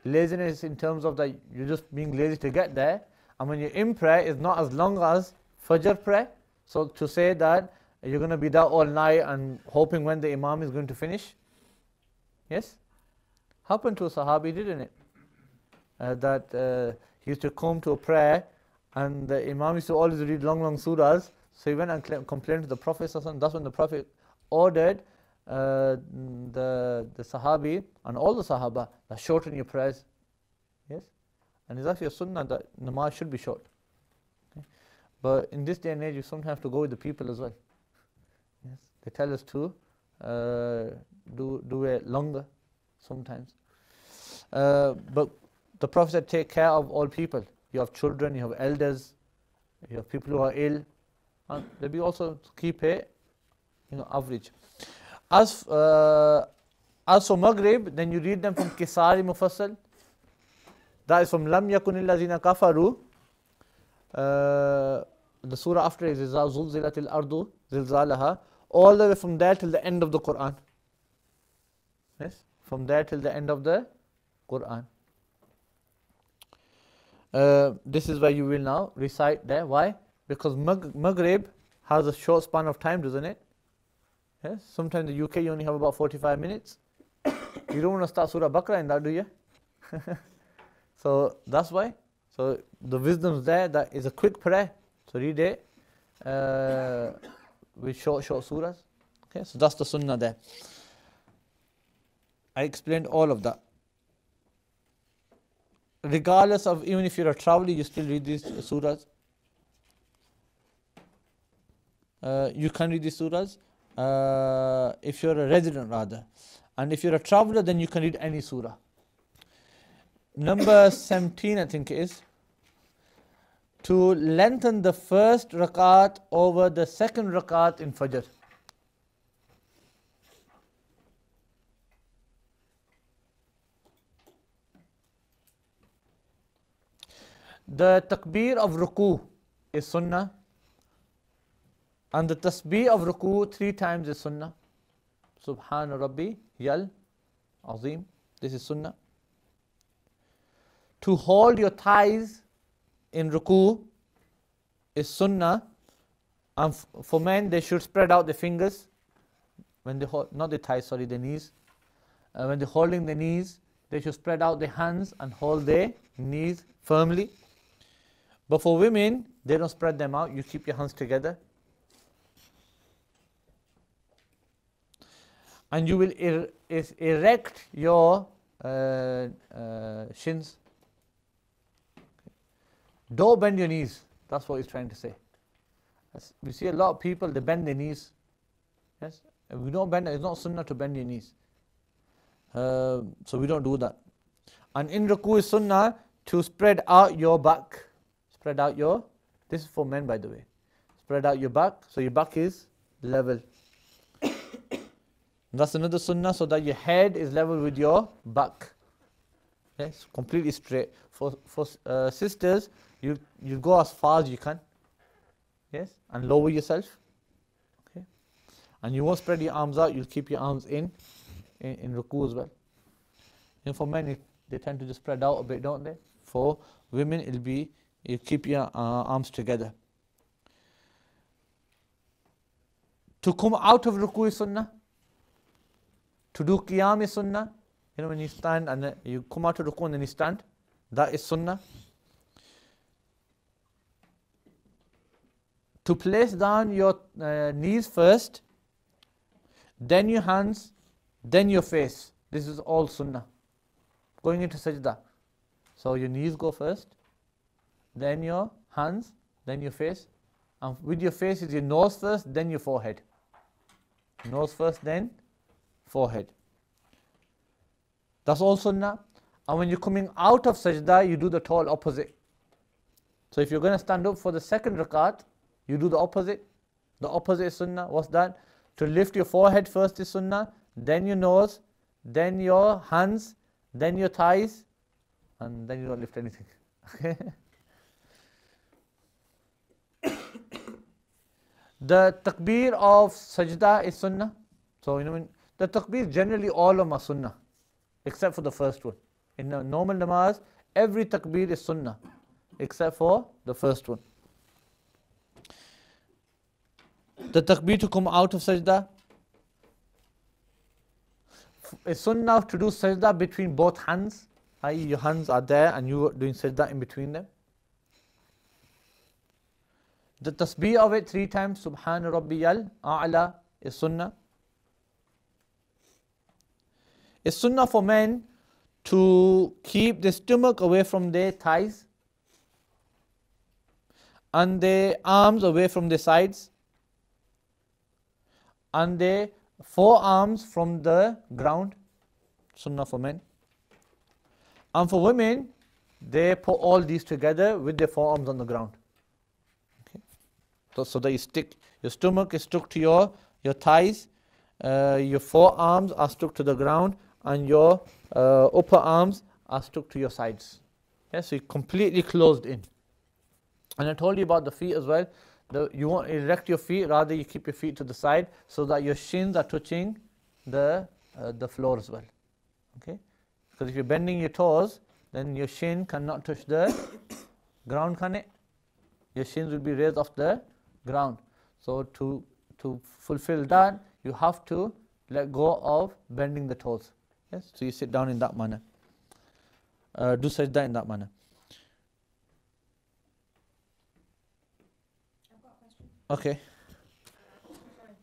laziness in terms of that you're just being lazy to get there, And when you're in prayer, it's not as long as Fajr prayer. So to say that you're going to be there all night and hoping when the Imam is going to finish. Yes? Happened to a Sahabi, didn't it? That he used to come to a prayer and the Imam used to always read long surahs. So he went and complained to the Prophet. That's when the Prophet ordered the Sahabi and all the Sahaba that shorten your prayers. Yes? And it's actually a sunnah that namaz should be short. Okay? But in this day and age, you sometimes have to go with the people as well. Yes? They tell us to do it longer sometimes. But the Prophet said, take care of all people. You have children, you have elders, you have people who are ill. And maybe also keep it, average. As for Maghrib, then you read them from Kisari Mufassal. That is from Lam Yakun Illazina Kafaru. The surah after is Iza Zulzilatil Ardu Zilzalaha. All the way from there till the end of the Quran. Yes? From there till the end of the Quran. This is where you will now recite there. Why? Because Maghrib has a short span of time, doesn't it? Yes? Sometimes in the UK you only have about 45 minutes. You don't want to start Surah Baqarah in that, do you? So that's why. So the wisdom is there, that is a quick prayer. So read it with short surahs. Okay, so that's the sunnah there. I explained all of that. Regardless of, even if you're a traveler, you still read these surahs. You can read these surahs if you're a resident rather. And if you're a traveler, then you can read any surah. Number 17, I think it is. To lengthen the first rakat over the second rakat in Fajr. The takbir of ruku is sunnah. And the tasbih of ruku 3 times is sunnah. Subhana Rabbi Yal Azim. This is sunnah. To hold your thighs in ruku is sunnah. And for men, they should spread out the fingers. When they hold, not the thighs, sorry, the knees. When they're holding the knees, they should spread out their hands and hold their knees firmly. But for women, they don't spread them out. You keep your hands together. And you will erect your shins. Don't bend your knees. That's what he's trying to say. We see a lot of people, they bend their knees. Yes? If we don't bend, it's not sunnah to bend your knees. So we don't do that. And in ruku is sunnah to spread out your back. Spread out your, this is for men by the way. Spread out your back, so your back is level. That's another sunnah, so that your head is level with your back. Yes, completely straight. For sisters, you go as far as you can. Yes, and lower yourself. Okay, and you won't spread your arms out. You'll keep your arms in ruku as well. And for men, they tend to just spread out a bit, don't they? For women, it'll be you keep your arms together. To come out of ruku is sunnah. To do qiyam is sunnah. When you stand and you come out of ruku and then you stand, that is sunnah. To place down your knees first, then your hands, then your face. This is all sunnah. Going into sajda. So your knees go first, then your hands, then your face. And with your face is your nose first, then your forehead. Nose first, then forehead. That's all sunnah. And when you're coming out of sajda, you do the total opposite. So if you're going to stand up for the second rakat, you do the opposite. The opposite is sunnah. What's that? To lift your forehead first is sunnah, then your nose, then your hands, then your thighs, and then you don't lift anything. Okay? The takbir of sajda is sunnah. So the takbir generally all of them are sunnah, except for the first one. In a normal namaz, every takbir is sunnah. except for the first one. The takbir to come out of sajda. It's sunnah to do sajda between both hands, i.e. your hands are there and you are doing sajda in between them. The tasbih of it 3 times, Subhana Rabbiyal A'la, is sunnah. It's sunnah for men to keep the stomach away from their thighs and their arms away from their sides and their forearms from the ground. Sunnah for men. And for women, they put all these together with their forearms on the ground. Okay. So that you stick, your stomach is stuck to your thighs, your forearms are stuck to the ground, and your upper arms are stuck to your sides. Yes, so you're completely closed in. And I told you about the feet as well. You won't erect your feet, rather you keep your feet to the side so that your shins are touching the floor as well. Okay? Because if you're bending your toes, then your shin cannot touch the ground, can it? Your shins will be raised off the ground. So to fulfill that, you have to let go of bending the toes. Yes? So you sit down in that manner. Do sajda in that manner. Okay. Sorry.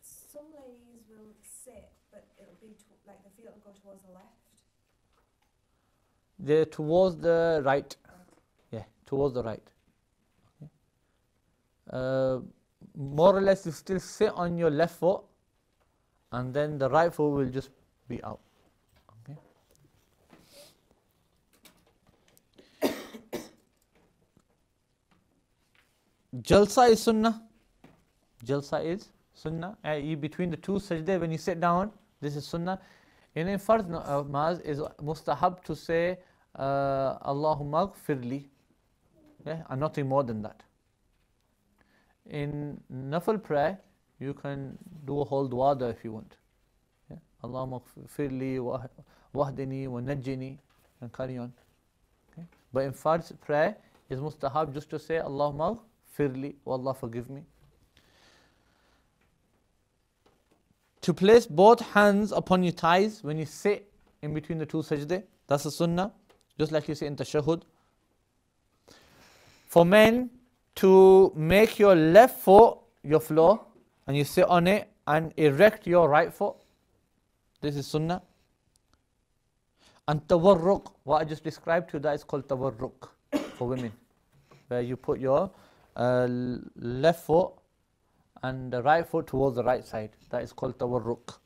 Some ladies will sit, but it'll be like the feet will go towards the left. They're towards the right. Yeah, towards the right. Okay. More or less, you still sit on your left foot, and then the right foot will just be out. Okay. Jalsa is sunnah. Jalsa is sunnah. I.e. between the two sajdah, when you sit down, this is sunnah. In a fard namaz is mustahab to say Allahumma gfirli, yeah, and nothing more than that. In nafil prayer, you can do a whole dua there if you want. Yeah? Allahumma gfirli wahdini wa najjini, and carry on. Okay? But in fard prayer, is mustahab just to say Allahumma gfirli, oh Allah forgive me. To place both hands upon your thighs when you sit in between the two sajdah, that's a sunnah, just like you say in tashahhud. For men, to make your left foot your floor and you sit on it and erect your right foot, this is sunnah. And tawarruq, what I just described to you, that is called tawarruq for women, where you put your left foot and the right foot towards the right side. That is called tawarruq.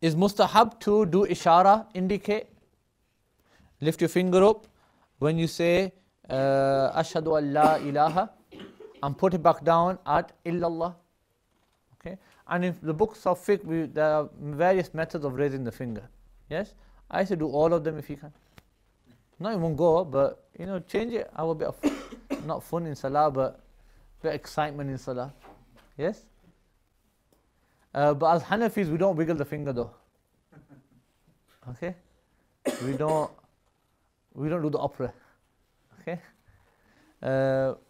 Is mustahab to do ishara, indicate, lift your finger up when you say ashhadu an la ilaha, and put it back down at illallah. Okay? And in the books of fiqh, there are various methods of raising the finger. Yes? I say do all of them if you can. Not in one go, but change it. Have a bit of not fun in salah, but bit of excitement in salah. Yes? But as Hanafis, we don't wiggle the finger though. Okay? We don't do the opera. Okay?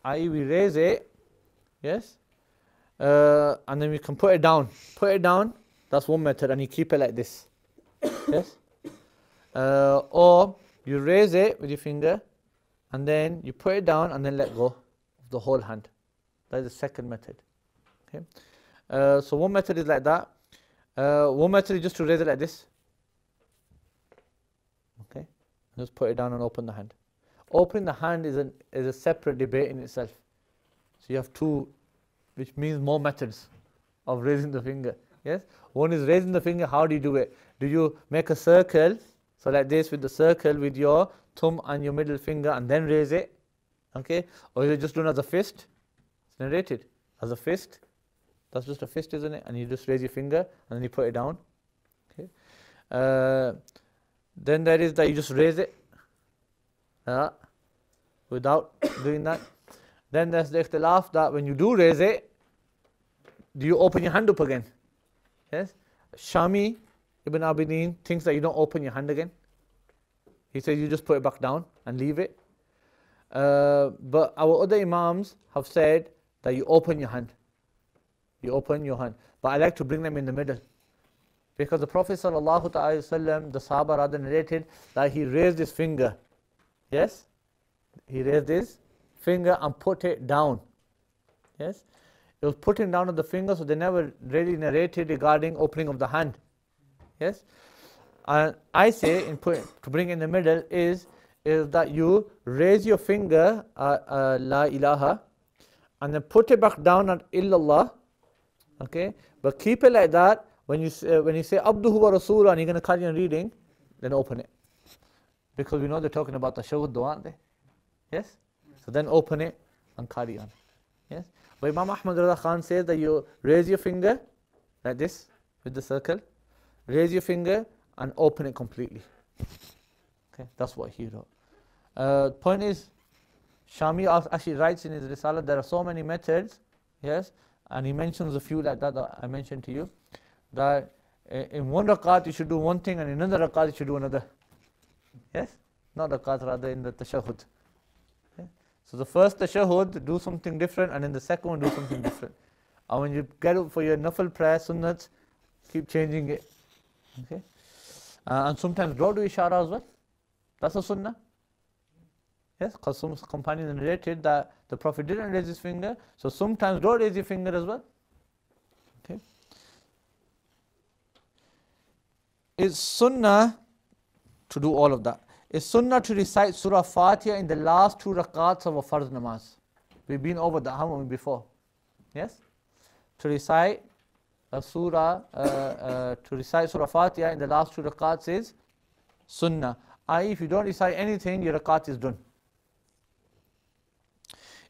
I.e. we raise it, yes? And then we can put it down. Put it down, that's one method, and you keep it like this. Yes? Or you raise it with your finger, and then you put it down and then let go of the whole hand. That is the second method. Okay? So one method is like that. One method is just to raise it like this. Okay? Just put it down and open the hand. Opening the hand is a separate debate in itself. So you have two, which means more methods of raising the finger. Yes? One is raising the finger. How do you do it? Do you make a circle, so like this, with the circle with your thumb and your middle finger, and then raise it? Okay? Or is it just done as a fist? It's narrated as a fist. That's just a fist, isn't it? And you just raise your finger and then you put it down. Okay? Then there is that you just raise it without doing that. Then there's the ikhtilaf that when you do raise it, do you open your hand up again? Yes? Shami Ibn Abidin thinks that you don't open your hand again. He says you just put it back down and leave it. But our other Imams have said that you open your hand. You open your hand. But I like to bring them in the middle. Because the Prophet ﷺ, the Sahaba rather narrated that he raised his finger. Yes? He raised his finger and put it down. Yes? It was putting down of the finger, so they never really narrated regarding opening of the hand. Yes? And I say, to bring in the middle, is that you raise your finger, La ilaha, and then put it back down at illallah. Okay? But keep it like that. When you say Abduhu wa Rasuluh and you're going to carry on reading, then open it. Because we know they're talking about the tashahhud dua, aren't they? Yes? So then open it and carry on. Yes? But Imam Ahmad Reza Khan says that you raise your finger like this with the circle, raise your finger and open it completely. Okay, that's what he wrote. Point is, Shami actually writes in his Risala, there are so many methods, yes, and he mentions a few like that I mentioned to you, that in one rakat you should do one thing and in another rakat you should do another. Yes? Not rakat, rather in the tashahhud. Okay? So the first tashahhud, do something different, and in the second one do something different. And when you get up for your nafil prayer, sunnats, keep changing it. Okay? And sometimes draw to ishara as well. That's a sunnah. Yes, because some companions narrated that the Prophet didn't raise his finger, so sometimes don't raise your finger as well. Okay. It's sunnah to do all of that. It's sunnah to recite Surah Fatiha in the last two rakats of a farz namaz. We've been over that, haven't we, before? Yes? To recite Surah Fatiha in the last two rakats is sunnah. I.e., if you don't recite anything, your rakat is done.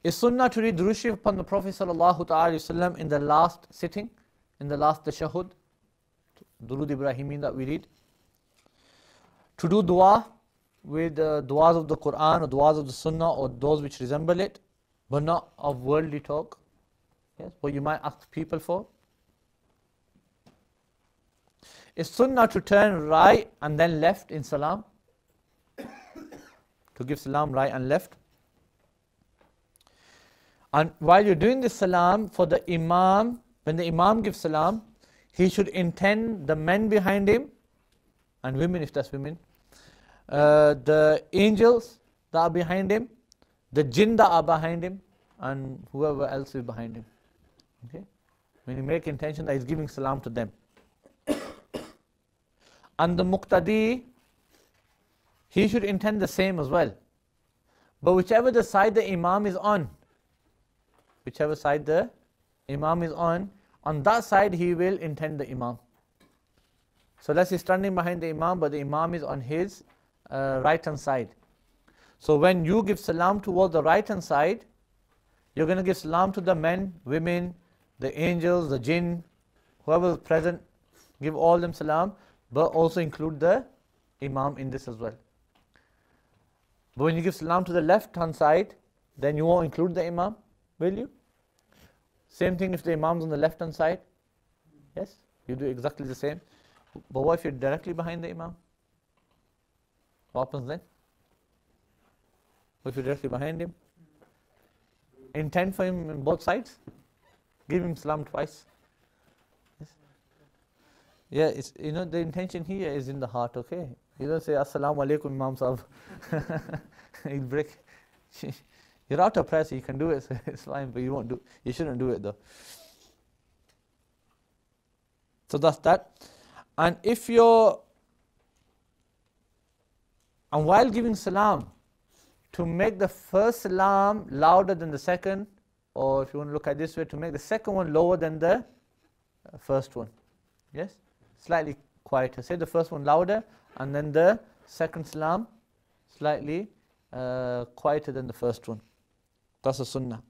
It's sunnah to read Durood Sharif upon the Prophet ﷺ in the last sitting, in the last tashahhud, Durood Ibrahimi that we read. To do dua with duas of the Quran or duas of the Sunnah or those which resemble it, but not of worldly talk. Yes, what you might ask people for. It's sunnah to turn right and then left in salam. To give salam right and left. And while you're doing this salam, for the imam, when the imam gives salam, he should intend the men behind him, and women if that's women, the angels that are behind him, the jinn that are behind him, and whoever else is behind him. Okay? When you make intention that he's giving salam to them. And the muqtadi, he should intend the same as well. But whichever the side the imam is on, on that side he will intend the imam. So let's say standing behind the imam, but the imam is on his right hand side. So when you give salam towards the right hand side, you're going to give salam to the men, women, the angels, the jinn, whoever is present, give all them salam, but also include the imam in this as well. But when you give salam to the left hand side, then you won't include the imam, will you? Same thing if the imam's on the left hand side. Yes, you do exactly the same. But what if you're directly behind the imam? What happens then? What if you're directly behind him? Intend for him on both sides. Give him salam twice. Yes. Yeah, it's, you know, the intention here is in the heart, okay? You don't say, Assalamu alaikum, Imam Sahib. He'll break. You're out of press, you can do it, so it's fine, but you shouldn't do it though. So that's that. And while giving salam, to make the first salam louder than the second, or if you want to look at it this way, to make the second one lower than the first one. Yes? Slightly quieter. Say the first one louder, and then the second salam slightly quieter than the first one. That's a sunnah.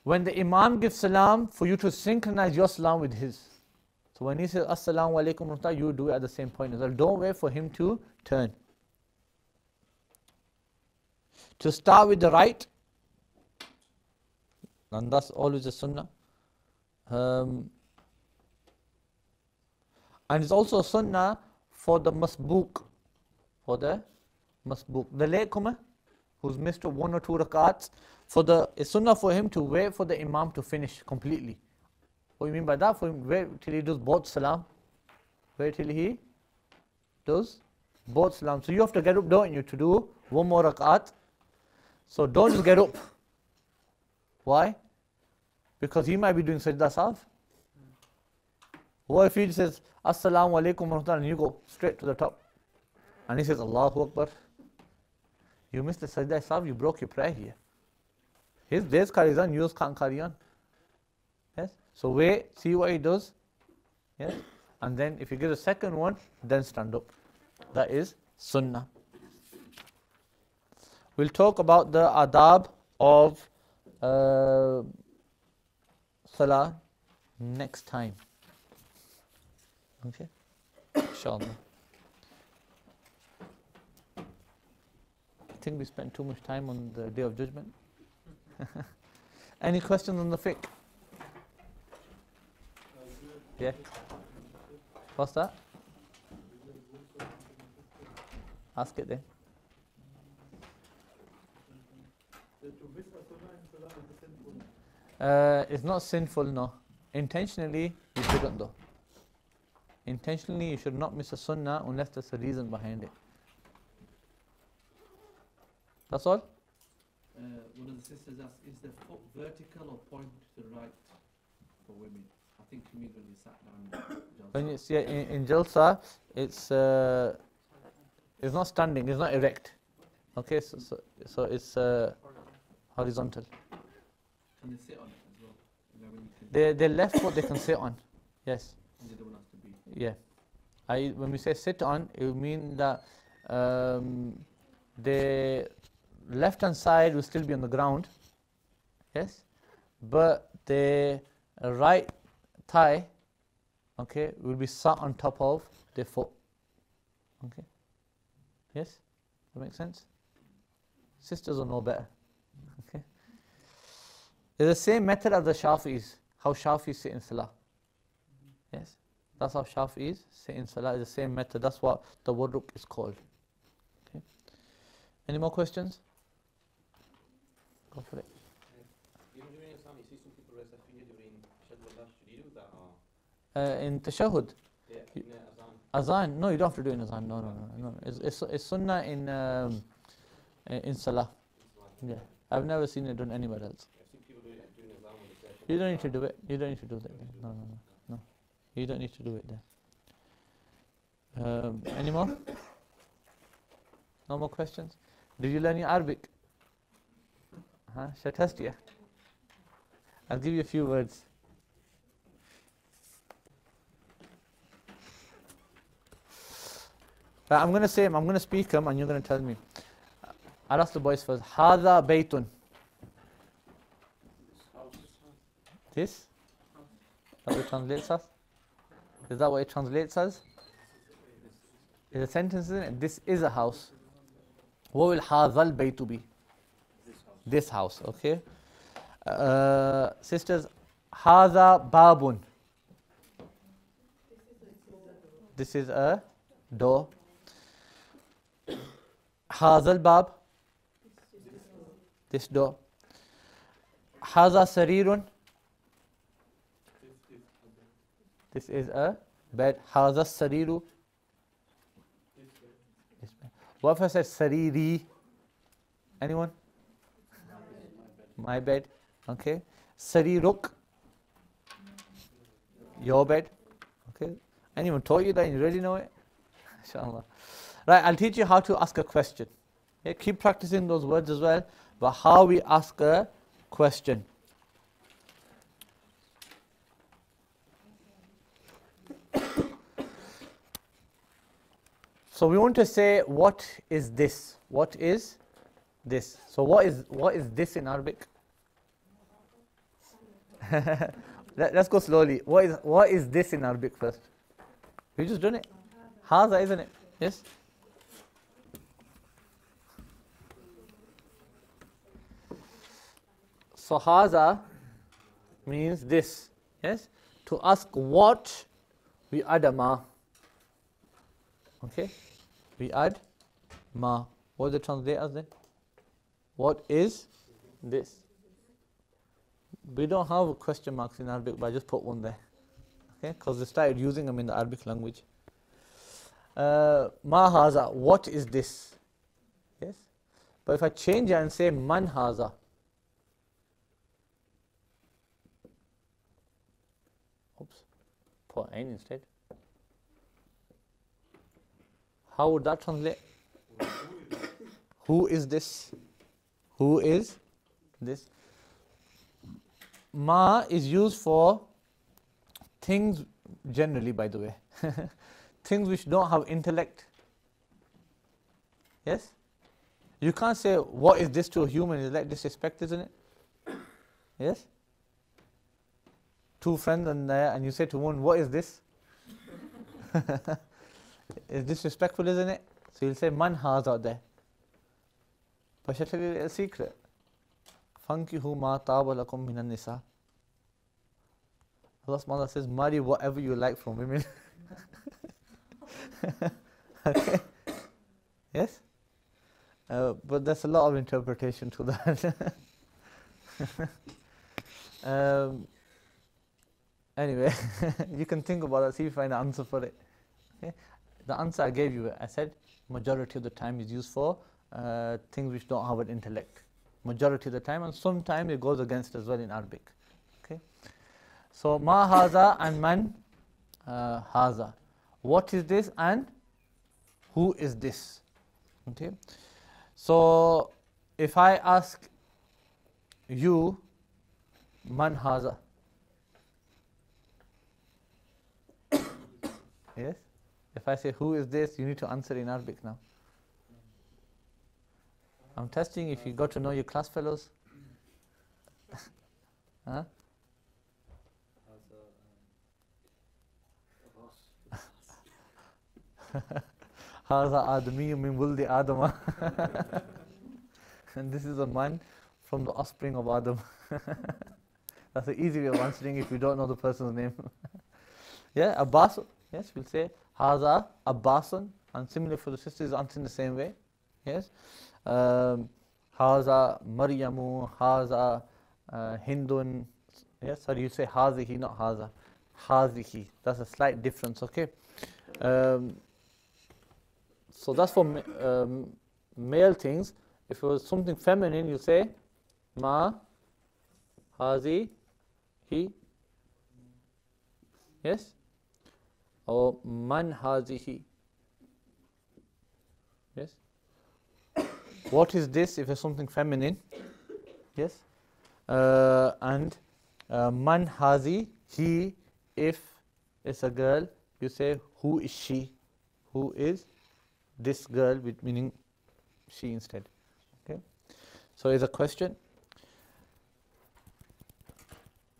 When the imam gives salam, for you to synchronize your salam with his. So when he says Assalamu alaikum wa rahmatullah, you do it at the same point as well. Don't wait for him to turn. To start with the right, and that's always a sunnah. And it's also a sunnah for the masbook, for the masbook. The latecomer who's missed 1 or 2 rakats, it's sunnah for him to wait for the imam to finish completely. What do you mean by that? For him, wait till he does both salam. Wait till he does both salam. So you have to get up, don't you, to do 1 more rakat. So don't just get up. Why? Because he might be doing sajda sahv. What if he says, Assalamu alaikum wa rahmatullah, and you go straight to the top? And he says, Allahu Akbar. You missed the sajda sahv, you broke your prayer here. His days carries on, yours can't carry on. Yes? So wait, see what he does. Yes? And then if you get a second one, then stand up. That is sunnah. We'll talk about the adab of salah next time. Okay? Inshallah. I think we spent too much time on the Day of Judgment. Any questions on the fiqh? Yeah. What's that? Ask it then. It's not sinful, no. Intentionally, you shouldn't though. Intentionally, you should not miss a sunnah unless there's a reason behind it. That's all? One of the sisters asked, is the foot vertical or pointed to the right for women? I think you mean when you sat down. When you see in Jalsa, it's not standing, it's not erect. Okay, so it's horizontal. Can they sit on it as well? You know, when you can The left foot they can sit on. Yes. and the other one has to be. Yeah. When we say sit on, it would mean that the left hand side will still be on the ground. Yes. But the right thigh, okay, will be sat on top of the foot. Okay. Yes? That makes sense? Sisters will know better. Okay. It's the same method as the Shafi'is, how Shafi'is sit in Salah. Yes? That's how Shafi'is sit in Salah, it's the same method. That's what the wuduk is called. Okay. Any more questions? Go for it. Even during Islam, you see some people raise their finger during Shahad Allah. Should you do that or? In Tashahhud? Yeah, in Azan. Azan? No, you don't have to do it in Azan. No. It's sunnah in Salah. Yeah. I've never seen it done anywhere else. I've seen people do it during Azan when they say. You don't need to do it. You don't need to do that. No. You don't need to do it there. Any more? No more questions? Did you learn your Arabic? Huh? Shall I test you? I'll give you a few words. Right, I'm going to say them, I'm going to speak them, and you're going to tell me. I'll ask the boys first. Hada baytun. This? That what it translates as? Is that what it translates as? It's a sentence, isn't it? This is a house. What will hadal baytu be? This house, okay? Sisters, hada babun. This is a door. Hazal bab. This door. Haza sarirun. This is a bed. Haza sariru. What if I said sariri? Anyone? My bed. Okay. Sariruk. Your bed. Okay. Anyone taught you that and you already know it? Inshallah. Right, I'll teach you how to ask a question. Yeah, keep practicing those words as well, but how we ask a question. So we want to say, what is this? What is this? So what is this in Arabic? Let's go slowly. What is this in Arabic first? We just done it. Haza, isn't it? Yes? So haza means this. Yes? To ask what, we add a ma. Okay? We add Ma. What does it translate as then? What is this? We don't have question marks in Arabic, but I just put one there. Okay, because they started using them in the Arabic language. Ma haza, what is this? Yes. But if I change it and say man haza, oops, put ain instead. How would that translate? Who is this? Who is this? Ma is used for things generally, by the way. Things which don't have intellect. Yes? You can't say, what is this to a human? It's like disrespect, isn't it? Yes? Two friends and there, and you say to one, what is this? It's disrespectful, isn't it? So you'll say, man haza there. But shall I tell you a secret? Fankihu ma taaba lakum minan nisa. Allah subhanahu wa ta'ala says, marry whatever you like from women. Okay? Yes? But there's a lot of interpretation to that. Anyway, you can think about it, see if you find an answer for it. Okay? The answer I gave you, I said, majority of the time is used for things which don't have an intellect. Majority of the time, and sometimes it goes against as well in Arabic. Okay? So, ma haza and man haza. What is this and who is this? Okay? So, if I ask you, man haza? Yes? If I say, who is this? You need to answer in Arabic now. I'm testing if you got to know your class fellows. Huh? Haza Adami min wuldi Adama. And this is a man from the offspring of Adam. That's an easy way of answering if you don't know the person's name. Yeah, Abbas. Yes, we'll say Haza Abbasun. And similar for the sisters, answer in the same way. Yes. Haza Maryamu, Haza Hindun. Yes, or you say Hazihi, not Haza. Hazihi. That's a slight difference, okay? So that's for male things. If it was something feminine, you say Ma, Hazi, He. Yes? Or Man Hazihi. Yes? What is this if it's something feminine? Yes? And Man Hazi, He, if it's a girl, you say who is she? Who is this girl, with meaning she instead. Okay? So it's a question.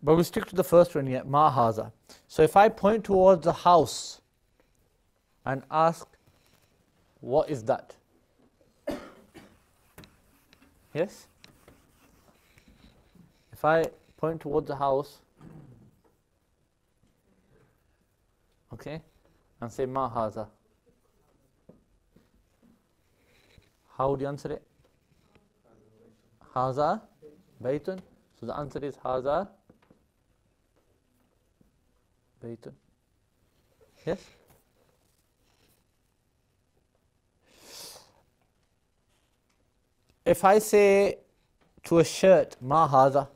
But we stick to the first one here, ma haza. So if I point towards the house and ask, what is that? Yes? If I point towards the house, okay, and say ma haza, how would you answer it? Haza baytun. So the answer is haza baytun. Yes? If I say to a shirt, ma haza,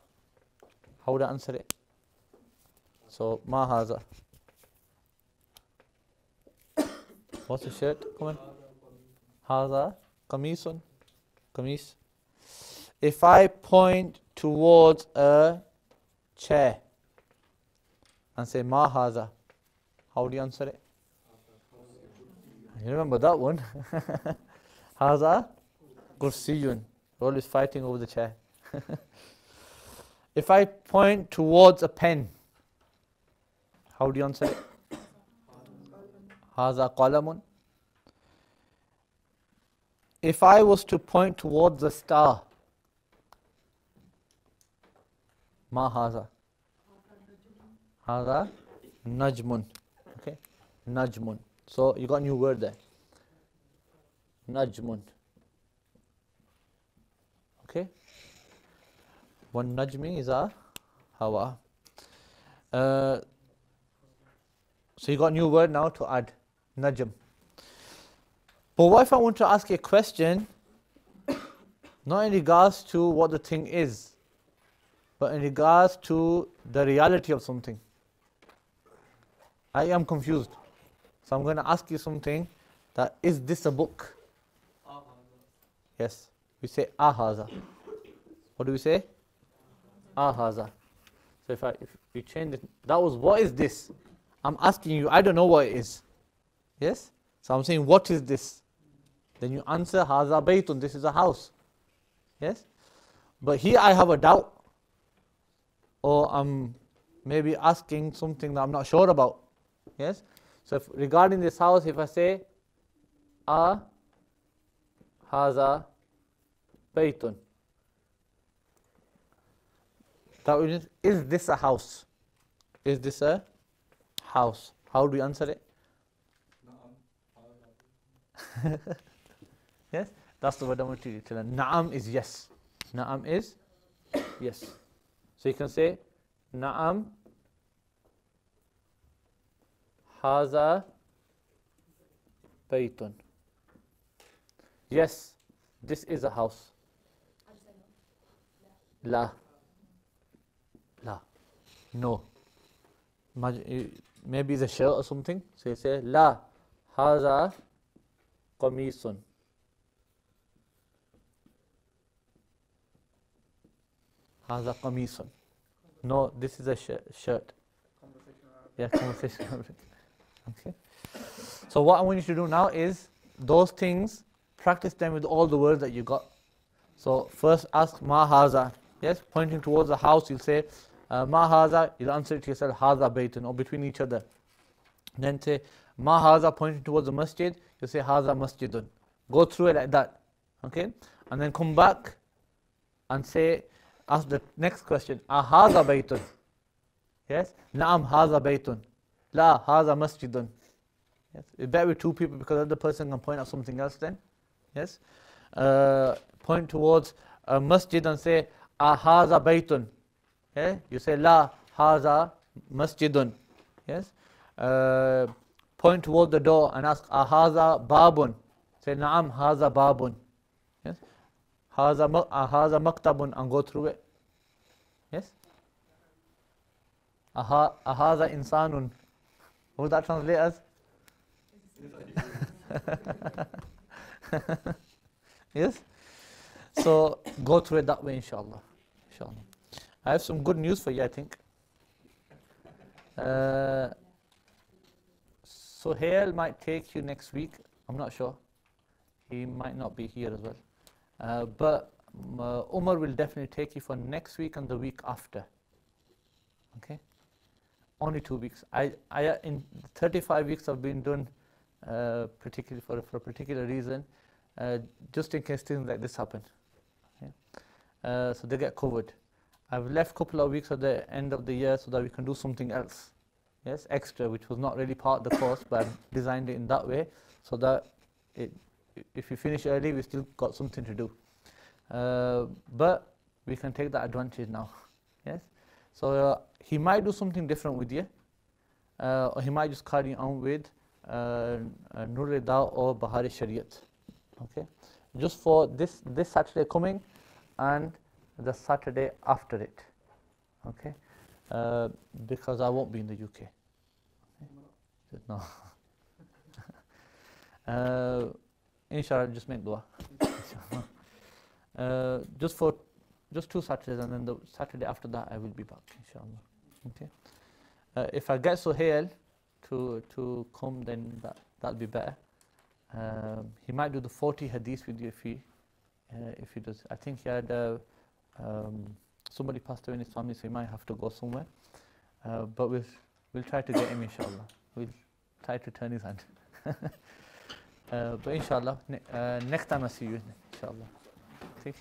how would I answer it? So ma haza. What's the shirt? Come on. Haza qamisun. Qamis. If I point towards a chair and say ma haza, how do you answer it? You remember that one? Haza kursiyun. We're always fighting over the chair. If I point towards a pen, how do you answer it? Haza qalamun. If I was to point towards a star, ma haza? Haza najmun. Okay, najmun. So you got a new word there. najmun. Okay? One najmi is a hawa. So you got a new word now to add, najm. But what if I want to ask you a question, not in regards to what the thing is, but in regards to the reality of something? I am confused. So I'm going to ask you something, that is this a book? Yes. We say ahaza. What do we say? Ahaza. So if we change it, that was what is this? I'm asking you, I don't know what it is. Yes? So I'm saying, what is this? Then you answer, haza baytun, this is a house. Yes? But here I have a doubt. Or I'm maybe asking something that I'm not sure about. Yes? So regarding this house, if I say, haza baytun, that means, is this a house? Is this a house? How do you answer it? Yes? That's the word I want you to learn. Na'am is yes. Na'am is yes. So you can say, Na'am haza baytun. Yes, this is a house. La. La. No. Maybe it's a shirt or something. So you say, La haza qamisun. Haza qamisun. No, this is a shirt. Yeah, conversation. Okay. So what I want you to do now is, those things, practice them with all the words that you got. So first ask ma haza. Yes, pointing towards the house, you'll say ma haza, you'll answer it to yourself, haza baytun, or between each other. Then say ma haza, pointing towards the masjid, you'll say haza masjidun. Go through it like that. Okay? And then come back and say, ask the next question, haza baytun. Yes? Na'am haza baytun. La haza masjidun. Yes? It's better with two people because the other person can point out something else then. Yes? Point towards a masjid and say, haza baytun. Yeah? You say, la haza masjidun. Yes? Point toward the door and ask, haza babun. Say, na'am haza babun. Yes? Haza maktabun, and go through it. Yes? Haza insanun. What would that translate as? Yes? So go through it that way, inshallah. Inshallah. I have some good news for you, I think. Suhail might take you next week. I'm not sure. He might not be here as well. But Umar will definitely take you for next week and the week after. Okay? Only 2 weeks. I in 35 weeks I've been doing particularly for a particular reason, just in case things like this happen. Okay? So they get covered. I've left a couple of weeks at the end of the year so that we can do something else. Yes, extra, which was not really part of the course, but I've designed it in that way so that if you finish early, we still got something to do. But we can take that advantage now. Yes. So he might do something different with you, or he might just carry on with Nur Rida or Bahari Shariat. Okay. Just for this Saturday coming and the Saturday after it. Okay. Because I won't be in the UK. Okay. No. Inshallah, just make dua. Just 2 Saturdays, and then the Saturday after that I will be back, inshallah. Okay. If I get Suhail to come, then that'll be better. He might do the 40 hadiths with you if he does. I think he had somebody passed away in his family, so he might have to go somewhere. But we'll try to get him, inshallah. We'll try to turn his hand. But inshallah, next time I see you, inshallah. Okay.